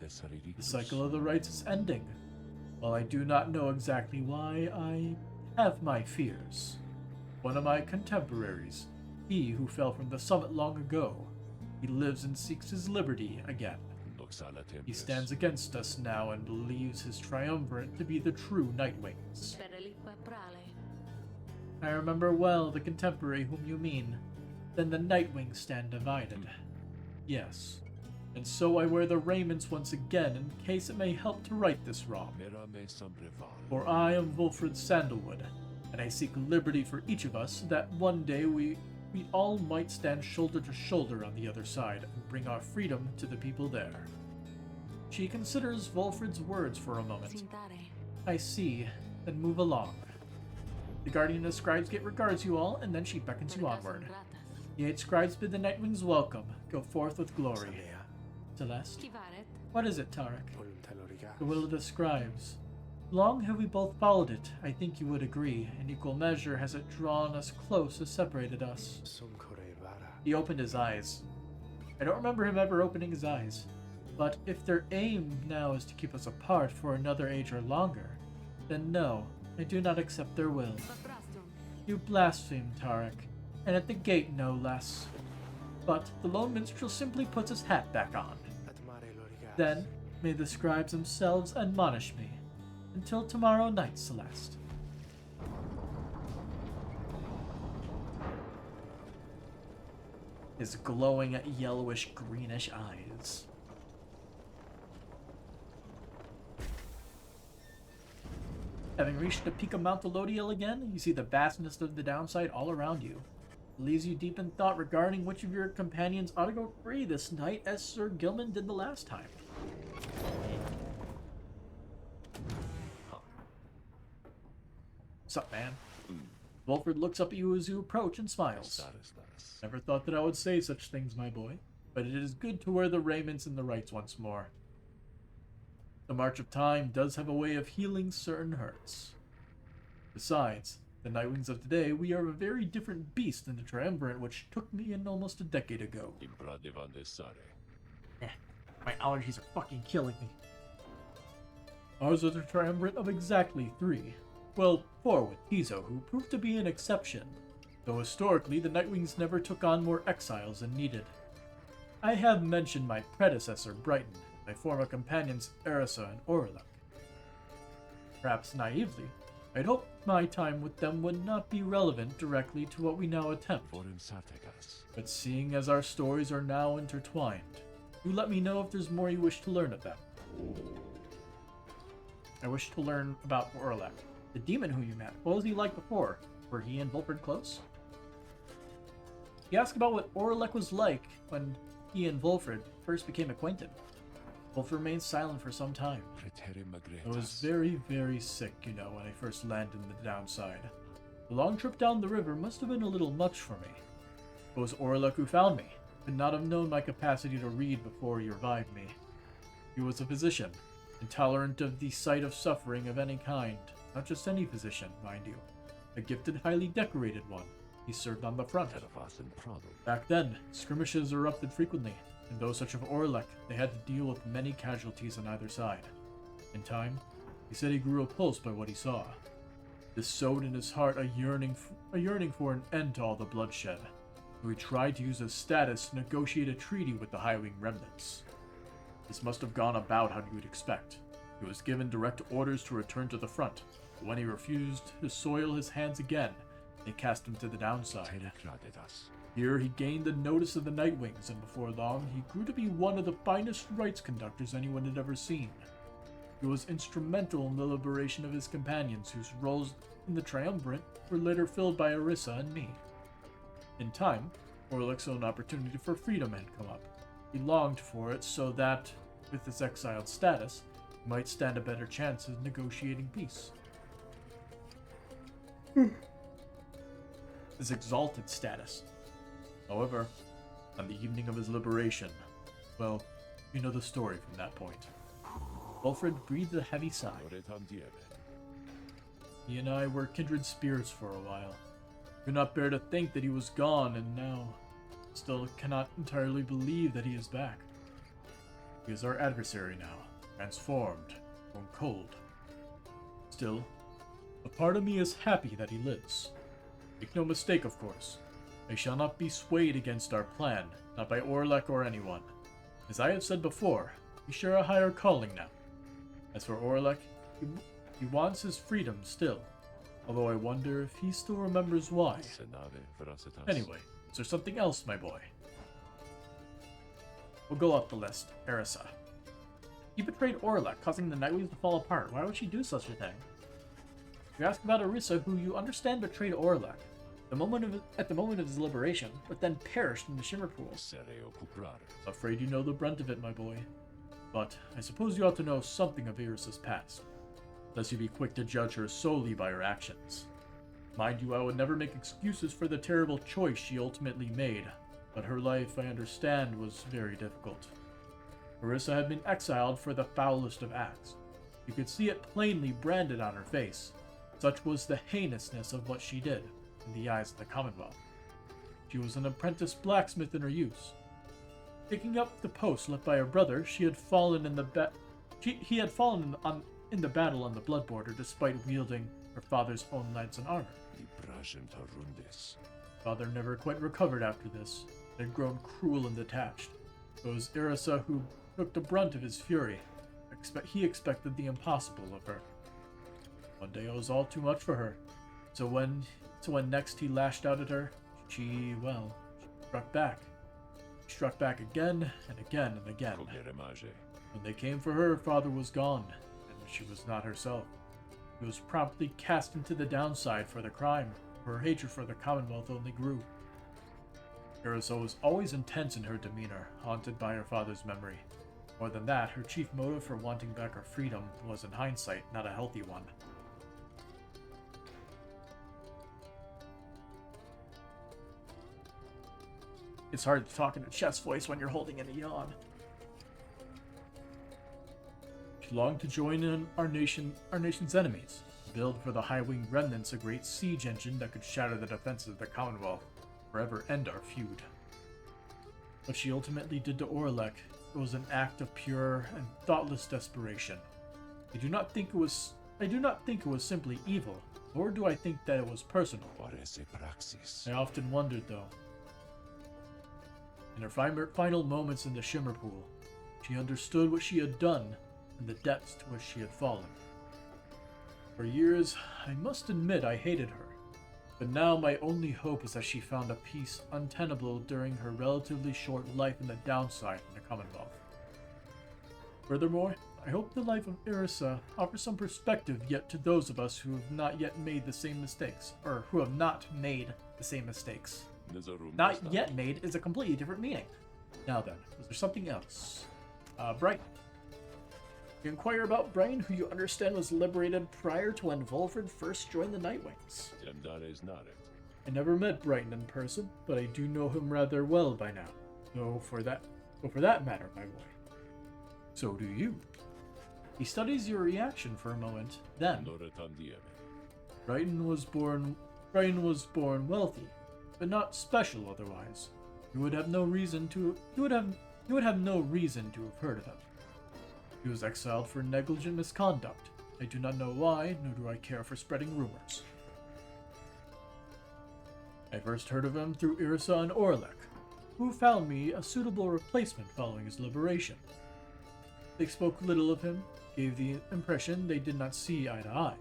The cycle of the rites is ending. While I do not know exactly why, I have my fears. One of my contemporaries, he who fell from the summit long ago, he lives and seeks his liberty again. He stands against us now and believes his triumvirate to be the true Nightwings. I remember well the contemporary whom you mean. Then the Nightwings stand divided. Yes. And so I wear the raiments once again in case it may help to right this wrong. For I am Wolfred Sandalwood, and I seek liberty for each of us so that one day we all might stand shoulder to shoulder on the other side and bring our freedom to the people there. She considers Wolfred's words for a moment. I see, then move along. The Guardian of Scribes Gate regards you all, and then she beckons you onward. The 8 scribes bid the Nightwings welcome. Go forth with glory. Celeste? What is it, Tarek? The will of the scribes. Long have we both followed it, I think you would agree. In equal measure has it drawn us close as separated us. He opened his eyes. I don't remember him ever opening his eyes. But if their aim now is to keep us apart for another age or longer, then no, I do not accept their will. You blaspheme, Tarek, and at the gate no less. But the lone minstrel simply puts his hat back on. Then, may the scribes themselves admonish me. Until tomorrow night, Celeste. His glowing yellowish-greenish eyes. Having reached the peak of Mount Elodiel again, you see the vastness of the downside all around you. It leaves you deep in thought regarding which of your companions ought to go free this night, as Sir Gilman did the last time. What's up, man? Wolfred looks up at you as you approach and smiles. Never thought that I would say such things, my boy, but it is good to wear the raiments and the rights once more. The march of time does have a way of healing certain hurts. Besides, the Nightwings of today, we are a very different beast than the Triumvirate which took me in almost a decade ago. My allergies are fucking killing me. Ours are the Triumvirate of exactly 3. Well, 4 with Tizo, who proved to be an exception, though historically the Nightwings never took on more exiles than needed. I have mentioned my predecessor, Brighton, my former companions, Erisa and Orlok. Perhaps naively, I'd hoped my time with them would not be relevant directly to what we now attempt. But seeing as our stories are now intertwined, do let me know if there's more you wish to learn of them. I wish to learn about Orlok, the demon who you met. What was he like before? Were he and Wolfred close? He asked about what Orlok was like when he and Wolfred first became acquainted. Wolf remained silent for some time. I was very, very sick, you know, when I first landed in the downside. The long trip down the river must have been a little much for me. It was Orlok who found me. Could not have known my capacity to read before he revived me. He was a physician, intolerant of the sight of suffering of any kind. Not just any physician, mind you. A gifted, highly decorated one. He served on the front. Back then, skirmishes erupted frequently, and though such of Orlok, they had to deal with many casualties on either side. In time, he said he grew repulsed by what he saw. This sowed in his heart a yearning for an end to all the bloodshed, so he tried to use his status to negotiate a treaty with the Highwing remnants. This must have gone about how you would expect. He was given direct orders to return to the front, but when he refused to soil his hands again, they cast him to the downside. Here he gained the notice of the Nightwings, and before long he grew to be one of the finest rites conductors anyone had ever seen. He was instrumental in the liberation of his companions, whose roles in the Triumvirate were later filled by Erisa and me. In time, Orlok's own opportunity for freedom had come up. He longed for it so that, with his exiled status, he might stand a better chance of negotiating peace. His exalted status. However, on the evening of his liberation, well, you know the story from that point. Wolfred breathed a heavy sigh. He and I were kindred spirits for a while. Could not bear to think that he was gone, and now still cannot entirely believe that he is back. He is our adversary now, transformed, grown cold. Still, a part of me is happy that he lives. Make no mistake, of course. I shall not be swayed against our plan, not by Orlok or anyone. As I have said before, We share a higher calling now. As for Orlek, he wants his freedom still, although I wonder if he still remembers why. Anyway, is there something else, my boy? We'll go up the list. Erisa. He betrayed Orlek, causing the Nightwings to fall apart. Why would she do such a thing? You ask about Erisa, who you understand betrayed Orlek at the moment of his liberation, but then perished in the Shimmer Pool. Afraid you know the brunt of it, my boy. But I suppose you ought to know something of Erisa's past, lest you be quick to judge her solely by her actions. Mind you, I would never make excuses for the terrible choice she ultimately made, but her life, I understand, was very difficult. Erisa had been exiled for the foulest of acts. You could see it plainly branded on her face. Such was the heinousness of what she did, in the eyes of the Commonwealth. She was an apprentice blacksmith in her youth. Picking up the post left by her brother, he had fallen in the battle on the Blood Border, despite wielding her father's own lance and armor. Father never quite recovered after this, and had grown cruel and detached. It was Erisa who took the brunt of his fury. He expected the impossible of her. One day it was all too much for her. So when next he lashed out at her, she struck back. She struck back again and again and again. When they came for her, father was gone, and she was not herself. She was promptly cast into the downside for the crime. Her hatred for the Commonwealth only grew. Erisa was always intense in her demeanor, haunted by her father's memory. More than that, her chief motive for wanting back her freedom was, in hindsight, not a healthy one. It's hard to talk in a chest voice when you're holding in a yawn. She longed to join in our nation's enemies, build for the high-winged remnants a great siege engine that could shatter the defenses of the Commonwealth, forever end our feud. What she ultimately did to Orlek was an act of pure and thoughtless desperation. I do not think it was simply evil, nor do I think that it was personal. I often wondered, though. In her final moments in the Shimmer Pool, she understood what she had done and the depths to which she had fallen. For years, I must admit I hated her, but now my only hope is that she found a peace untenable during her relatively short life in the downside in the Commonwealth. Furthermore, I hope the life of Erisa offers some perspective yet to those of us who have not yet made the same mistakes, or who have not made the same mistakes. Not yet made is a completely different meaning. Now then, was there something else? Brighton. You inquire about Brighton, who you understand was liberated prior to when Volfred first joined the Nightwings. I never met Brighton in person, but I do know him rather well by now. Though for that matter, my boy. So do you. He studies your reaction for a moment, then. Brighton was born wealthy, but not special otherwise. You would have no reason to have heard of him. He was exiled for negligent misconduct. I do not know why, nor do I care for spreading rumors. I first heard of him through Erisa and Orlek, who found me a suitable replacement following his liberation. They spoke little of him, gave the impression they did not see eye to eye,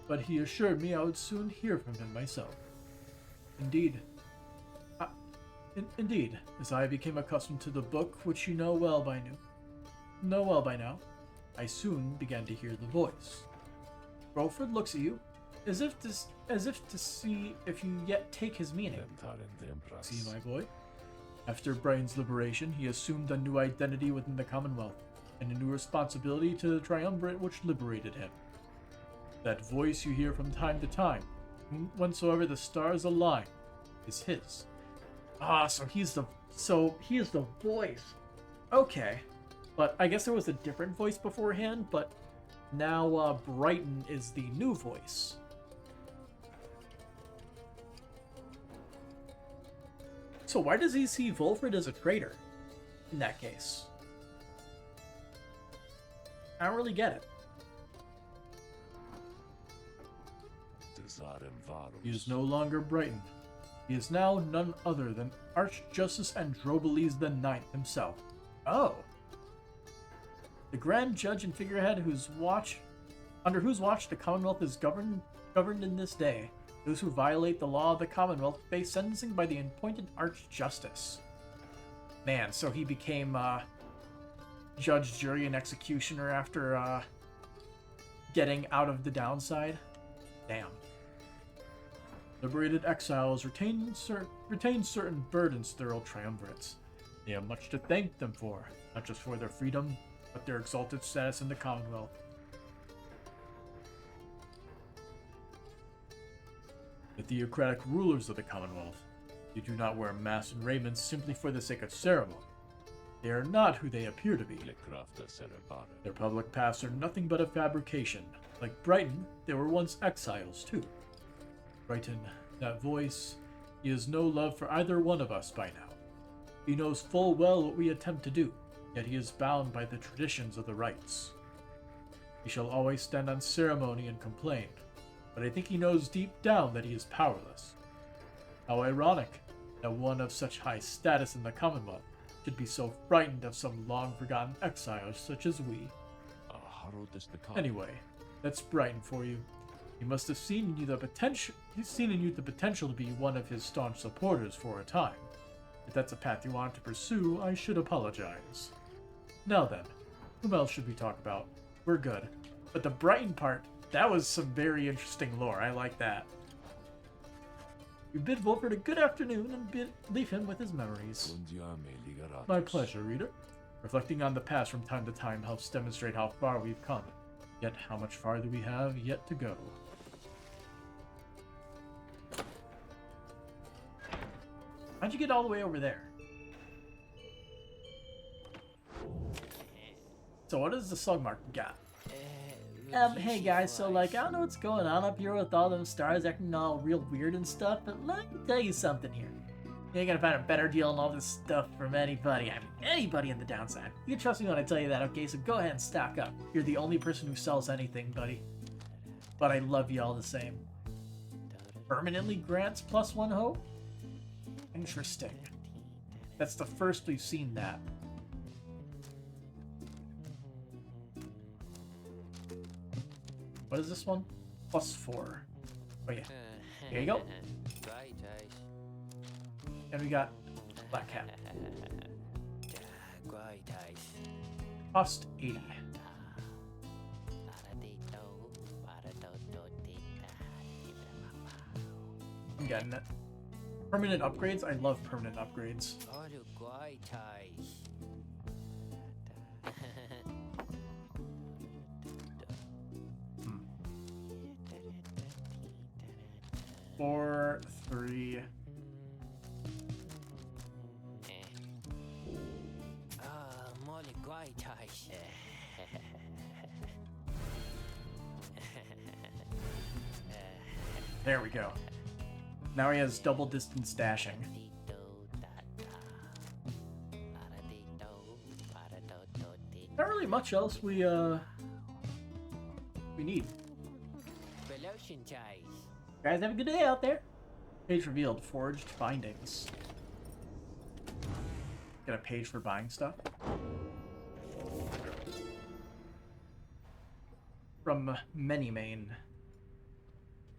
but he assured me I would soon hear from him myself. Indeed, as I became accustomed to the book, which you know well by now, I soon began to hear the voice. Rolford looks at you, as if to see if you yet take his meaning. See, my boy? After Brian's liberation, he assumed a new identity within the Commonwealth, and a new responsibility to the Triumvirate which liberated him. That voice you hear from time to time, whensoever the stars align, is his. So he is the voice. Okay. But I guess there was a different voice beforehand, but now Brighton is the new voice. So why does he see Volfred as a traitor in that case? I don't really get it. He is no longer Brighton. He is now none other than Archjustice Androboles IX himself. Oh. The grand judge and figurehead under whose watch the Commonwealth is governed in this day. Those who violate the law of the Commonwealth face sentencing by the appointed Archjustice. Man, so he became judge, jury, and executioner after getting out of the downside. Damn. Liberated exiles retain certain burdens to their old triumvirates. They have much to thank them for, not just for their freedom, but their exalted status in the Commonwealth. The theocratic rulers of the Commonwealth, they do not wear masks and raiments simply for the sake of ceremony. They are not who they appear to be. Their public paths are nothing but a fabrication. Like Brighton, they were once exiles too. Brighton, that voice, he has no love for either one of us by now. He knows full well what we attempt to do, yet he is bound by the traditions of the rites. He shall always stand on ceremony and complain, but I think he knows deep down that he is powerless. How ironic that one of such high status in the Commonwealth should be so frightened of some long-forgotten exiles such as we. Anyway, that's Brighton for you. He must have seen in you the potential. He's seen in you the potential to be one of his staunch supporters for a time. If that's a path you want to pursue, I should apologize. Now then, whom else should we talk about? We're good. But the Brighton part, that was some very interesting lore. I like that. We bid Volkert a good afternoon and leave him with his memories. My pleasure, reader. Reflecting on the past from time to time helps demonstrate how far we've come, yet how much farther we have yet to go. How'd you get all the way over there? So what does the slug mark got? Hey guys, so like, I don't know what's going on up here with all them stars acting all real weird and stuff, but let me tell you something here. You ain't gonna find a better deal on all this stuff from anybody. I mean, anybody in the downside. You can trust me when I tell you that, okay? So go ahead and stock up. You're the only person who sells anything, buddy. But I love you all the same. Permanently grants +1 hope? Interesting. That's the first we've seen that. What is this one? +4. Oh yeah. Here you go. And we got Black Hat. Cost 80. I'm getting it. Permanent upgrades? I love permanent upgrades. Four, 3. There we go. Now he has double distance dashing. Not really much else we need. Guys, have a good day out there. Page revealed. Forged findings. Got a page for buying stuff. From Many-Mane.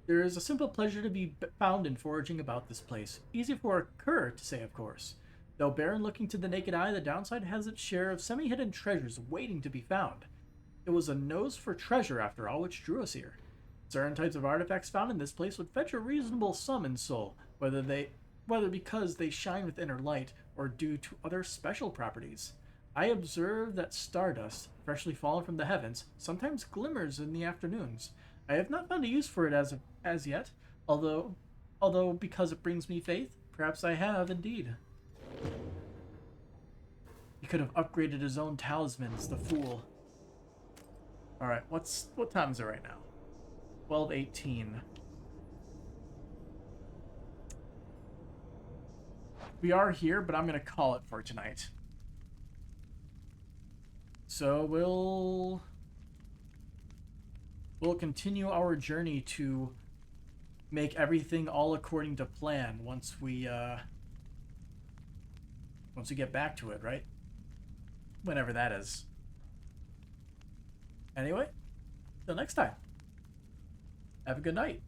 There is a simple pleasure to be found in foraging about this place. Easy for a cur to say, of course. Though barren looking to the naked eye, the downside has its share of semi-hidden treasures waiting to be found. It was a nose for treasure, after all, which drew us here. Certain types of artifacts found in this place would fetch a reasonable sum in soul, whether because they shine with inner light or due to other special properties. I observe that stardust, freshly fallen from the heavens, sometimes glimmers in the afternoons. I have not found a use for it as yet, although because it brings me faith, perhaps I have indeed. He could have upgraded his own talismans, the fool. Alright, what time is it right now? 12:18. We are here, but I'm going to call it for tonight. So we'll continue our journey to make everything all according to plan once we get back to it, right? Whenever that is. Anyway, till next time. Have a good night.